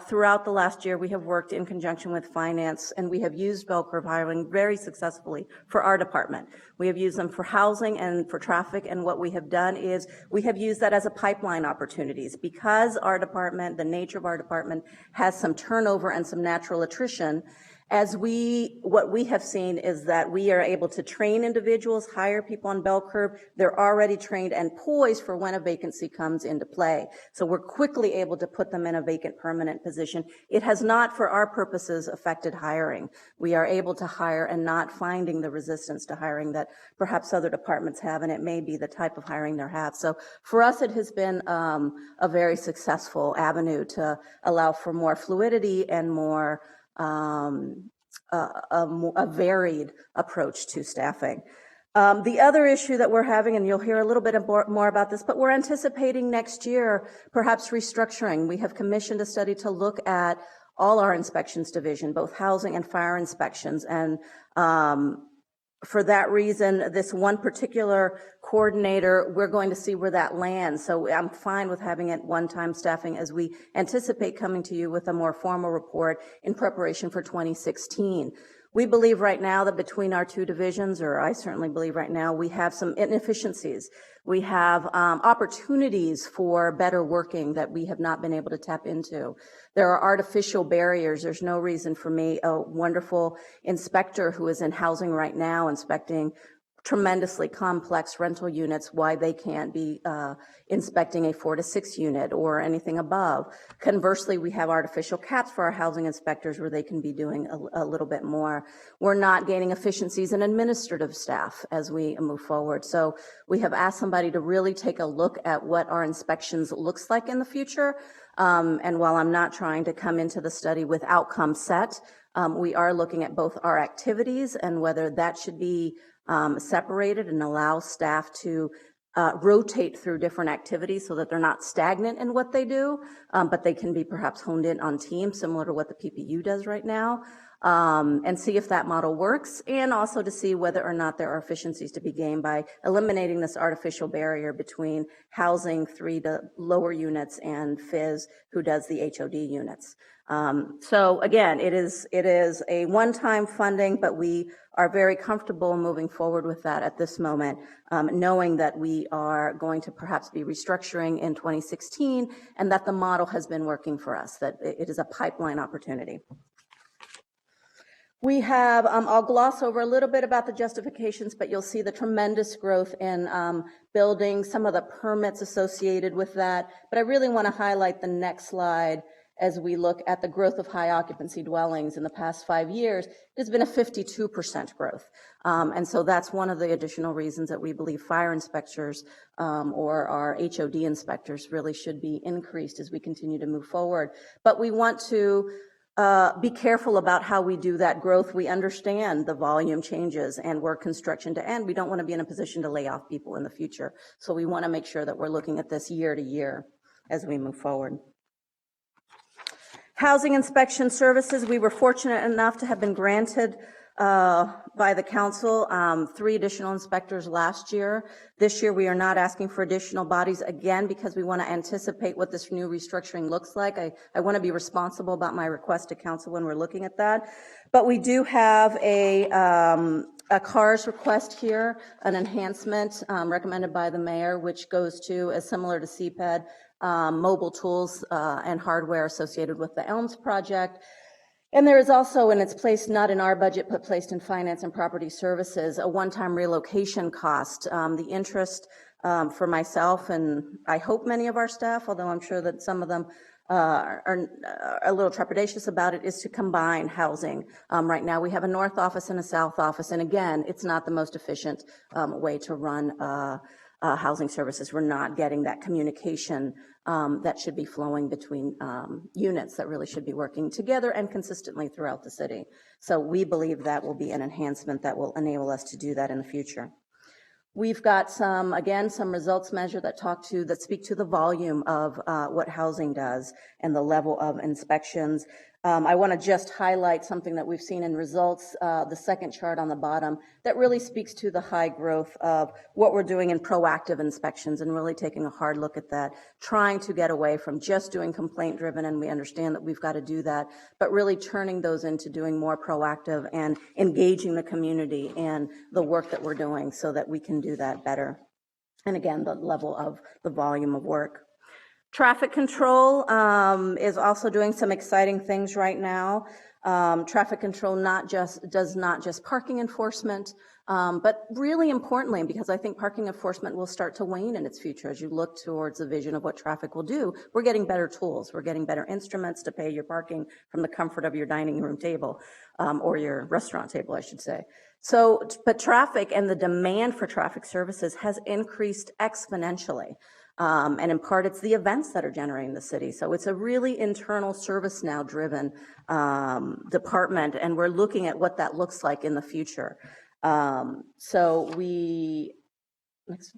throughout the last year, we have worked in conjunction with finance, and we have used bell curve hiring very successfully for our department. We have used them for housing and for traffic, and what we have done is we have used that as a pipeline opportunities. Because our department, the nature of our department, has some turnover and some natural attrition, what we have seen is that we are able to train individuals, hire people on bell curve. They're already trained and poised for when a vacancy comes into play. So we're quickly able to put them in a vacant permanent position. It has not, for our purposes, affected hiring. We are able to hire and not finding the resistance to hiring that perhaps other departments have, and it may be the type of hiring they have. So for us, it has been a very successful avenue to allow for more fluidity and more a varied approach to staffing. The other issue that we're having, and you'll hear a little bit more about this, but we're anticipating next year perhaps restructuring. We have commissioned a study to look at all our inspections division, both housing and fire inspections, and for that reason, this one particular coordinator, we're going to see where that lands. So I'm fine with having it one-time staffing as we anticipate coming to you with a more formal report in preparation for 2016. We believe right now that between our two divisions, or I certainly believe right now, we have some inefficiencies. We have opportunities for better working that we have not been able to tap into. There are artificial barriers. There's no reason for me, a wonderful inspector who is in housing right now inspecting tremendously complex rental units, why they can't be inspecting a 4 to 6 unit or anything above. Conversely, we have artificial caps for our housing inspectors where they can be doing a little bit more. We're not gaining efficiencies in administrative staff as we move forward. So we have asked somebody to really take a look at what our inspections looks like in the future. And while I'm not trying to come into the study with outcome set, we are looking at both our activities and whether that should be separated and allow staff to rotate through different activities so that they're not stagnant in what they do, but they can be perhaps honed in on teams similar to what the PPU does right now, and see if that model works, and also to see whether or not there are efficiencies to be gained by eliminating this artificial barrier between housing 3 to lower units and FIS, who does the HOD units. So again, it is a one-time funding, but we are very comfortable moving forward with that at this moment, knowing that we are going to perhaps be restructuring in 2016 and that the model has been working for us, that it is a pipeline opportunity. We have, I'll gloss over a little bit about the justifications, but you'll see the tremendous growth in building, some of the permits associated with that. But I really want to highlight the next slide as we look at the growth of high occupancy dwellings in the past 5 years. There's been a 52% growth. And so that's one of the additional reasons that we believe fire inspectors or our HOD inspectors really should be increased as we continue to move forward. But we want to be careful about how we do that growth. We understand the volume changes and we're construction to end. We don't want to be in a position to lay off people in the future. So we want to make sure that we're looking at this year to year as we move forward. Housing inspection services, we were fortunate enough to have been granted by the council 3 additional inspectors last year. This year we are not asking for additional bodies again because we want to anticipate what this new restructuring looks like. I want to be responsible about my request to council when we're looking at that. But we do have a CARS request here, an enhancement recommended by the mayor, which goes to, as similar to CPED, mobile tools and hardware associated with the ELMS project. And there is also, and it's placed not in our budget, but placed in finance and property services, a one-time relocation cost. The interest for myself and I hope many of our staff, although I'm sure that some of them are a little trepidatious about it, is to combine housing. Right now we have a north office and a south office, and again, it's not the most efficient way to run housing services. We're not getting that communication that should be flowing between units that really should be working together and consistently throughout the city. So we believe that will be an enhancement that will enable us to do that in the future. We've got some results measure that speak to the volume of what housing does and the level of inspections. I want to just highlight something that we've seen in results, the second chart on the bottom, that really speaks to the high growth of what we're doing in proactive inspections and really taking a hard look at that, trying to get away from just doing complaint-driven, and we understand that we've got to do that, but really turning those into doing more proactive and engaging the community in the work that we're doing so that we can do that better. And again, the level of the volume of work. Traffic control is also doing some exciting things right now. Traffic control does not just parking enforcement, but really importantly, because I think parking enforcement will start to wane in its future as you look towards the vision of what traffic will do. We're getting better tools. We're getting better instruments to pay your parking from the comfort of your dining room table, or your restaurant table, I should say. So, but traffic and the demand for traffic services has increased exponentially. And in part, it's the events that are generating the city. So it's a really internal ServiceNow driven department, and we're looking at what that looks like in the future. Next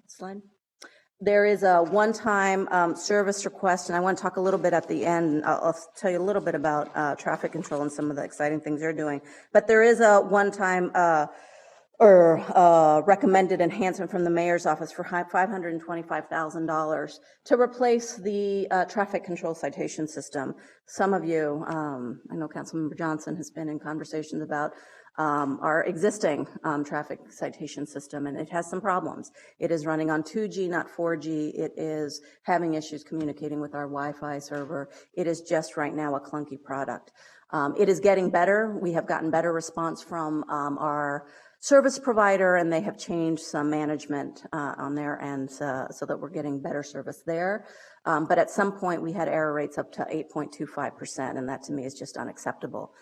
slide. There is a one-time service request, and I want to talk a little bit at the end. I'll tell you a little bit about traffic control and some of the exciting things they're doing. But there is a one-time recommended enhancement from the mayor's office for $525,000 to replace the traffic control citation system. Some of you, I know Councilmember Johnson has been in conversations about our existing traffic citation system, and it has some problems. It is running on 2G, not 4G. It is having issues communicating with our Wi-Fi server. It is just right now a clunky product. It is getting better. We have gotten better response from our service provider, and they have changed some management on their end so that we're getting better service there. But at some point, we had error rates up to 8.25%, and that to me is just unacceptable.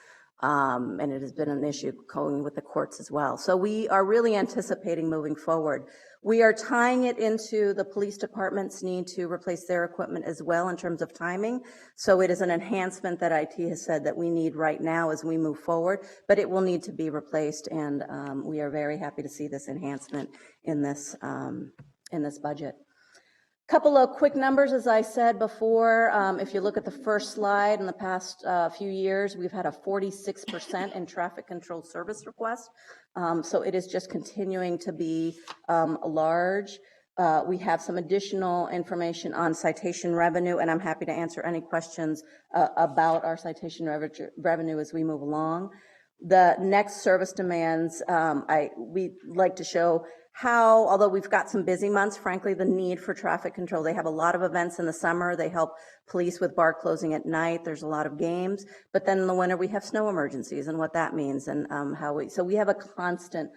And it has been an issue going with the courts as well. So we are really anticipating moving forward. We are tying it into the police department's need to replace their equipment as well in terms of timing. So it is an enhancement that IT has said that we need right now as we move forward, but it will need to be replaced, and we are very happy to see this enhancement in this budget. Couple of quick numbers, as I said before. If you look at the first slide, in the past few years, we've had a 46% in traffic control service requests. So it is just continuing to be large. We have some additional information on citation revenue, and I'm happy to answer any questions about our citation revenue as we move along. The next service demands, we like to show how, although we've got some busy months, frankly, the need for traffic control. They have a lot of events in the summer. They help police with bar closing at night. There's a lot of games. But then in the winter, we have snow emergencies and what that means and so we have a constant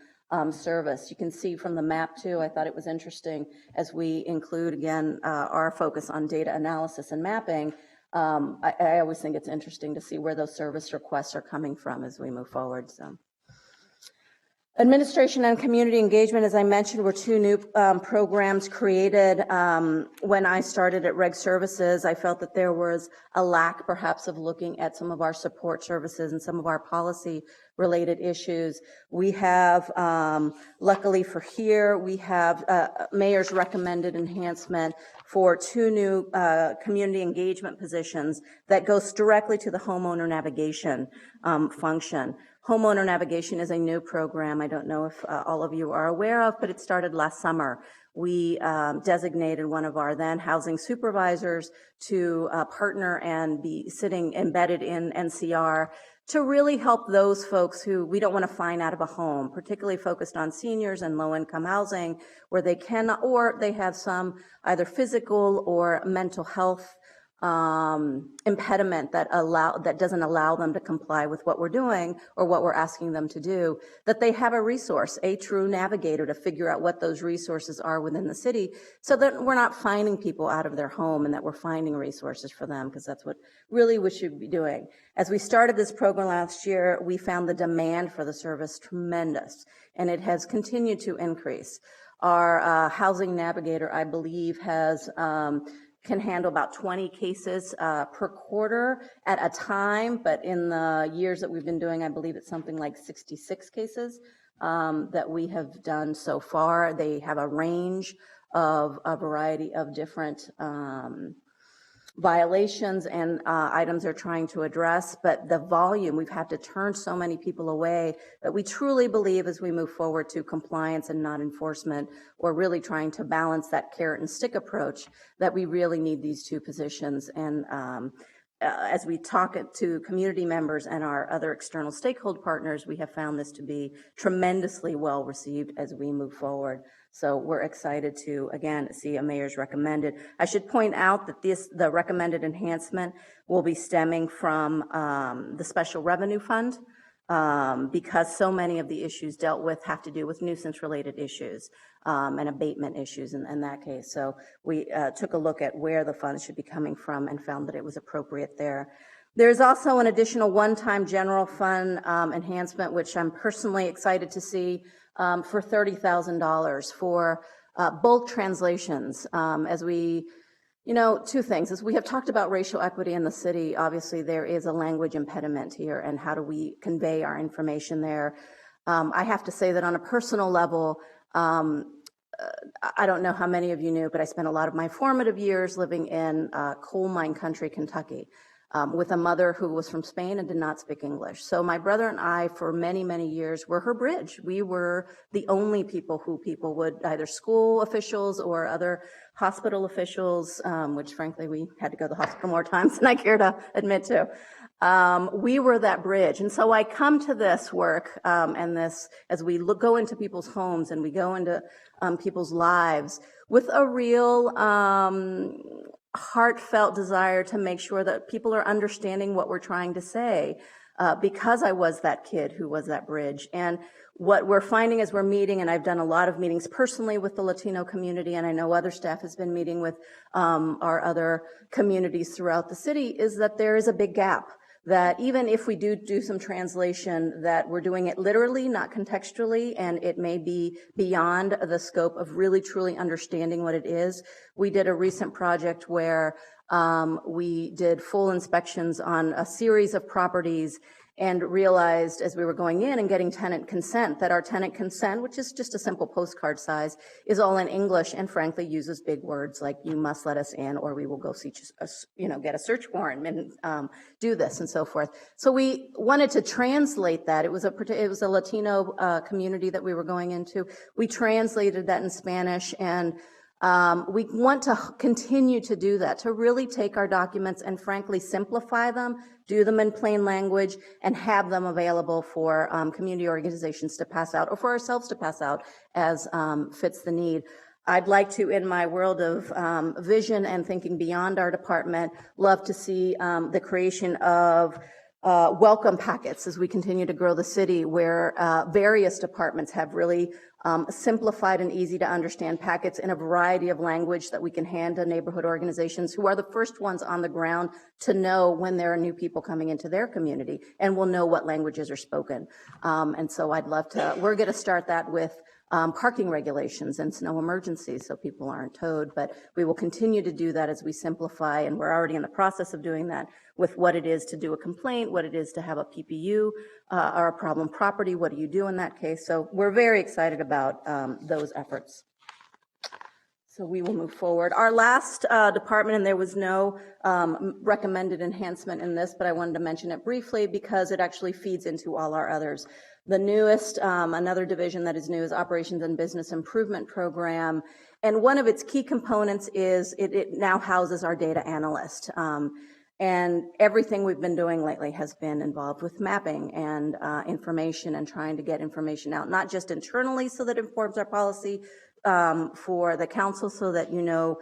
service. You can see from the map too, I thought it was interesting as we include, again, our focus on data analysis and mapping. I always think it's interesting to see where those service requests are coming from as we move forward. So. Administration and community engagement, as I mentioned, were two new programs created. When I started at Reg Services, I felt that there was a lack perhaps of looking at some of our support services and some of our policy related issues. We have, luckily for here, we have mayor's recommended enhancement for two new community engagement positions that goes directly to the homeowner navigation function. Homeowner navigation is a new program. I don't know if all of you are aware of, but it started last summer. We designated one of our then housing supervisors to partner and be sitting embedded in NCR to really help those folks who we don't want to find out of a home, particularly focused on seniors and low-income housing, where they cannot, or they have some either physical or mental health impediment that doesn't allow them to comply with what we're doing or what we're asking them to do, that they have a resource, a true navigator to figure out what those resources are within the city so that we're not finding people out of their home and that we're finding resources for them, because that's what really we should be doing. As we started this program last year, we found the demand for the service tremendous, and it has continued to increase. Our housing navigator, I believe, can handle about 20 cases per quarter at a time, but in the years that we've been doing, I believe it's something like 66 cases that we have done so far. They have a range of a variety of different violations and items they're trying to address, but the volume, we've had to turn so many people away that we truly believe as we move forward to compliance and not enforcement, or really trying to balance that carrot and stick approach, that we really need these two positions. And as we talk to community members and our other external stakeholder partners, we have found this to be tremendously well received as we move forward. So we're excited to, again, see a mayor's recommended. I should point out that the recommended enhancement will be stemming from the special revenue fund, because so many of the issues dealt with have to do with nuisance-related issues and abatement issues in that case. So we took a look at where the funds should be coming from and found that it was appropriate there. There's also an additional one-time general fund enhancement, which I'm personally excited to see, for $30,000 for bulk translations. As we, two things. As we have talked about racial equity in the city, obviously there is a language impediment here, and how do we convey our information there? I have to say that on a personal level, I don't know how many of you knew, but I spent a lot of my formative years living in coal mine country, Kentucky, with a mother who was from Spain and did not speak English. So my brother and I, for many, many years, were her bridge. We were the only people who people would, either school officials or other hospital officials, which frankly, we had to go to the hospital more times than I care to admit to. We were that bridge. And so I come to this work and this, as we go into people's homes and we go into people's lives with a real heartfelt desire to make sure that people are understanding what we're trying to say, because I was that kid who was that bridge. And what we're finding as we're meeting, and I've done a lot of meetings personally with the Latino community, and I know other staff has been meeting with our other communities throughout the city, is that there is a big gap. That even if we do some translation, that we're doing it literally, not contextually, and it may be beyond the scope of really truly understanding what it is. We did a recent project where we did full inspections on a series of properties and realized as we were going in and getting tenant consent that our tenant consent, which is just a simple postcard size, is all in English and frankly uses big words like "you must let us in" or "we will go see, get a search warrant and do this" and so forth. So we wanted to translate that. It was a Latino community that we were going into. We translated that in Spanish, and we want to continue to do that, to really take our documents and frankly simplify them, do them in plain language, and have them available for community organizations to pass out or for ourselves to pass out as fits the need. I'd like to, in my world of vision and thinking beyond our department, love to see the creation of welcome packets as we continue to grow the city, where various departments have really simplified and easy to understand packets in a variety of language that we can hand to neighborhood organizations who are the first ones on the ground to know when there are new people coming into their community and will know what languages are spoken. And so I'd love to, we're going to start that with parking regulations and snow emergencies so people aren't towed, but we will continue to do that as we simplify, and we're already in the process of doing that with what it is to do a complaint, what it is to have a PPU or a problem property, what do you do in that case? So we're very excited about those efforts. So we will move forward. Our last department, and there was no recommended enhancement in this, but I wanted to mention it briefly because it actually feeds into all our others. The newest, another division that is new, is Operations and Business Improvement Program. And one of its key components is it now houses our data analyst. And everything we've been doing lately has been involved with mapping and information and trying to get information out, not just internally so that it informs our policy for the council so that you know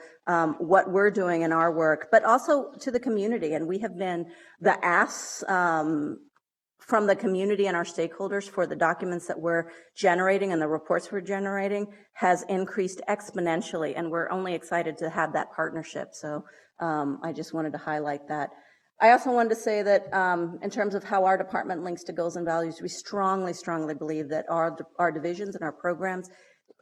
what we're doing in our work, but also to the community. And we have been the ass from the community and our stakeholders for the documents that we're generating and the reports we're generating has increased exponentially, and we're only excited to have that partnership. So I just wanted to highlight that. I also wanted to say that in terms of how our department links to goals and values, we strongly, strongly believe that our divisions and our programs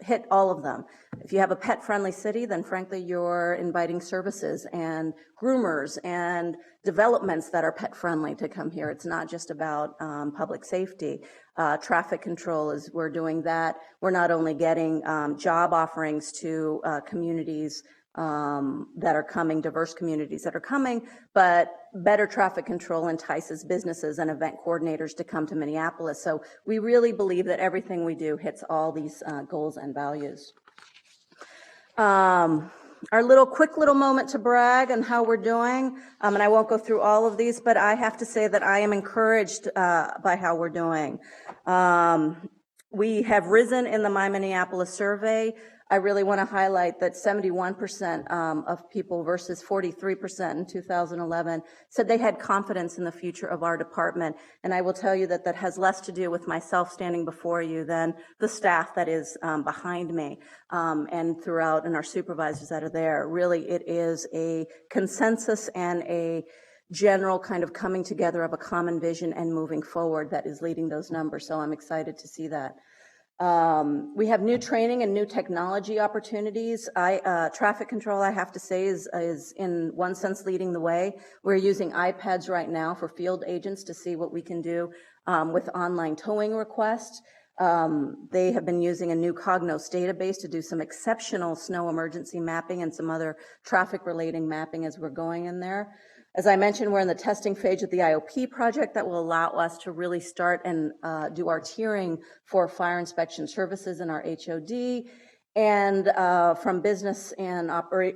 hit all of them. If you have a pet-friendly city, then frankly, you're inviting services and groomers and developments that are pet-friendly to come here. It's not just about public safety. Traffic control is, we're doing that. We're not only getting job offerings to communities that are coming, diverse communities that are coming, but better traffic control entices businesses and event coordinators to come to Minneapolis. So we really believe that everything we do hits all these goals and values. Our quick little moment to brag on how we're doing, and I won't go through all of these, but I have to say that I am encouraged by how we're doing. We have risen in the My Minneapolis survey. I really want to highlight that 71% of people versus 43% in 2011 said they had confidence in the future of our department. And I will tell you that that has less to do with myself standing before you than the staff that is behind me and throughout, and our supervisors that are there. Really, it is a consensus and a general kind of coming together of a common vision and moving forward that is leading those numbers. So I'm excited to see that. We have new training and new technology opportunities. Traffic control, I have to say, is in one sense leading the way. We're using iPads right now for field agents to see what we can do with online towing requests. They have been using a new Cognos database to do some exceptional snow emergency mapping and some other traffic relating mapping as we're going in there. As I mentioned, we're in the testing phase of the IOP project that will allow us to really start and do our tiering for fire inspection services in our HOD. And from business and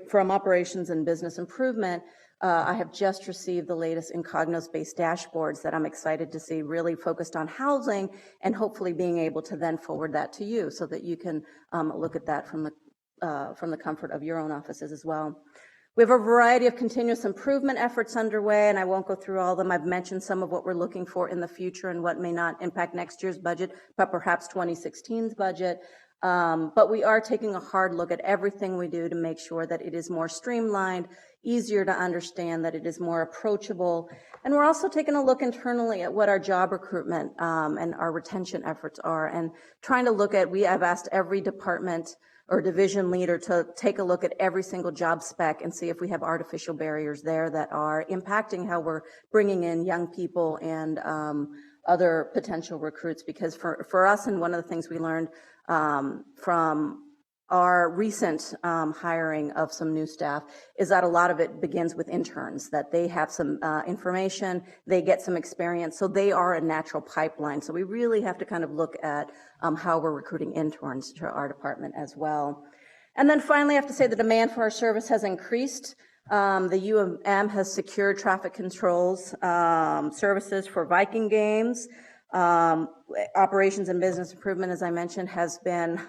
from operations and business improvement, I have just received the latest in Cognos-based dashboards that I'm excited to see, really focused on housing and hopefully being able to then forward that to you so that you can look at that from the comfort of your own offices as well. We have a variety of continuous improvement efforts underway, and I won't go through all of them. I've mentioned some of what we're looking for in the future and what may not impact next year's budget, but perhaps 2016's budget. But we are taking a hard look at everything we do to make sure that it is more streamlined, easier to understand, that it is more approachable. And we're also taking a look internally at what our job recruitment and our retention efforts are, and trying to look at, I've asked every department or division leader to take a look at every single job spec and see if we have artificial barriers there that are impacting how we're bringing in young people and other potential recruits. Because for us, and one of the things we learned from our recent hiring of some new staff is that a lot of it begins with interns, that they have some information, they get some experience, so they are a natural pipeline. So we really have to kind of look at how we're recruiting interns to our department as well. And then finally, I have to say the demand for our service has increased. The U of M has secured traffic controls services for Viking games. Operations and business improvement, as I mentioned, has been,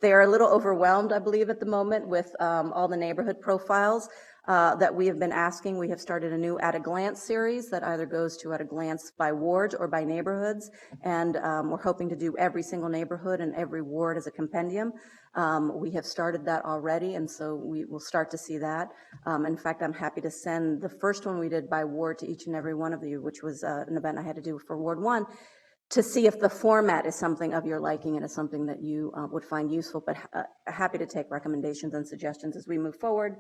they are a little overwhelmed, I believe, at the moment with all the neighborhood profiles that we have been asking. We have started a new At a Glance series that either goes to At a Glance by wards or by neighborhoods, and we're hoping to do every single neighborhood and every ward as a compendium. We have started that already, and so we will start to see that. In fact, I'm happy to send the first one we did by ward to each and every one of you, which was an event I had to do for Ward 1, to see if the format is something of your liking and is something that you would find useful, but happy to take recommendations and suggestions as we move forward.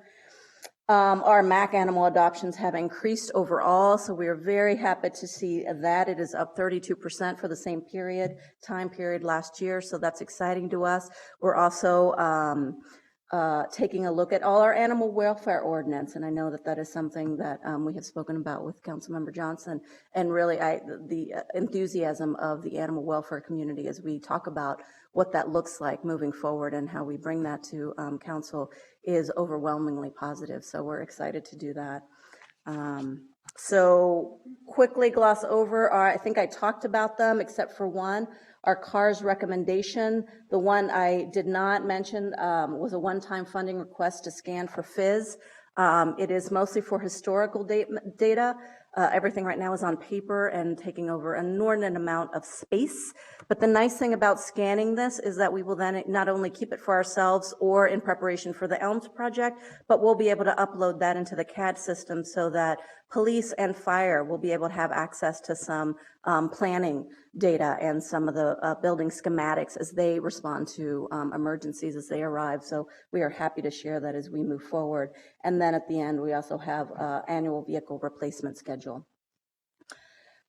Our MAC animal adoptions have increased overall, so we are very happy to see that. It is up 32% for the same time period last year, so that's exciting to us. We're also taking a look at all our animal welfare ordinance, and I know that that is something that we have spoken about with Councilmember Johnson, and really the enthusiasm of the animal welfare community as we talk about what that looks like moving forward and how we bring that to council is overwhelmingly positive, so we're excited to do that. So quickly gloss over, I think I talked about them except for one. Our CARS recommendation, the one I did not mention was a one-time funding request to scan for FIS. It is mostly for historical data. Everything right now is on paper and taking over an inordinate amount of space. But the nice thing about scanning this is that we will then not only keep it for ourselves or in preparation for the ELMS project, but we'll be able to upload that into the CAD system so that Police and fire will be able to have access to some planning data and some of the building schematics as they respond to emergencies as they arrive. So we are happy to share that as we move forward. And then at the end, we also have annual vehicle replacement schedule.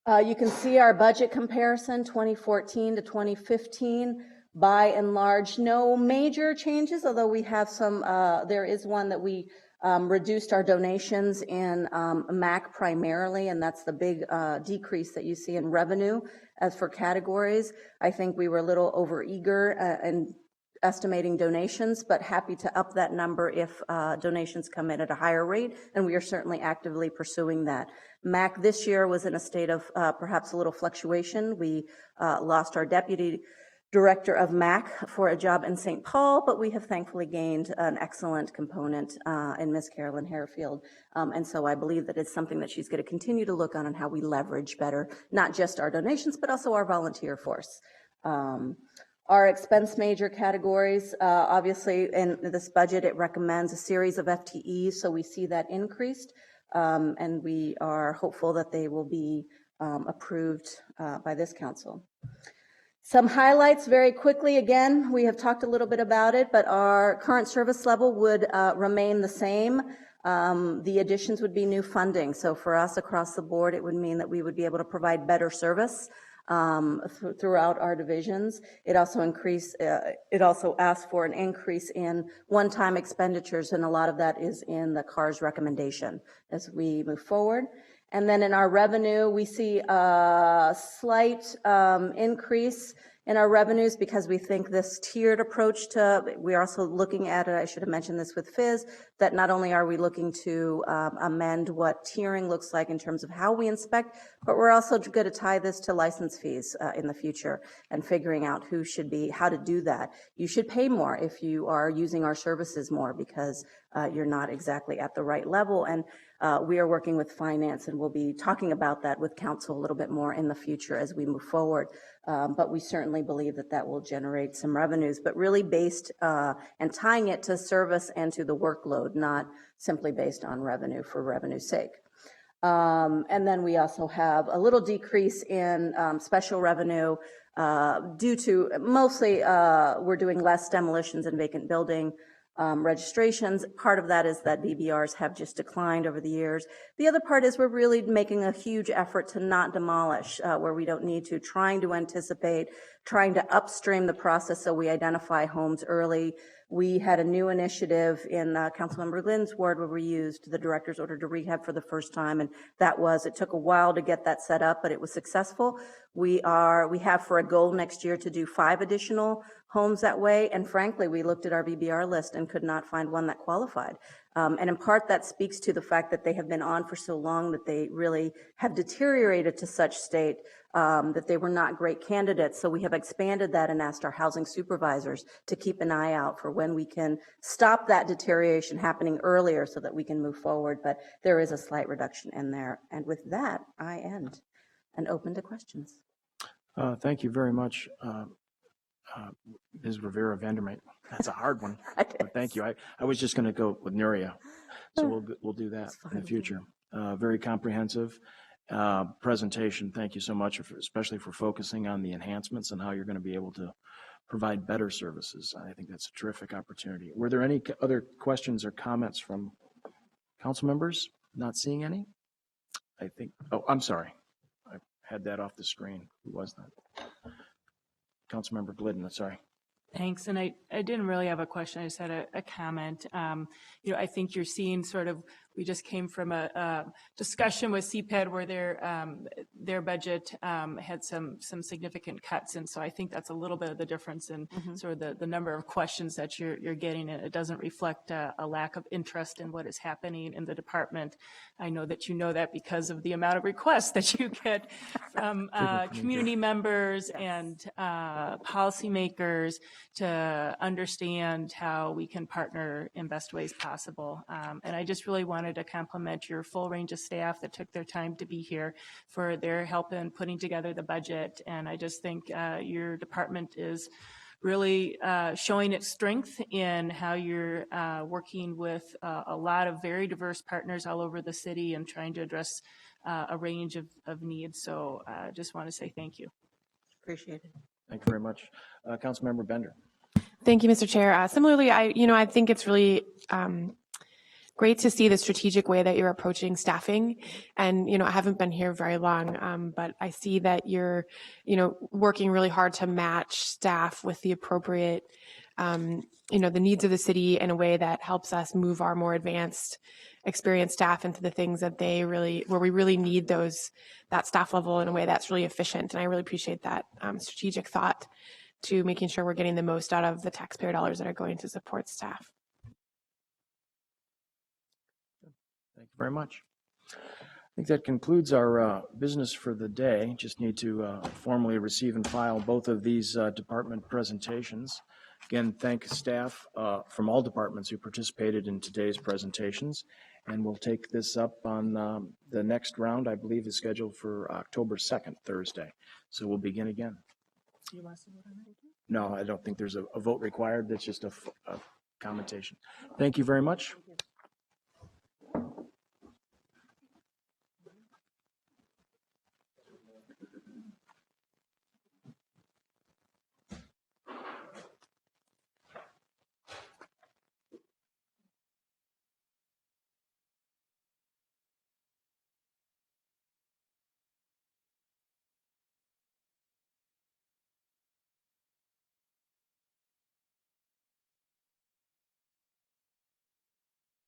You can see our budget comparison, 2014 to 2015. By and large, no major changes, although we have some, there is one that we reduced our donations in MAC primarily, and that's the big decrease that you see in revenue. As for categories, I think we were a little overeager in estimating donations, but happy to up that number if donations come in at a higher rate, and we are certainly actively pursuing that. MAC this year was in a state of perhaps a little fluctuation. We lost our deputy director of MAC for a job in St. Paul, but we have thankfully gained an excellent component in Miss Carolyn Harefield. And so I believe that it's something that she's going to continue to look on how we leverage better, not just our donations, but also our volunteer force. Our expense major categories, obviously in this budget, it recommends a series of FTEs, so we see that increased, and we are hopeful that they will be approved by this council. Some highlights very quickly. Again, we have talked a little bit about it, but our current service level would remain the same. The additions would be new funding. So for us across the board, it would mean that we would be able to provide better service throughout our divisions. It also asks for an increase in one-time expenditures, and a lot of that is in the CARS recommendation as we move forward. And then in our revenue, we see a slight increase in our revenues because we think this tiered approach we're also looking at it, I should have mentioned this with Fizz, that not only are we looking to amend what tiering looks like in terms of how we inspect, but we're also going to tie this to license fees in the future and figuring out how to do that. You should pay more if you are using our services more because you're not exactly at the right level. And we are working with finance, and we'll be talking about that with council a little bit more in the future as we move forward. But we certainly believe that that will generate some revenues, but really based and tying it to service and to the workload, not simply based on revenue for revenue's sake. And then we also have a little decrease in special revenue due to mostly we're doing less demolitions and vacant building registrations. Part of that is that BBRs have just declined over the years. The other part is we're really making a huge effort to not demolish where we don't need to, trying to anticipate, trying to upstream the process so we identify homes early. We had a new initiative in Councilmember Lynn's ward where we used the director's order to rehab for the first time, and it took a while to get that set up, but it was successful. We have for a goal next year to do 5 additional homes that way, and frankly, we looked at our BBR list and could not find one that qualified. And in part, that speaks to the fact that they have been on for so long that they really have deteriorated to such state that they were not great candidates. So we have expanded that and asked our housing supervisors to keep an eye out for when we can stop that deterioration happening earlier so that we can move forward. But there is a slight reduction in there. And with that, I end and open to questions. Thank you very much, Ms. Rivera Vandermeer. That's a hard one. But thank you. I was just going to go with Nuria, so we'll do that in the future. Very comprehensive presentation. Thank you so much, especially for focusing on the enhancements and how you're going to be able to provide better services. I think that's a terrific opportunity. Were there any other questions or comments from council members? Not seeing any? I think, oh, I'm sorry. I had that off the screen. Who was that? Councilmember Glidden, sorry. Thanks. And I didn't really have a question. I just had a comment. I think you're seeing we just came from a discussion with CPED where their budget had some significant cuts. And so I think that's a little bit of the difference in sort of the number of questions that you're getting. And it doesn't reflect a lack of interest in what is happening in the department. I know that you know that because of the amount of requests that you get from community members and policymakers to understand how we can partner in best ways possible. And I just really wanted to compliment your full range of staff that took their time to be here for their help in putting together the budget. And I just think your department is really showing its strength in how you're working with a lot of very diverse partners all over the city and trying to address a range of needs. So I just want to say thank you. Appreciate it. Thank you very much. Councilmember Bender. Thank you, Mr. Chair. Similarly, I think it's really great to see the strategic way that you're approaching staffing. And, I haven't been here very long, but I see that you're, working really hard to match staff with the appropriate, the needs of the city in a way that helps us move our more advanced, experienced staff into the things that where we really need that staff level in a way that's really efficient. And I really appreciate that strategic thought to making sure we're getting the most out of the taxpayer dollars that are going to support staff. Thank you very much. I think that concludes our business for the day. Just need to formally receive and file both of these department presentations. Again, thank staff from all departments who participated in today's presentations. And we'll take this up on the next round, I believe, is scheduled for October 2nd, Thursday. So we'll begin again. No, I don't think there's a vote required. That's just a commentation. Thank you very much.